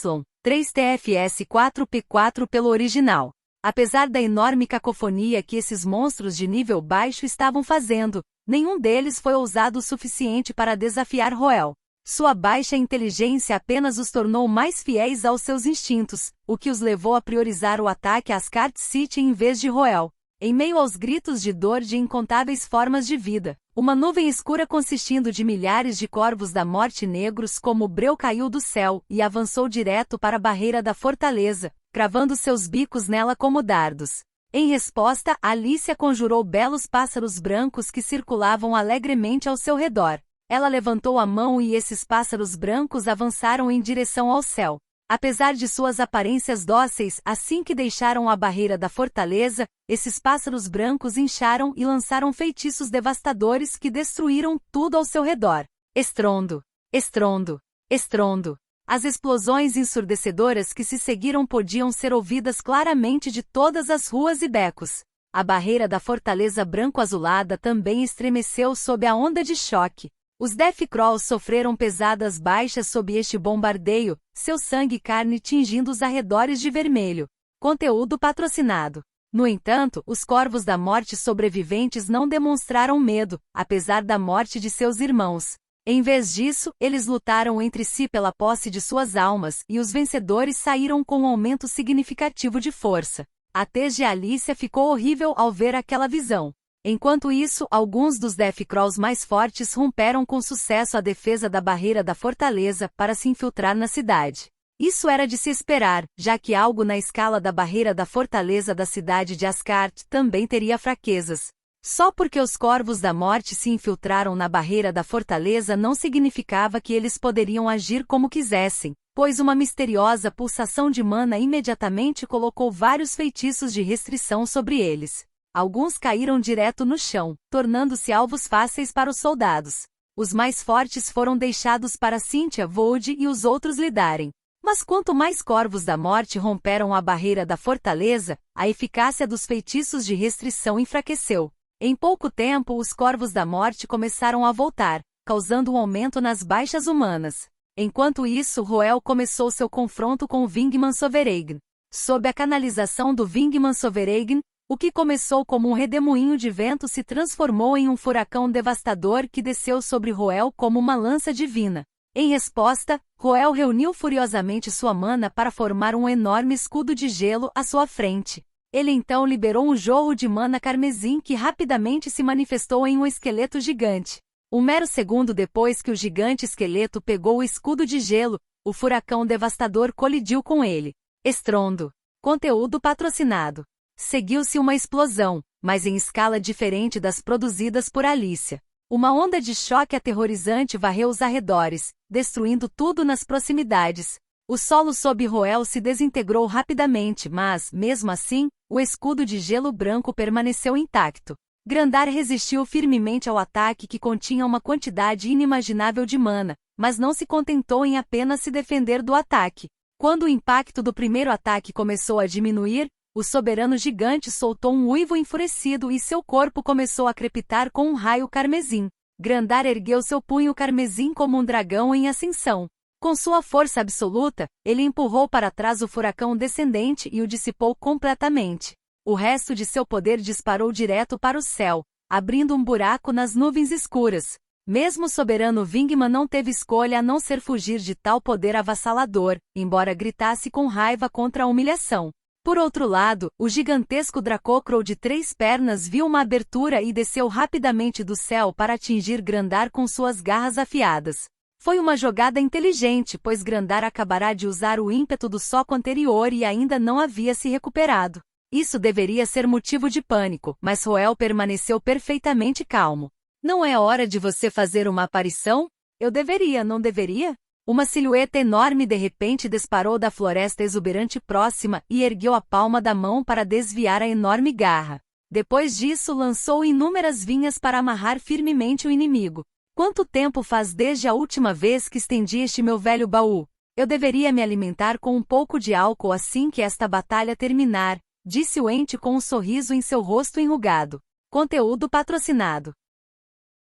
3TFS 4P4 pelo original. Apesar da enorme cacofonia que esses monstros de nível baixo estavam fazendo, nenhum deles foi ousado o suficiente para desafiar Roel. Sua baixa inteligência apenas os tornou mais fiéis aos seus instintos, o que os levou a priorizar o ataque a Asgard City em vez de Roel. Em meio aos gritos de dor de incontáveis formas de vida, uma nuvem escura consistindo de milhares de corvos da morte negros como breu caiu do céu e avançou direto para a barreira da fortaleza, cravando seus bicos nela como dardos. Em resposta, Alicia conjurou belos pássaros brancos que circulavam alegremente ao seu redor. Ela levantou a mão e esses pássaros brancos avançaram em direção ao céu. Apesar de suas aparências dóceis, assim que deixaram a barreira da fortaleza, esses pássaros brancos incharam e lançaram feitiços devastadores que destruíram tudo ao seu redor. Estrondo, estrondo, estrondo. As explosões ensurdecedoras que se seguiram podiam ser ouvidas claramente de todas as ruas e becos. A barreira da fortaleza branco-azulada também estremeceu sob a onda de choque. Os Deathcrawls sofreram pesadas baixas sob este bombardeio, seu sangue e carne tingindo os arredores de vermelho. Conteúdo patrocinado. No entanto, os Corvos da Morte sobreviventes não demonstraram medo, apesar da morte de seus irmãos. Em vez disso, eles lutaram entre si pela posse de suas almas, e os vencedores saíram com um aumento significativo de força. A tez de Alicia ficou horrível ao ver aquela visão. Enquanto isso, alguns dos Deathcrawls mais fortes romperam com sucesso a defesa da barreira da fortaleza para se infiltrar na cidade. Isso era de se esperar, já que algo na escala da barreira da fortaleza da cidade de Asgard também teria fraquezas. Só porque os Corvos da Morte se infiltraram na barreira da fortaleza não significava que eles poderiam agir como quisessem, pois uma misteriosa pulsação de mana imediatamente colocou vários feitiços de restrição sobre eles. Alguns caíram direto no chão, tornando-se alvos fáceis para os soldados. Os mais fortes foram deixados para Cynthia Vold e os outros lidarem. Mas quanto mais Corvos da Morte romperam a barreira da fortaleza, a eficácia dos feitiços de restrição enfraqueceu. Em pouco tempo os Corvos da Morte começaram a voltar, causando um aumento nas baixas humanas. Enquanto isso, Roel começou seu confronto com o Vingmansovereign. Sob a canalização do Vingmansovereign, o que começou como um redemoinho de vento se transformou em um furacão devastador que desceu sobre Roel como uma lança divina. Em resposta, Roel reuniu furiosamente sua mana para formar um enorme escudo de gelo à sua frente. Ele então liberou um jorro de mana carmesim que rapidamente se manifestou em um esqueleto gigante. Um mero segundo depois que o gigante esqueleto pegou o escudo de gelo, o furacão devastador colidiu com ele. Estrondo. Conteúdo patrocinado. Seguiu-se uma explosão, mas em escala diferente das produzidas por Alicia. Uma onda de choque aterrorizante varreu os arredores, destruindo tudo nas proximidades. O solo sob Roel se desintegrou rapidamente, mas, mesmo assim, o escudo de gelo branco permaneceu intacto. Grandar resistiu firmemente ao ataque que continha uma quantidade inimaginável de mana, mas não se contentou em apenas se defender do ataque. Quando o impacto do primeiro ataque começou a diminuir, o soberano gigante soltou um uivo enfurecido e seu corpo começou a crepitar com um raio carmesim. Grandar ergueu seu punho carmesim como um dragão em ascensão. Com sua força absoluta, ele empurrou para trás o furacão descendente e o dissipou completamente. O resto de seu poder disparou direto para o céu, abrindo um buraco nas nuvens escuras. Mesmo o soberano Vingman não teve escolha a não ser fugir de tal poder avassalador, embora gritasse com raiva contra a humilhação. Por outro lado, o gigantesco Dracocrow de 3 pernas viu uma abertura e desceu rapidamente do céu para atingir Grandar com suas garras afiadas. Foi uma jogada inteligente, pois Grandar acabará de usar o ímpeto do soco anterior e ainda não havia se recuperado. Isso deveria ser motivo de pânico, mas Roel permaneceu perfeitamente calmo. Não é hora de você fazer uma aparição? Eu deveria, não deveria? Uma silhueta enorme de repente disparou da floresta exuberante próxima e ergueu a palma da mão para desviar a enorme garra. Depois disso lançou inúmeras vinhas para amarrar firmemente o inimigo. Quanto tempo faz desde a última vez que estendi este meu velho baú? Eu deveria me alimentar com um pouco de álcool assim que esta batalha terminar, disse o ente com um sorriso em seu rosto enrugado. Conteúdo patrocinado.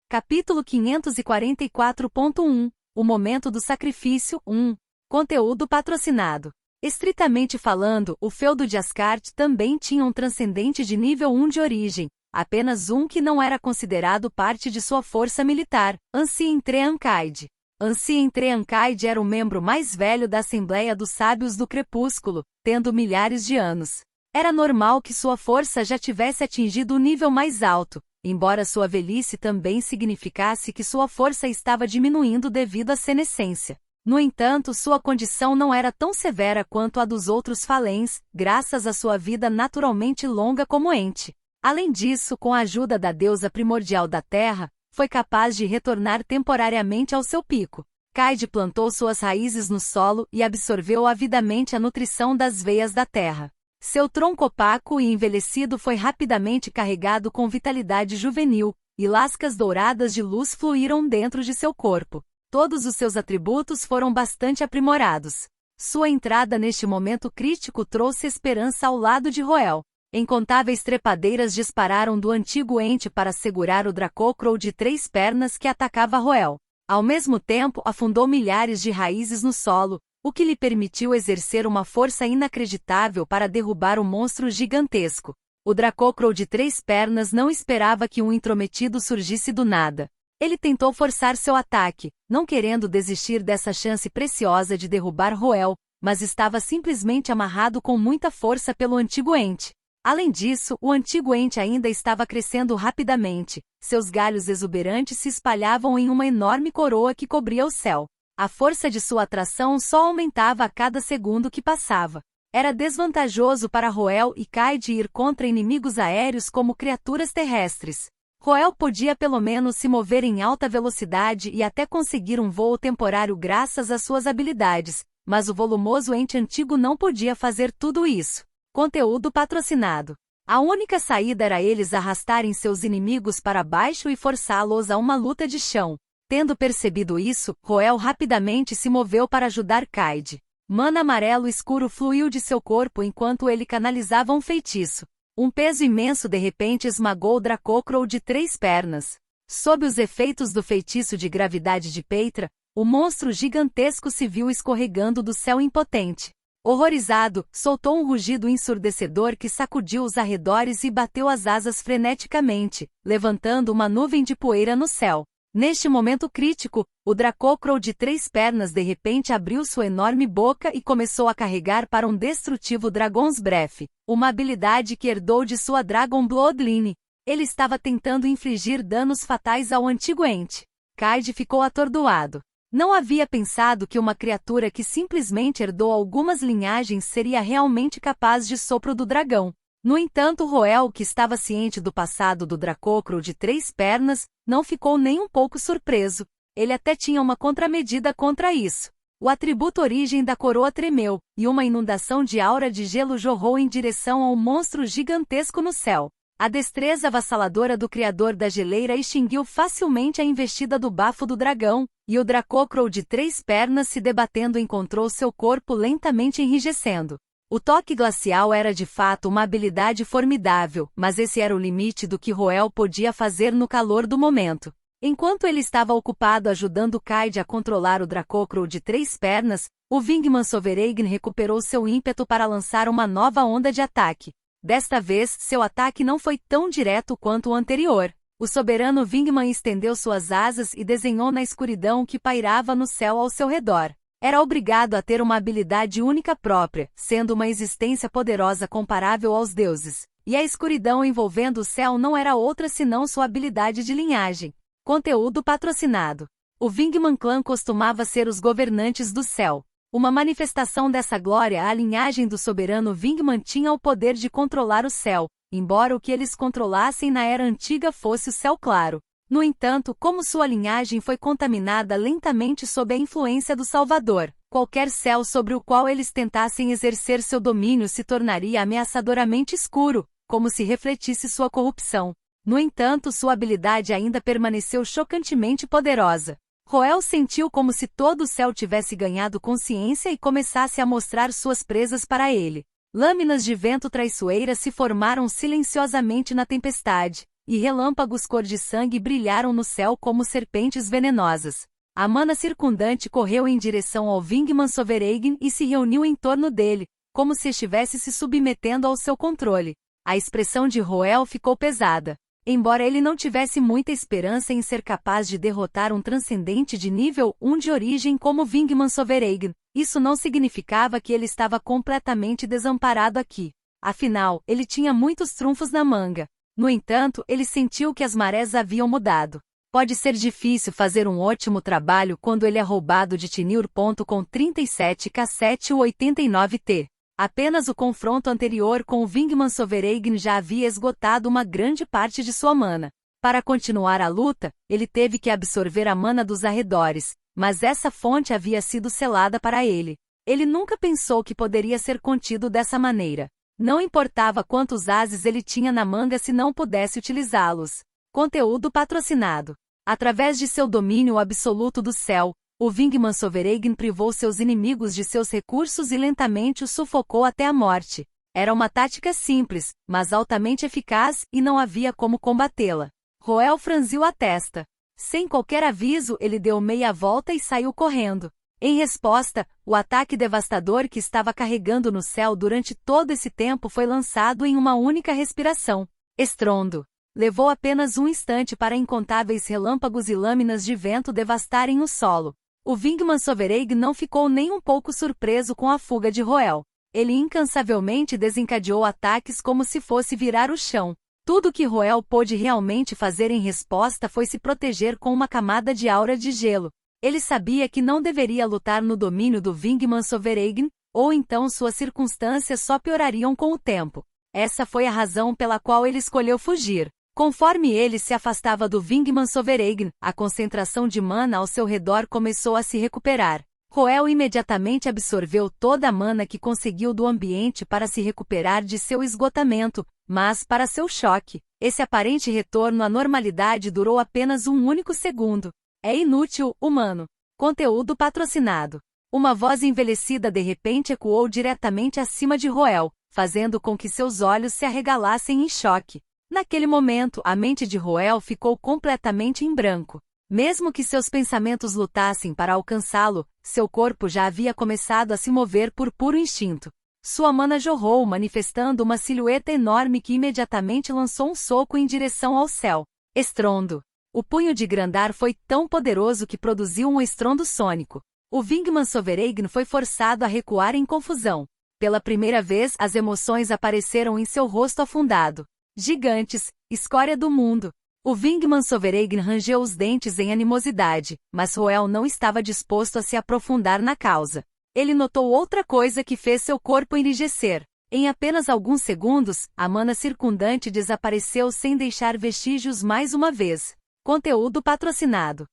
Capítulo 544.1 O momento do sacrifício 1. Conteúdo patrocinado. Estritamente falando, o feudo de Asgard também tinha um transcendente de nível 1 de origem, apenas um que não era considerado parte de sua força militar, Ancien Treancaid. Ancien Treancaid era o membro mais velho da Assembleia dos Sábios do Crepúsculo, tendo milhares de anos. Era normal que sua força já tivesse atingido o nível mais alto, embora sua velhice também significasse que sua força estava diminuindo devido à senescência. No entanto, sua condição não era tão severa quanto a dos outros Falens, graças à sua vida naturalmente longa como ente. Além disso, com a ajuda da deusa primordial da Terra, foi capaz de retornar temporariamente ao seu pico. Caid plantou suas raízes no solo e absorveu avidamente a nutrição das veias da terra. Seu tronco opaco e envelhecido foi rapidamente carregado com vitalidade juvenil, e lascas douradas de luz fluíram dentro de seu corpo. Todos os seus atributos foram bastante aprimorados. Sua entrada neste momento crítico trouxe esperança ao lado de Roel. Incontáveis trepadeiras dispararam do antigo ente para segurar o Dracocrow de 3 pernas que atacava Roel. Ao mesmo tempo, afundou milhares de raízes no solo, o que lhe permitiu exercer uma força inacreditável para derrubar o monstro gigantesco. O Dracocrow de 3 pernas não esperava que um intrometido surgisse do nada. Ele tentou forçar seu ataque, não querendo desistir dessa chance preciosa de derrubar Roel, mas estava simplesmente amarrado com muita força pelo antigo ente. Além disso, o antigo ente ainda estava crescendo rapidamente, seus galhos exuberantes se espalhavam em uma enorme coroa que cobria o céu. A força de sua atração só aumentava a cada segundo que passava. Era desvantajoso para Roel e Kaid ir contra inimigos aéreos como criaturas terrestres. Roel podia pelo menos se mover em alta velocidade e até conseguir um voo temporário graças às suas habilidades, mas o volumoso ente antigo não podia fazer tudo isso. Conteúdo patrocinado. A única saída era eles arrastarem seus inimigos para baixo e forçá-los a uma luta de chão. Tendo percebido isso, Roel rapidamente se moveu para ajudar Kaid. Mana amarelo escuro fluiu de seu corpo enquanto ele canalizava um feitiço. Um peso imenso de repente esmagou o Dracocrow de 3 pernas. Sob os efeitos do feitiço de gravidade de Peitra, o monstro gigantesco se viu escorregando do céu impotente. Horrorizado, soltou um rugido ensurdecedor que sacudiu os arredores e bateu as asas freneticamente, levantando uma nuvem de poeira no céu. Neste momento crítico, o Dracocrow de 3 pernas de repente abriu sua enorme boca e começou a carregar para um destrutivo Dragon's Breath, uma habilidade que herdou de sua Dragon Bloodline. Ele estava tentando infligir danos fatais ao antigo ente. Kaid ficou atordoado. Não havia pensado que uma criatura que simplesmente herdou algumas linhagens seria realmente capaz de sopro do dragão. No entanto, Roel, que estava ciente do passado do Dracocrow de 3 pernas, não ficou nem um pouco surpreso. Ele até tinha uma contramedida contra isso. O atributo origem da coroa tremeu, e uma inundação de aura de gelo jorrou em direção ao monstro gigantesco no céu. A destreza avassaladora do criador da geleira extinguiu facilmente a investida do bafo do dragão, e o Dracocrow de 3 pernas se debatendo encontrou seu corpo lentamente enrijecendo. O toque glacial era de fato uma habilidade formidável, mas esse era o limite do que Roel podia fazer no calor do momento. Enquanto ele estava ocupado ajudando Kaid a controlar o Dracocrow de 3 pernas, o Wingman Sovereign recuperou seu ímpeto para lançar uma nova onda de ataque. Desta vez, seu ataque não foi tão direto quanto o anterior. O soberano Wingman estendeu suas asas e desenhou na escuridão que pairava no céu ao seu redor. Era obrigado a ter uma habilidade única própria, sendo uma existência poderosa comparável aos deuses. E a escuridão envolvendo o céu não era outra senão sua habilidade de linhagem. Conteúdo patrocinado. O Wingman Clan costumava ser os governantes do céu. Uma manifestação dessa glória, a linhagem do soberano Wingman tinha o poder de controlar o céu, embora o que eles controlassem na Era Antiga fosse o céu claro. No entanto, como sua linhagem foi contaminada lentamente sob a influência do Salvador, qualquer céu sobre o qual eles tentassem exercer seu domínio se tornaria ameaçadoramente escuro, como se refletisse sua corrupção. No entanto, sua habilidade ainda permaneceu chocantemente poderosa. Roel sentiu como se todo o céu tivesse ganhado consciência e começasse a mostrar suas presas para ele. Lâminas de vento traiçoeiras se formaram silenciosamente na tempestade, e relâmpagos cor de sangue brilharam no céu como serpentes venenosas. A mana circundante correu em direção ao Wingman Sovereign e se reuniu em torno dele, como se estivesse se submetendo ao seu controle. A expressão de Roel ficou pesada. Embora ele não tivesse muita esperança em ser capaz de derrotar um transcendente de nível 1 de origem como Wingman Sovereign, isso não significava que ele estava completamente desamparado aqui. Afinal, ele tinha muitos trunfos na manga. No entanto, ele sentiu que as marés haviam mudado. Pode ser difícil fazer um ótimo trabalho quando ele é roubado de Tinir. Com 37k7 ou 89t. Apenas o confronto anterior com o Wingman Sovereign já havia esgotado uma grande parte de sua mana. Para continuar a luta, ele teve que absorver a mana dos arredores, mas essa fonte havia sido selada para ele. Ele nunca pensou que poderia ser contido dessa maneira. Não importava quantos ases ele tinha na manga se não pudesse utilizá-los. Conteúdo patrocinado. Através de seu domínio absoluto do céu, o Wingman Sovereign privou seus inimigos de seus recursos e lentamente os sufocou até a morte. Era uma tática simples, mas altamente eficaz e não havia como combatê-la. Roel franziu a testa. Sem qualquer aviso, ele deu meia volta e saiu correndo. Em resposta, o ataque devastador que estava carregando no céu durante todo esse tempo foi lançado em uma única respiração. Estrondo. Levou apenas um instante para incontáveis relâmpagos e lâminas de vento devastarem o solo. O Wingman Sovereign não ficou nem um pouco surpreso com a fuga de Roel. Ele incansavelmente desencadeou ataques como se fosse virar o chão. Tudo que Roel pôde realmente fazer em resposta foi se proteger com uma camada de aura de gelo. Ele sabia que não deveria lutar no domínio do Vingmansovereign, ou então suas circunstâncias só piorariam com o tempo. Essa foi a razão pela qual ele escolheu fugir. Conforme ele se afastava do Vingmansovereign, a concentração de mana ao seu redor começou a se recuperar. Roel imediatamente absorveu toda a mana que conseguiu do ambiente para se recuperar de seu esgotamento, mas, para seu choque, esse aparente retorno à normalidade durou apenas um único segundo. É inútil, humano. Conteúdo patrocinado. Uma voz envelhecida de repente ecoou diretamente acima de Roel, fazendo com que seus olhos se arregalassem em choque. Naquele momento, a mente de Roel ficou completamente em branco. Mesmo que seus pensamentos lutassem para alcançá-lo, seu corpo já havia começado a se mover por puro instinto. Sua mana jorrou, manifestando uma silhueta enorme que imediatamente lançou um soco em direção ao céu. Estrondo. O punho de Grandar foi tão poderoso que produziu um estrondo sônico. O Vingmansovereign foi forçado a recuar em confusão. Pela primeira vez, as emoções apareceram em seu rosto afundado. Gigantes, escória do mundo. O Vingmansovereign rangeu os dentes em animosidade, mas Roel não estava disposto a se aprofundar na causa. Ele notou outra coisa que fez seu corpo enrijecer. Em apenas alguns segundos, a mana circundante desapareceu sem deixar vestígios mais uma vez. Conteúdo patrocinado.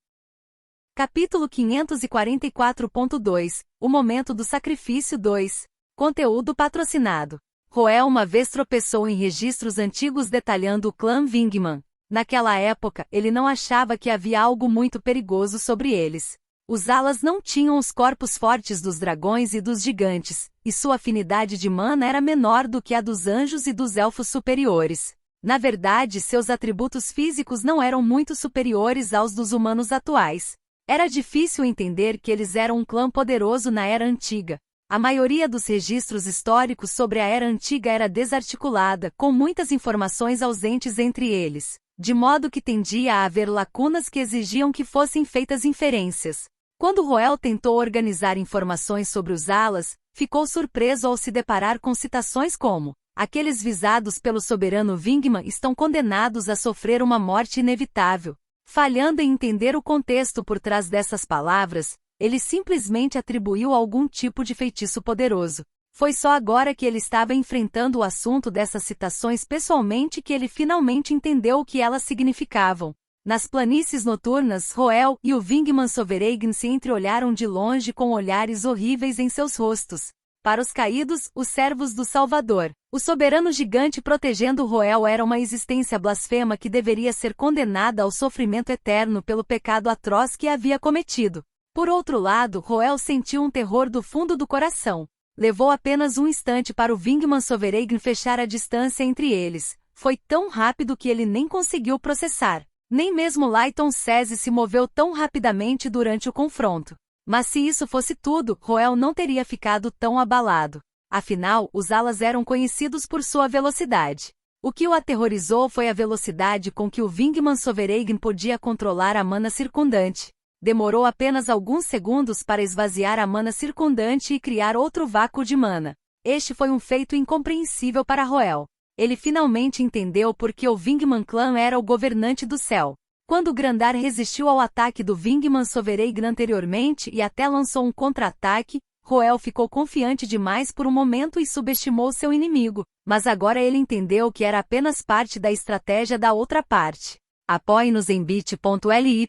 Capítulo 544.2 O momento do sacrifício 2. Conteúdo patrocinado. Roel uma vez tropeçou em registros antigos detalhando o clã Vingman. Naquela época, ele não achava que havia algo muito perigoso sobre eles. Os Alas não tinham os corpos fortes dos dragões e dos gigantes, e sua afinidade de mana era menor do que a dos anjos e dos elfos superiores. Na verdade, seus atributos físicos não eram muito superiores aos dos humanos atuais. Era difícil entender que eles eram um clã poderoso na Era Antiga. A maioria dos registros históricos sobre a Era Antiga era desarticulada, com muitas informações ausentes entre eles, de modo que tendia a haver lacunas que exigiam que fossem feitas inferências. Quando Roel tentou organizar informações sobre os Alas, ficou surpreso ao se deparar com citações como: aqueles visados pelo soberano Vingman estão condenados a sofrer uma morte inevitável. Falhando em entender o contexto por trás dessas palavras, ele simplesmente atribuiu algum tipo de feitiço poderoso. Foi só agora que ele estava enfrentando o assunto dessas citações pessoalmente que ele finalmente entendeu o que elas significavam. Nas planícies noturnas, Roel e o Vingmansovereign se entreolharam de longe com olhares horríveis em seus rostos. Para os caídos, os servos do Salvador, o soberano gigante protegendo Roel era uma existência blasfema que deveria ser condenada ao sofrimento eterno pelo pecado atroz que havia cometido. Por outro lado, Roel sentiu um terror do fundo do coração. Levou apenas um instante para o Vingmansovereign fechar a distância entre eles. Foi tão rápido que ele nem conseguiu processar. Nem mesmo Lyton Sese se moveu tão rapidamente durante o confronto. Mas se isso fosse tudo, Roel não teria ficado tão abalado. Afinal, os Alas eram conhecidos por sua velocidade. O que o aterrorizou foi a velocidade com que o Vingmansovereign podia controlar a mana circundante. Demorou apenas alguns segundos para esvaziar a mana circundante e criar outro vácuo de mana. Este foi um feito incompreensível para Roel. Ele finalmente entendeu por que o Vingman Clan era o governante do céu. Quando Grandar resistiu ao ataque do Vingmansovereign anteriormente e até lançou um contra-ataque, Roel ficou confiante demais por um momento e subestimou seu inimigo, mas agora ele entendeu que era apenas parte da estratégia da outra parte. Apoie-nos em bit.ly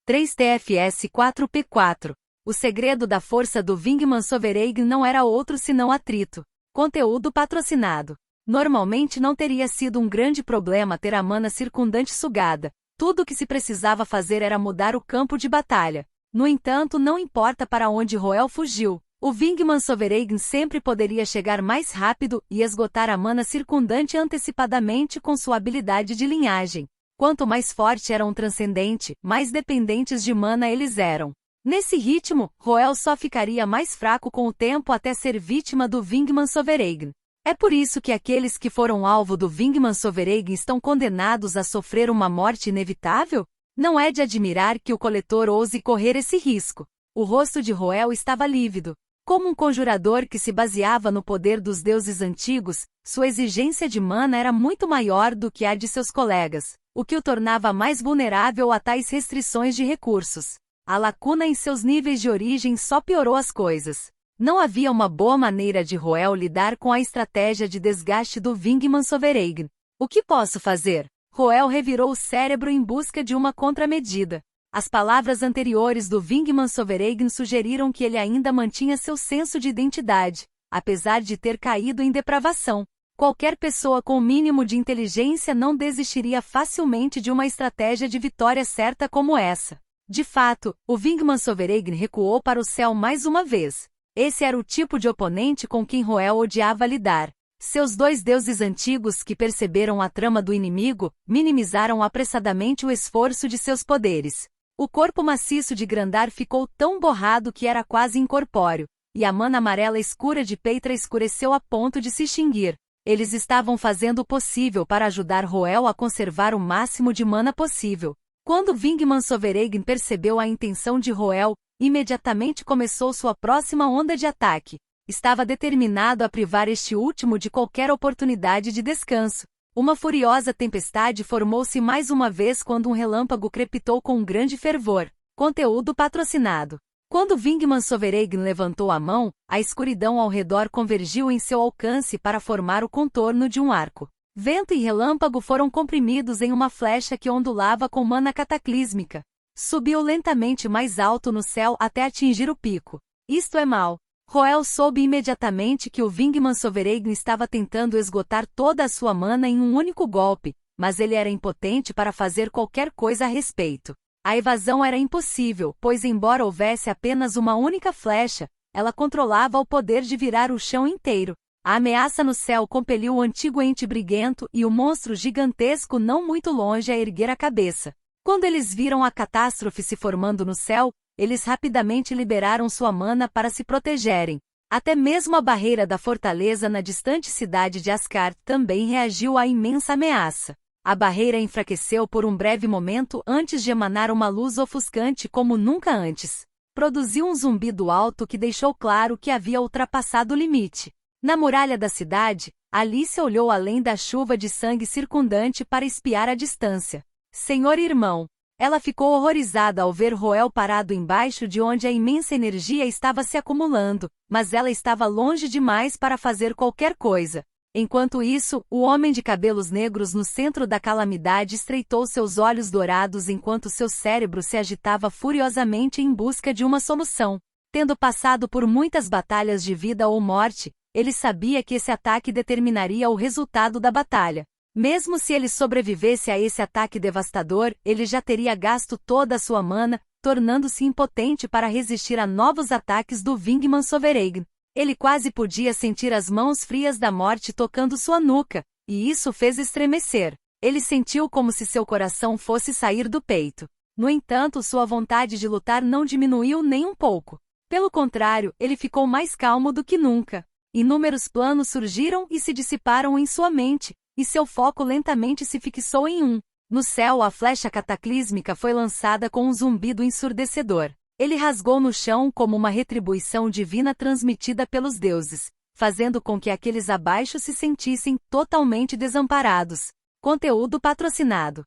3TFS4P4. O segredo da força do Vingmansovereign não era outro senão atrito. Conteúdo patrocinado. Normalmente não teria sido um grande problema ter a mana circundante sugada. Tudo o que se precisava fazer era mudar o campo de batalha. No entanto, não importa para onde Roel fugiu, o Vingmansovereign sempre poderia chegar mais rápido e esgotar a mana circundante antecipadamente com sua habilidade de linhagem. Quanto mais forte era um transcendente, mais dependentes de mana eles eram. Nesse ritmo, Roel só ficaria mais fraco com o tempo até ser vítima do Vingmansovereign. É por isso que aqueles que foram alvo do Vingmansovereign estão condenados a sofrer uma morte inevitável? Não é de admirar que o coletor ouse correr esse risco. O rosto de Roel estava lívido. Como um conjurador que se baseava no poder dos deuses antigos, sua exigência de mana era muito maior do que a de seus colegas, o que o tornava mais vulnerável a tais restrições de recursos. A lacuna em seus níveis de origem só piorou as coisas. Não havia uma boa maneira de Roel lidar com a estratégia de desgaste do Wingman Sovereign. O que posso fazer? Roel revirou o cérebro em busca de uma contramedida. As palavras anteriores do Wingman Sovereign sugeriram que ele ainda mantinha seu senso de identidade, apesar de ter caído em depravação. Qualquer pessoa com o mínimo de inteligência não desistiria facilmente de uma estratégia de vitória certa como essa. De fato, o Wingman Sovereign recuou para o céu mais uma vez. Esse era o tipo de oponente com quem Roel odiava lidar. Seus dois deuses antigos que perceberam a trama do inimigo, minimizaram apressadamente o esforço de seus poderes. O corpo maciço de Grandar ficou tão borrado que era quase incorpóreo, e a mana amarela escura de Peitra escureceu a ponto de se extinguir. Eles estavam fazendo o possível para ajudar Roel a conservar o máximo de mana possível. Quando Wingman Sovereign percebeu a intenção de Roel, imediatamente começou sua próxima onda de ataque. Estava determinado a privar este último de qualquer oportunidade de descanso. Uma furiosa tempestade formou-se mais uma vez quando um relâmpago crepitou com um grande fervor. Conteúdo patrocinado. Quando Wingman Sovereign levantou a mão, a escuridão ao redor convergiu em seu alcance para formar o contorno de um arco. Vento e relâmpago foram comprimidos em uma flecha que ondulava com mana cataclísmica. Subiu lentamente mais alto no céu até atingir o pico. Isto é mal. Roel soube imediatamente que o Wingman Sovereign estava tentando esgotar toda a sua mana em um único golpe, mas ele era impotente para fazer qualquer coisa a respeito. A evasão era impossível, pois embora houvesse apenas uma única flecha, ela controlava o poder de virar o chão inteiro. A ameaça no céu compeliu o antigo ente briguento e o monstro gigantesco não muito longe a erguer a cabeça. Quando eles viram a catástrofe se formando no céu, eles rapidamente liberaram sua mana para se protegerem. Até mesmo a barreira da fortaleza na distante cidade de Ascar também reagiu à imensa ameaça. A barreira enfraqueceu por um breve momento antes de emanar uma luz ofuscante como nunca antes. Produziu um zumbido alto que deixou claro que havia ultrapassado o limite. Na muralha da cidade, Alice olhou além da chuva de sangue circundante para espiar a distância. Senhor irmão! Ela ficou horrorizada ao ver Roel parado embaixo de onde a imensa energia estava se acumulando, mas ela estava longe demais para fazer qualquer coisa. Enquanto isso, o homem de cabelos negros no centro da calamidade estreitou seus olhos dourados enquanto seu cérebro se agitava furiosamente em busca de uma solução. Tendo passado por muitas batalhas de vida ou morte, ele sabia que esse ataque determinaria o resultado da batalha. Mesmo se ele sobrevivesse a esse ataque devastador, ele já teria gasto toda a sua mana, tornando-se impotente para resistir a novos ataques do Wingman Sovereign. Ele quase podia sentir as mãos frias da morte tocando sua nuca, e isso fez estremecer. Ele sentiu como se seu coração fosse sair do peito. No entanto, sua vontade de lutar não diminuiu nem um pouco. Pelo contrário, ele ficou mais calmo do que nunca. Inúmeros planos surgiram e se dissiparam em sua mente, e seu foco lentamente se fixou em um. No céu, a flecha cataclísmica foi lançada com um zumbido ensurdecedor. Ele rasgou no chão como uma retribuição divina transmitida pelos deuses, fazendo com que aqueles abaixo se sentissem totalmente desamparados. Conteúdo patrocinado.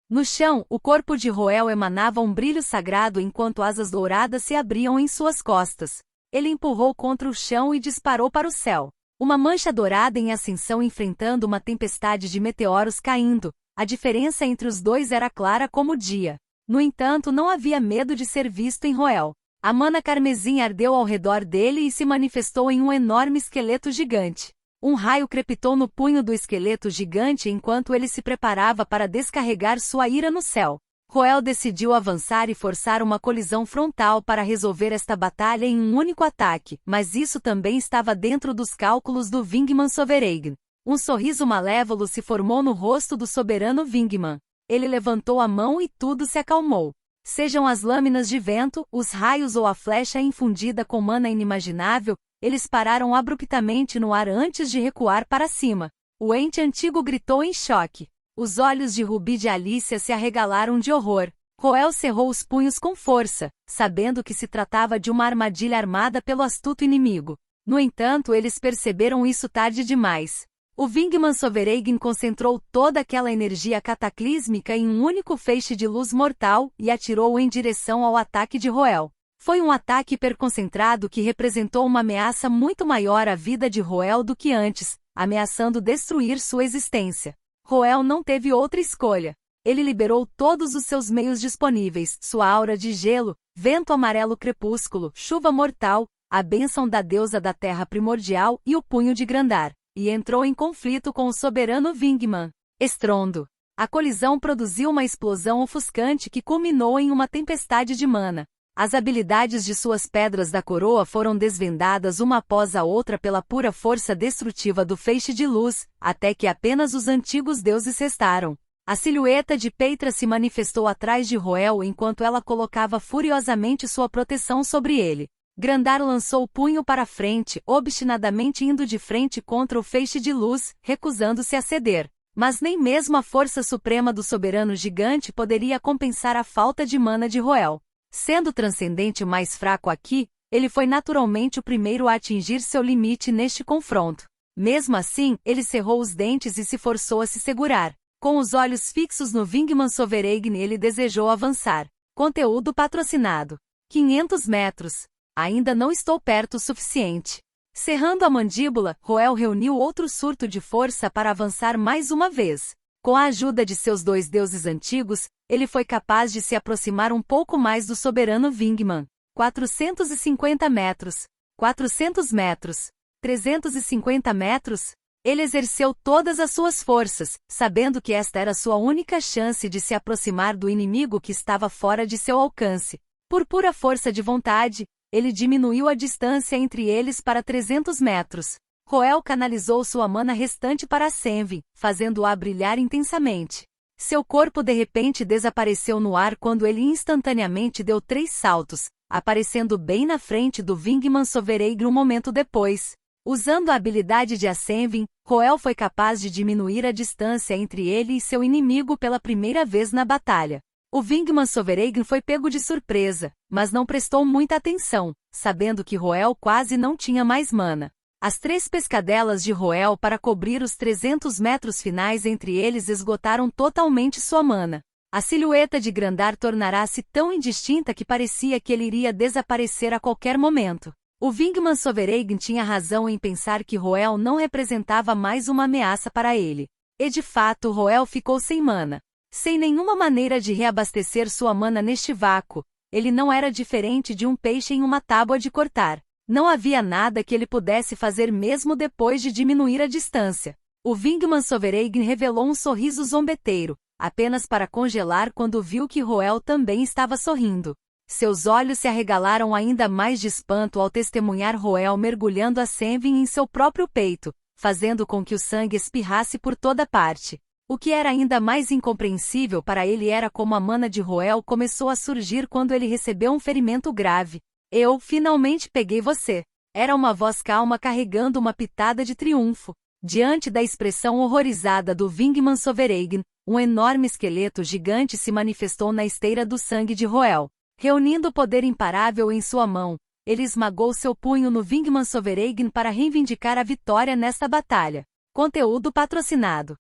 No chão, o corpo de Roel emanava um brilho sagrado enquanto asas douradas se abriam em suas costas. Ele empurrou contra o chão e disparou para o céu. Uma mancha dourada em ascensão enfrentando uma tempestade de meteoros caindo. A diferença entre os dois era clara como o dia. No entanto, não havia medo de ser visto em Roel. A mana carmesim ardeu ao redor dele e se manifestou em um enorme esqueleto gigante. Um raio crepitou no punho do esqueleto gigante enquanto ele se preparava para descarregar sua ira no céu. Roel decidiu avançar e forçar uma colisão frontal para resolver esta batalha em um único ataque, mas isso também estava dentro dos cálculos do Wingman Sovereign. Um sorriso malévolo se formou no rosto do soberano Wingman. Ele levantou a mão e tudo se acalmou. Sejam as lâminas de vento, os raios ou a flecha infundida com mana inimaginável, eles pararam abruptamente no ar antes de recuar para cima. O ente antigo gritou em choque. Os olhos de Rubi de Alicia se arregalaram de horror. Roel cerrou os punhos com força, sabendo que se tratava de uma armadilha armada pelo astuto inimigo. No entanto, eles perceberam isso tarde demais. O Vingman Sovereign concentrou toda aquela energia cataclísmica em um único feixe de luz mortal e atirou-o em direção ao ataque de Roel. Foi um ataque hiperconcentrado que representou uma ameaça muito maior à vida de Roel do que antes, ameaçando destruir sua existência. Roel não teve outra escolha. Ele liberou todos os seus meios disponíveis, sua aura de gelo, vento amarelo crepúsculo, chuva mortal, a bênção da deusa da terra primordial e o punho de Grandar, e entrou em conflito com o soberano Vingman. Estrondo. A colisão produziu uma explosão ofuscante que culminou em uma tempestade de mana. As habilidades de suas pedras da coroa foram desvendadas uma após a outra pela pura força destrutiva do feixe de luz, até que apenas os antigos deuses restaram. A silhueta de Peitra se manifestou atrás de Roel enquanto ela colocava furiosamente sua proteção sobre ele. Grandar lançou o punho para frente, obstinadamente indo de frente contra o feixe de luz, recusando-se a ceder. Mas nem mesmo a força suprema do soberano gigante poderia compensar a falta de mana de Roel. Sendo o transcendente mais fraco aqui, ele foi naturalmente o primeiro a atingir seu limite neste confronto. Mesmo assim, ele cerrou os dentes e se forçou a se segurar. Com os olhos fixos no Vingman Sovereign, ele desejou avançar. Conteúdo patrocinado. 500 metros. Ainda não estou perto o suficiente. Cerrando a mandíbula, Roel reuniu outro surto de força para avançar mais uma vez. Com a ajuda de seus dois deuses antigos, ele foi capaz de se aproximar um pouco mais do soberano Vingman. 450 metros. 400 metros. 350 metros. Ele exerceu todas as suas forças, sabendo que esta era sua única chance de se aproximar do inimigo que estava fora de seu alcance. Por pura força de vontade, ele diminuiu a distância entre eles para 300 metros. Roel canalizou sua mana restante para Senvin, fazendo-a brilhar intensamente. Seu corpo de repente desapareceu no ar quando ele instantaneamente deu 3 saltos, aparecendo bem na frente do Vingman Sovereign um momento depois. Usando a habilidade de Ascenvin, Roel foi capaz de diminuir a distância entre ele e seu inimigo pela primeira vez na batalha. O Vingman Sovereign foi pego de surpresa, mas não prestou muita atenção, sabendo que Roel quase não tinha mais mana. As 3 pescadelas de Roel para cobrir os 300 metros finais entre eles esgotaram totalmente sua mana. A silhueta de Grandar tornará-se tão indistinta que parecia que ele iria desaparecer a qualquer momento. O Vingman Sovereign tinha razão em pensar que Roel não representava mais uma ameaça para ele. E de fato Roel ficou sem mana. Sem nenhuma maneira de reabastecer sua mana neste vácuo, ele não era diferente de um peixe em uma tábua de cortar. Não havia nada que ele pudesse fazer mesmo depois de diminuir a distância. O Vingman Sovereign revelou um sorriso zombeteiro, apenas para congelar quando viu que Roel também estava sorrindo. Seus olhos se arregalaram ainda mais de espanto ao testemunhar Roel mergulhando a Senvin em seu próprio peito, fazendo com que o sangue espirrasse por toda parte. O que era ainda mais incompreensível para ele era como a mana de Roel começou a surgir quando ele recebeu um ferimento grave. Eu, finalmente peguei você. Era uma voz calma carregando uma pitada de triunfo. Diante da expressão horrorizada do Vingman Sovereign, um enorme esqueleto gigante se manifestou na esteira do sangue de Roel. Reunindo poder imparável em sua mão, ele esmagou seu punho no Vingman Sovereign para reivindicar a vitória nesta batalha. Conteúdo patrocinado.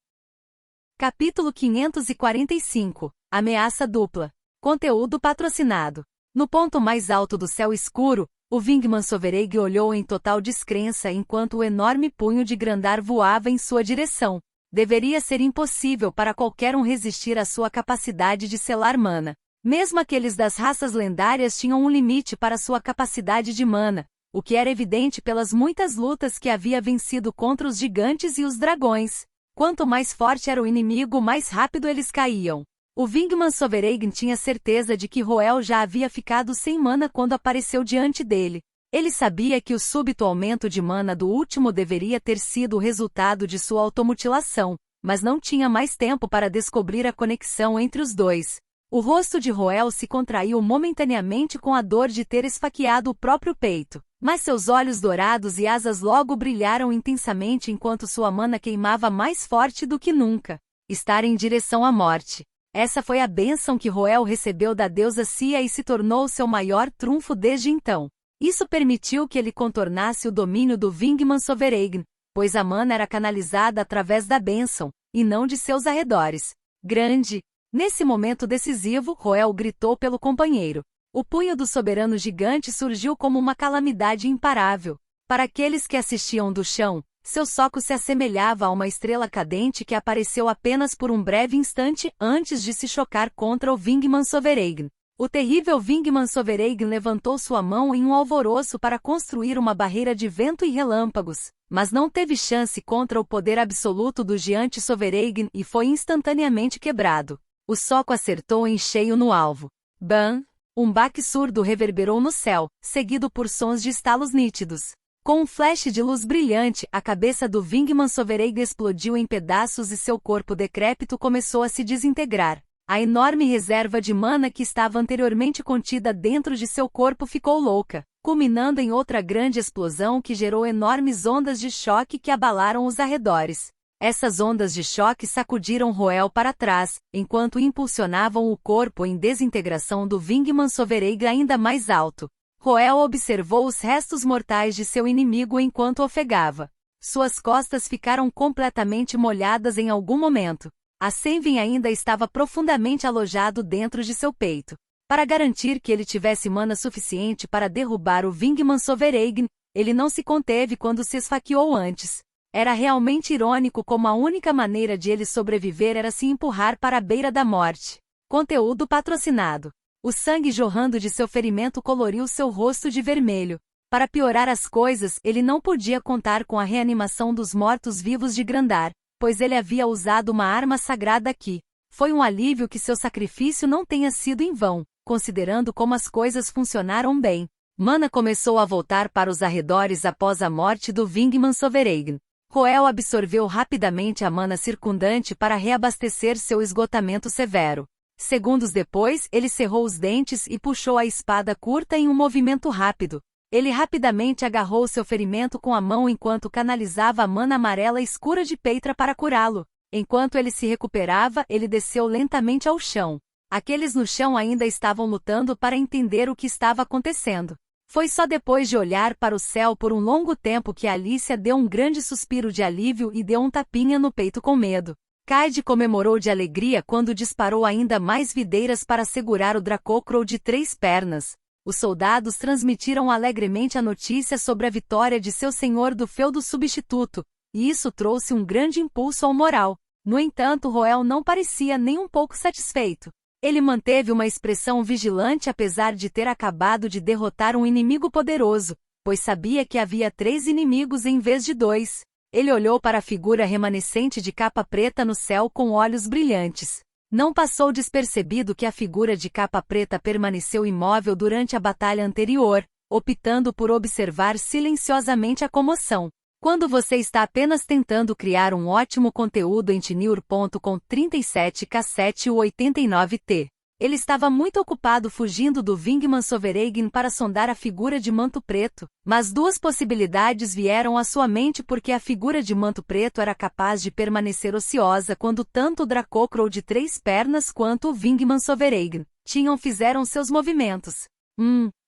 Capítulo 545. Ameaça dupla. Conteúdo patrocinado. No ponto mais alto do céu escuro, o Vingman Sovereign olhou em total descrença enquanto o enorme punho de Grandar voava em sua direção. Deveria ser impossível para qualquer um resistir à sua capacidade de selar mana. Mesmo aqueles das raças lendárias tinham um limite para sua capacidade de mana, o que era evidente pelas muitas lutas que havia vencido contra os gigantes e os dragões. Quanto mais forte era o inimigo, mais rápido eles caíam. O Vingman Sovereign tinha certeza de que Roel já havia ficado sem mana quando apareceu diante dele. Ele sabia que o súbito aumento de mana do último deveria ter sido o resultado de sua automutilação, mas não tinha mais tempo para descobrir a conexão entre os dois. O rosto de Roel se contraiu momentaneamente com a dor de ter esfaqueado o próprio peito, mas seus olhos dourados e asas logo brilharam intensamente enquanto sua mana queimava mais forte do que nunca. Estar em direção à morte. Essa foi a bênção que Roel recebeu da deusa Sia e se tornou seu maior trunfo desde então. Isso permitiu que ele contornasse o domínio do Vingman Sovereign. pois a mana era canalizada através da bênção, e não de seus arredores. Grande! Nesse momento decisivo, Roel gritou pelo companheiro. O punho do soberano gigante surgiu como uma calamidade imparável. Para aqueles que assistiam do chão, seu soco se assemelhava a uma estrela cadente que apareceu apenas por um breve instante antes de se chocar contra o Vingmansovereign. O terrível Vingmansovereign levantou sua mão em um alvoroço para construir uma barreira de vento e relâmpagos, mas não teve chance contra o poder absoluto do Gigante Sovereign e foi instantaneamente quebrado. O soco acertou em cheio no alvo. Bam! Um baque surdo reverberou no céu, seguido por sons de estalos nítidos. Com um flash de luz brilhante, a cabeça do Vingmansovereign explodiu em pedaços e seu corpo decrépito começou a se desintegrar. A enorme reserva de mana que estava anteriormente contida dentro de seu corpo ficou louca, culminando em outra grande explosão que gerou enormes ondas de choque que abalaram os arredores. Essas ondas de choque sacudiram Roel para trás, enquanto impulsionavam o corpo em desintegração do Vingmansovereign ainda mais alto. Roel observou os restos mortais de seu inimigo enquanto ofegava. Suas costas ficaram completamente molhadas em algum momento. A Senvin ainda estava profundamente alojado dentro de seu peito. Para garantir que ele tivesse mana suficiente para derrubar o Vingmansovereign, ele não se conteve quando se esfaqueou antes. Era realmente irônico como a única maneira de ele sobreviver era se empurrar para a beira da morte. Conteúdo patrocinado. O sangue jorrando de seu ferimento coloriu seu rosto de vermelho. Para piorar as coisas, ele não podia contar com a reanimação dos mortos-vivos de Grandar, pois ele havia usado uma arma sagrada aqui. Foi um alívio que seu sacrifício não tenha sido em vão, considerando como as coisas funcionaram bem. Mana começou a voltar para os arredores após a morte do Vingmansovereign. Roel absorveu rapidamente a mana circundante para reabastecer seu esgotamento severo. Segundos depois, ele cerrou os dentes e puxou a espada curta em um movimento rápido. Ele rapidamente agarrou seu ferimento com a mão enquanto canalizava a mana amarela escura de Peitra para curá-lo. Enquanto ele se recuperava, ele desceu lentamente ao chão. Aqueles no chão ainda estavam lutando para entender o que estava acontecendo. Foi só depois de olhar para o céu por um longo tempo que Alicia deu um grande suspiro de alívio e deu um tapinha no peito com medo. Kaede comemorou de alegria quando disparou ainda mais videiras para segurar o Dracocrow de 3 pernas. Os soldados transmitiram alegremente a notícia sobre a vitória de seu senhor do feudo substituto, e isso trouxe um grande impulso ao moral. No entanto, Roel não parecia nem um pouco satisfeito. Ele manteve uma expressão vigilante apesar de ter acabado de derrotar um inimigo poderoso, pois sabia que havia 3 inimigos em vez de 2. Ele olhou para a figura remanescente de capa preta no céu com olhos brilhantes. Não passou despercebido que a figura de capa preta permaneceu imóvel durante a batalha anterior, optando por observar silenciosamente a comoção. Quando você está apenas tentando criar um ótimo conteúdo em Tenure.com 37K7 ou 89T. Ele estava muito ocupado fugindo do Vingmansovereign para sondar a figura de Manto Preto, mas 2 possibilidades vieram à sua mente porque a figura de Manto Preto era capaz de permanecer ociosa quando tanto o Dracocrow de 3 pernas quanto o Vingmansovereign fizeram seus movimentos.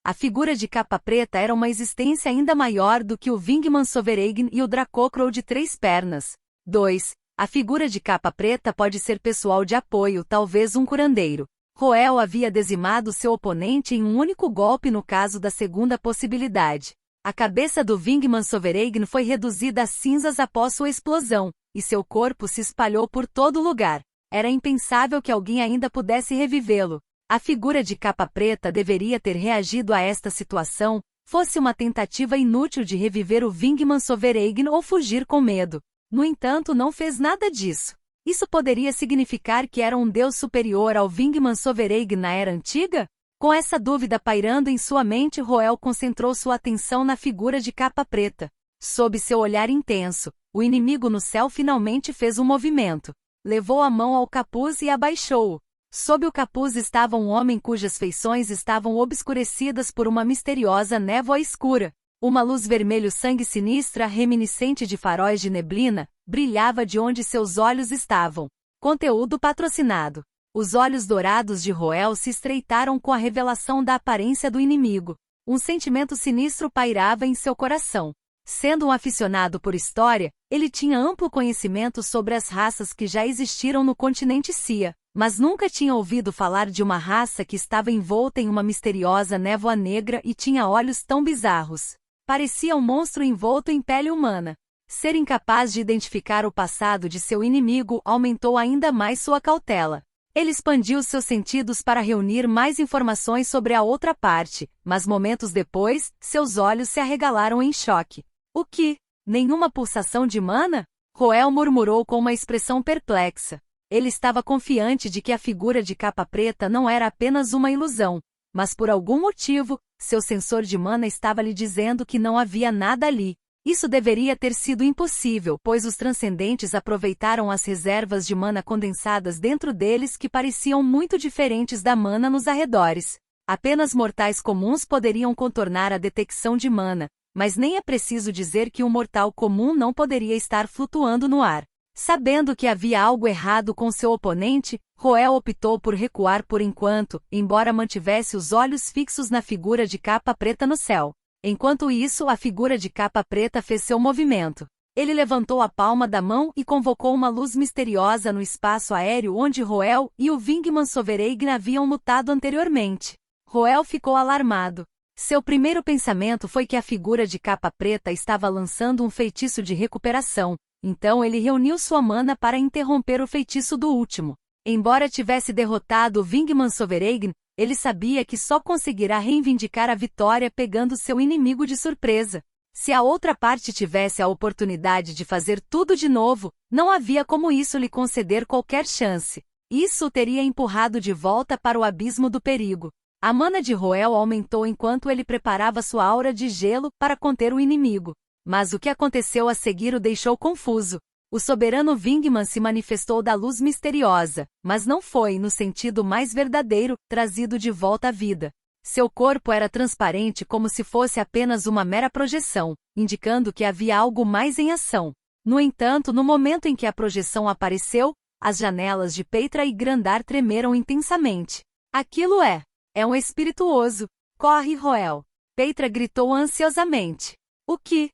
A figura de capa preta era uma existência ainda maior do que o Vingmansovereign e o Dracocrow de 3 pernas. 2. A figura de capa preta pode ser pessoal de apoio, talvez um curandeiro. Roel havia dizimado seu oponente em um único golpe no caso da segunda possibilidade. A cabeça do Vingmansovereign foi reduzida a cinzas após sua explosão, e seu corpo se espalhou por todo lugar. Era impensável que alguém ainda pudesse revivê-lo. A figura de capa preta deveria ter reagido a esta situação, fosse uma tentativa inútil de reviver o Vingmansovereign ou fugir com medo. No entanto, não fez nada disso. Isso poderia significar que era um deus superior ao Vingmansovereign na Era Antiga? Com essa dúvida pairando em sua mente, Roel concentrou sua atenção na figura de capa preta. Sob seu olhar intenso, o inimigo no céu finalmente fez um movimento. Levou a mão ao capuz e abaixou-o. Sob o capuz estava um homem cujas feições estavam obscurecidas por uma misteriosa névoa escura. Uma luz vermelho-sangue sinistra, reminiscente de faróis de neblina, brilhava de onde seus olhos estavam. Conteúdo patrocinado. Os olhos dourados de Roel se estreitaram com a revelação da aparência do inimigo. Um sentimento sinistro pairava em seu coração. Sendo um aficionado por história, ele tinha amplo conhecimento sobre as raças que já existiram no continente Cia, mas nunca tinha ouvido falar de uma raça que estava envolta em uma misteriosa névoa negra e tinha olhos tão bizarros. Parecia um monstro envolto em pele humana. Ser incapaz de identificar o passado de seu inimigo aumentou ainda mais sua cautela. Ele expandiu seus sentidos para reunir mais informações sobre a outra parte, mas momentos depois, seus olhos se arregalaram em choque. O que? Nenhuma pulsação de mana? Roel murmurou com uma expressão perplexa. Ele estava confiante de que a figura de capa preta não era apenas uma ilusão, mas por algum motivo, seu sensor de mana estava lhe dizendo que não havia nada ali. Isso deveria ter sido impossível, pois os transcendentes aproveitaram as reservas de mana condensadas dentro deles que pareciam muito diferentes da mana nos arredores. Apenas mortais comuns poderiam contornar a detecção de mana, mas nem é preciso dizer que um mortal comum não poderia estar flutuando no ar. Sabendo que havia algo errado com seu oponente, Roel optou por recuar por enquanto, embora mantivesse os olhos fixos na figura de capa preta no céu. Enquanto isso, a figura de capa preta fez seu movimento. Ele levantou a palma da mão e convocou uma luz misteriosa no espaço aéreo onde Roel e o Vingman Sovereign haviam lutado anteriormente. Roel ficou alarmado. Seu primeiro pensamento foi que a figura de capa preta estava lançando um feitiço de recuperação, então ele reuniu sua mana para interromper o feitiço do último. Embora tivesse derrotado o Vingman Sovereign, ele sabia que só conseguirá reivindicar a vitória pegando seu inimigo de surpresa. Se a outra parte tivesse a oportunidade de fazer tudo de novo, não havia como isso lhe conceder qualquer chance. Isso o teria empurrado de volta para o abismo do perigo. A mana de Roel aumentou enquanto ele preparava sua aura de gelo para conter o inimigo. Mas o que aconteceu a seguir o deixou confuso. O soberano Vingman se manifestou da luz misteriosa, mas não foi, no sentido mais verdadeiro, trazido de volta à vida. Seu corpo era transparente como se fosse apenas uma mera projeção, indicando que havia algo mais em ação. No entanto, no momento em que a projeção apareceu, as janelas de Peitra e Grandar tremeram intensamente. Aquilo é um espirituoso. Corre, Roel! Peitra gritou ansiosamente. O que?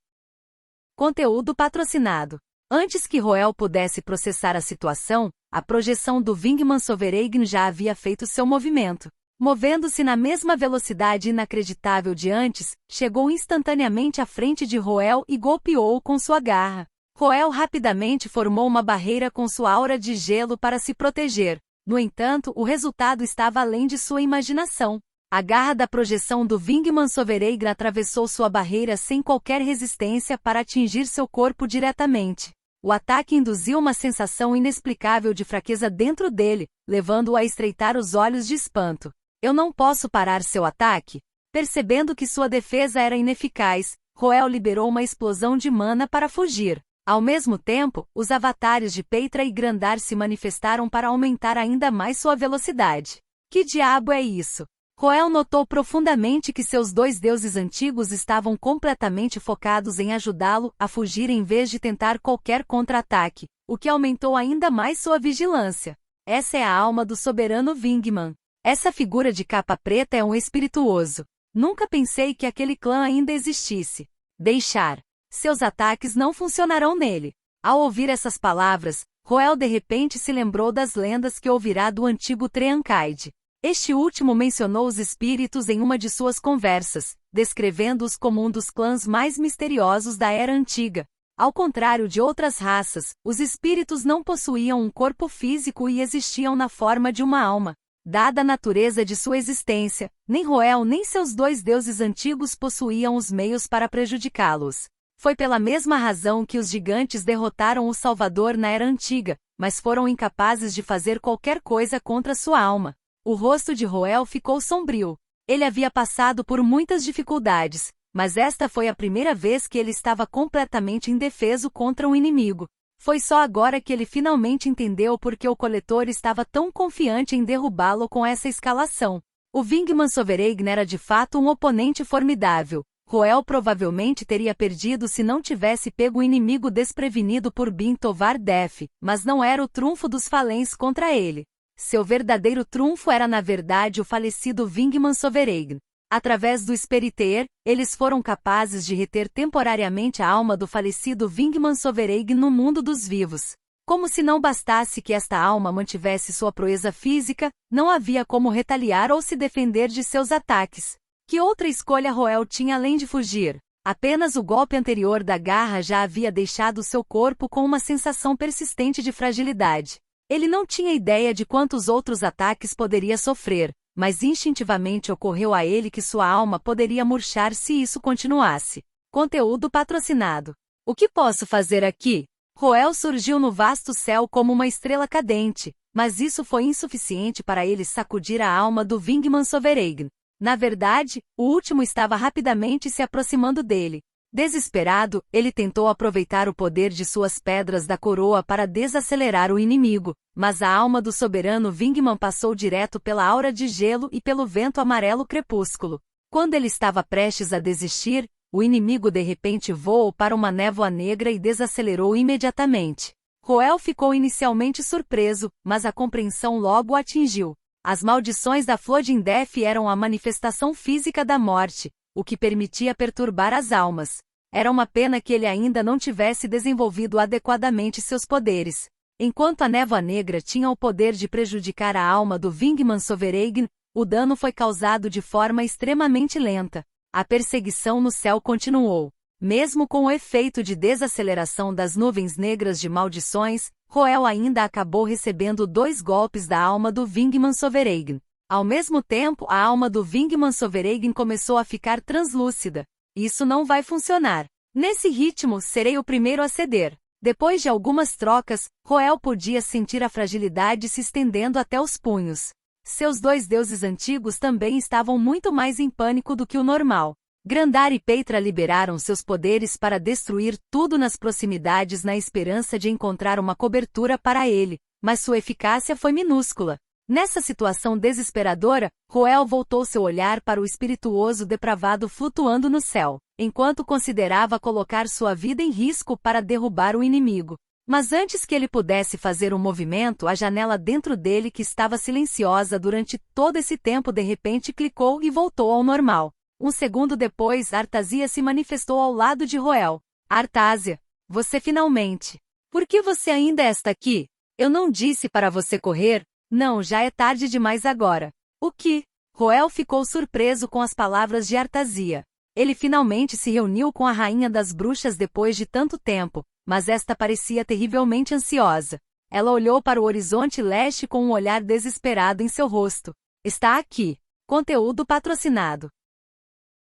Conteúdo patrocinado. Antes que Roel pudesse processar a situação, a projeção do Vingman Sovereign já havia feito seu movimento. Movendo-se na mesma velocidade inacreditável de antes, chegou instantaneamente à frente de Roel e golpeou-o com sua garra. Roel rapidamente formou uma barreira com sua aura de gelo para se proteger. No entanto, o resultado estava além de sua imaginação. A garra da projeção do Vingman Sovereign atravessou sua barreira sem qualquer resistência para atingir seu corpo diretamente. O ataque induziu uma sensação inexplicável de fraqueza dentro dele, levando-o a estreitar os olhos de espanto. Eu não posso parar seu ataque? Percebendo que sua defesa era ineficaz, Roel liberou uma explosão de mana para fugir. Ao mesmo tempo, os avatares de Peitra e Grandar se manifestaram para aumentar ainda mais sua velocidade. Que diabo é isso? Roel notou profundamente que seus dois deuses antigos estavam completamente focados em ajudá-lo a fugir em vez de tentar qualquer contra-ataque, o que aumentou ainda mais sua vigilância. Essa é a alma do soberano Vingman. Essa figura de capa preta é um espirituoso. Nunca pensei que aquele clã ainda existisse. Deixar. Seus ataques não funcionarão nele. Ao ouvir essas palavras, Roel de repente se lembrou das lendas que ouvirá do antigo Treancaide. Este último mencionou os espíritos em uma de suas conversas, descrevendo-os como um dos clãs mais misteriosos da Era Antiga. Ao contrário de outras raças, os espíritos não possuíam um corpo físico e existiam na forma de uma alma. Dada a natureza de sua existência, nem Roel nem seus dois deuses antigos possuíam os meios para prejudicá-los. Foi pela mesma razão que os gigantes derrotaram o Salvador na Era Antiga, mas foram incapazes de fazer qualquer coisa contra sua alma. O rosto de Roel ficou sombrio. Ele havia passado por muitas dificuldades, mas esta foi a primeira vez que ele estava completamente indefeso contra um inimigo. Foi só agora que ele finalmente entendeu por que o coletor estava tão confiante em derrubá-lo com essa escalação. O Vingman Sovereign era de fato um oponente formidável. Roel provavelmente teria perdido se não tivesse pego o inimigo desprevenido por Bin Tovar Def, mas não era o trunfo dos Falens contra ele. Seu verdadeiro trunfo era na verdade o falecido Vingman Sovereign. Através do Esperiter, eles foram capazes de reter temporariamente a alma do falecido Vingman Sovereign no mundo dos vivos. Como se não bastasse que esta alma mantivesse sua proeza física, não havia como retaliar ou se defender de seus ataques. Que outra escolha Roel tinha além de fugir? Apenas o golpe anterior da garra já havia deixado seu corpo com uma sensação persistente de fragilidade. Ele não tinha ideia de quantos outros ataques poderia sofrer, mas instintivamente ocorreu a ele que sua alma poderia murchar se isso continuasse. Conteúdo patrocinado. O que posso fazer aqui? Roel surgiu no vasto céu como uma estrela cadente, mas isso foi insuficiente para ele sacudir a alma do Vingman Sovereign. Na verdade, o último estava rapidamente se aproximando dele. Desesperado, ele tentou aproveitar o poder de suas pedras da coroa para desacelerar o inimigo, mas a alma do soberano Vingman passou direto pela aura de gelo e pelo vento amarelo crepúsculo. Quando ele estava prestes a desistir, o inimigo de repente voou para uma névoa negra e desacelerou imediatamente. Roel ficou inicialmente surpreso, mas a compreensão logo o atingiu. As maldições da Flodindef eram a manifestação física da morte, o que permitia perturbar as almas. Era uma pena que ele ainda não tivesse desenvolvido adequadamente seus poderes. Enquanto a névoa negra tinha o poder de prejudicar a alma do Vingman Sovereign, o dano foi causado de forma extremamente lenta. A perseguição no céu continuou. Mesmo com o efeito de desaceleração das nuvens negras de maldições, Roel ainda acabou recebendo 2 golpes da alma do Vingman Sovereign. Ao mesmo tempo, a alma do Vingman Sovereign começou a ficar translúcida. Isso não vai funcionar. Nesse ritmo, serei o primeiro a ceder. Depois de algumas trocas, Roel podia sentir a fragilidade se estendendo até os punhos. Seus 2 deuses antigos também estavam muito mais em pânico do que o normal. Grandar e Peitra liberaram seus poderes para destruir tudo nas proximidades na esperança de encontrar uma cobertura para ele, mas sua eficácia foi minúscula. Nessa situação desesperadora, Roel voltou seu olhar para o espirituoso depravado flutuando no céu, enquanto considerava colocar sua vida em risco para derrubar o inimigo. Mas antes que ele pudesse fazer um movimento, a janela dentro dele que estava silenciosa durante todo esse tempo de repente clicou e voltou ao normal. Um segundo depois, Artasia se manifestou ao lado de Roel. Artasia, você finalmente. Por que você ainda está aqui? Eu não disse para você correr? Não, já é tarde demais agora. O que? Roel ficou surpreso com as palavras de Artasia. Ele finalmente se reuniu com a rainha das bruxas depois de tanto tempo, mas esta parecia terrivelmente ansiosa. Ela olhou para o horizonte leste com um olhar desesperado em seu rosto. Está aqui. Conteúdo patrocinado.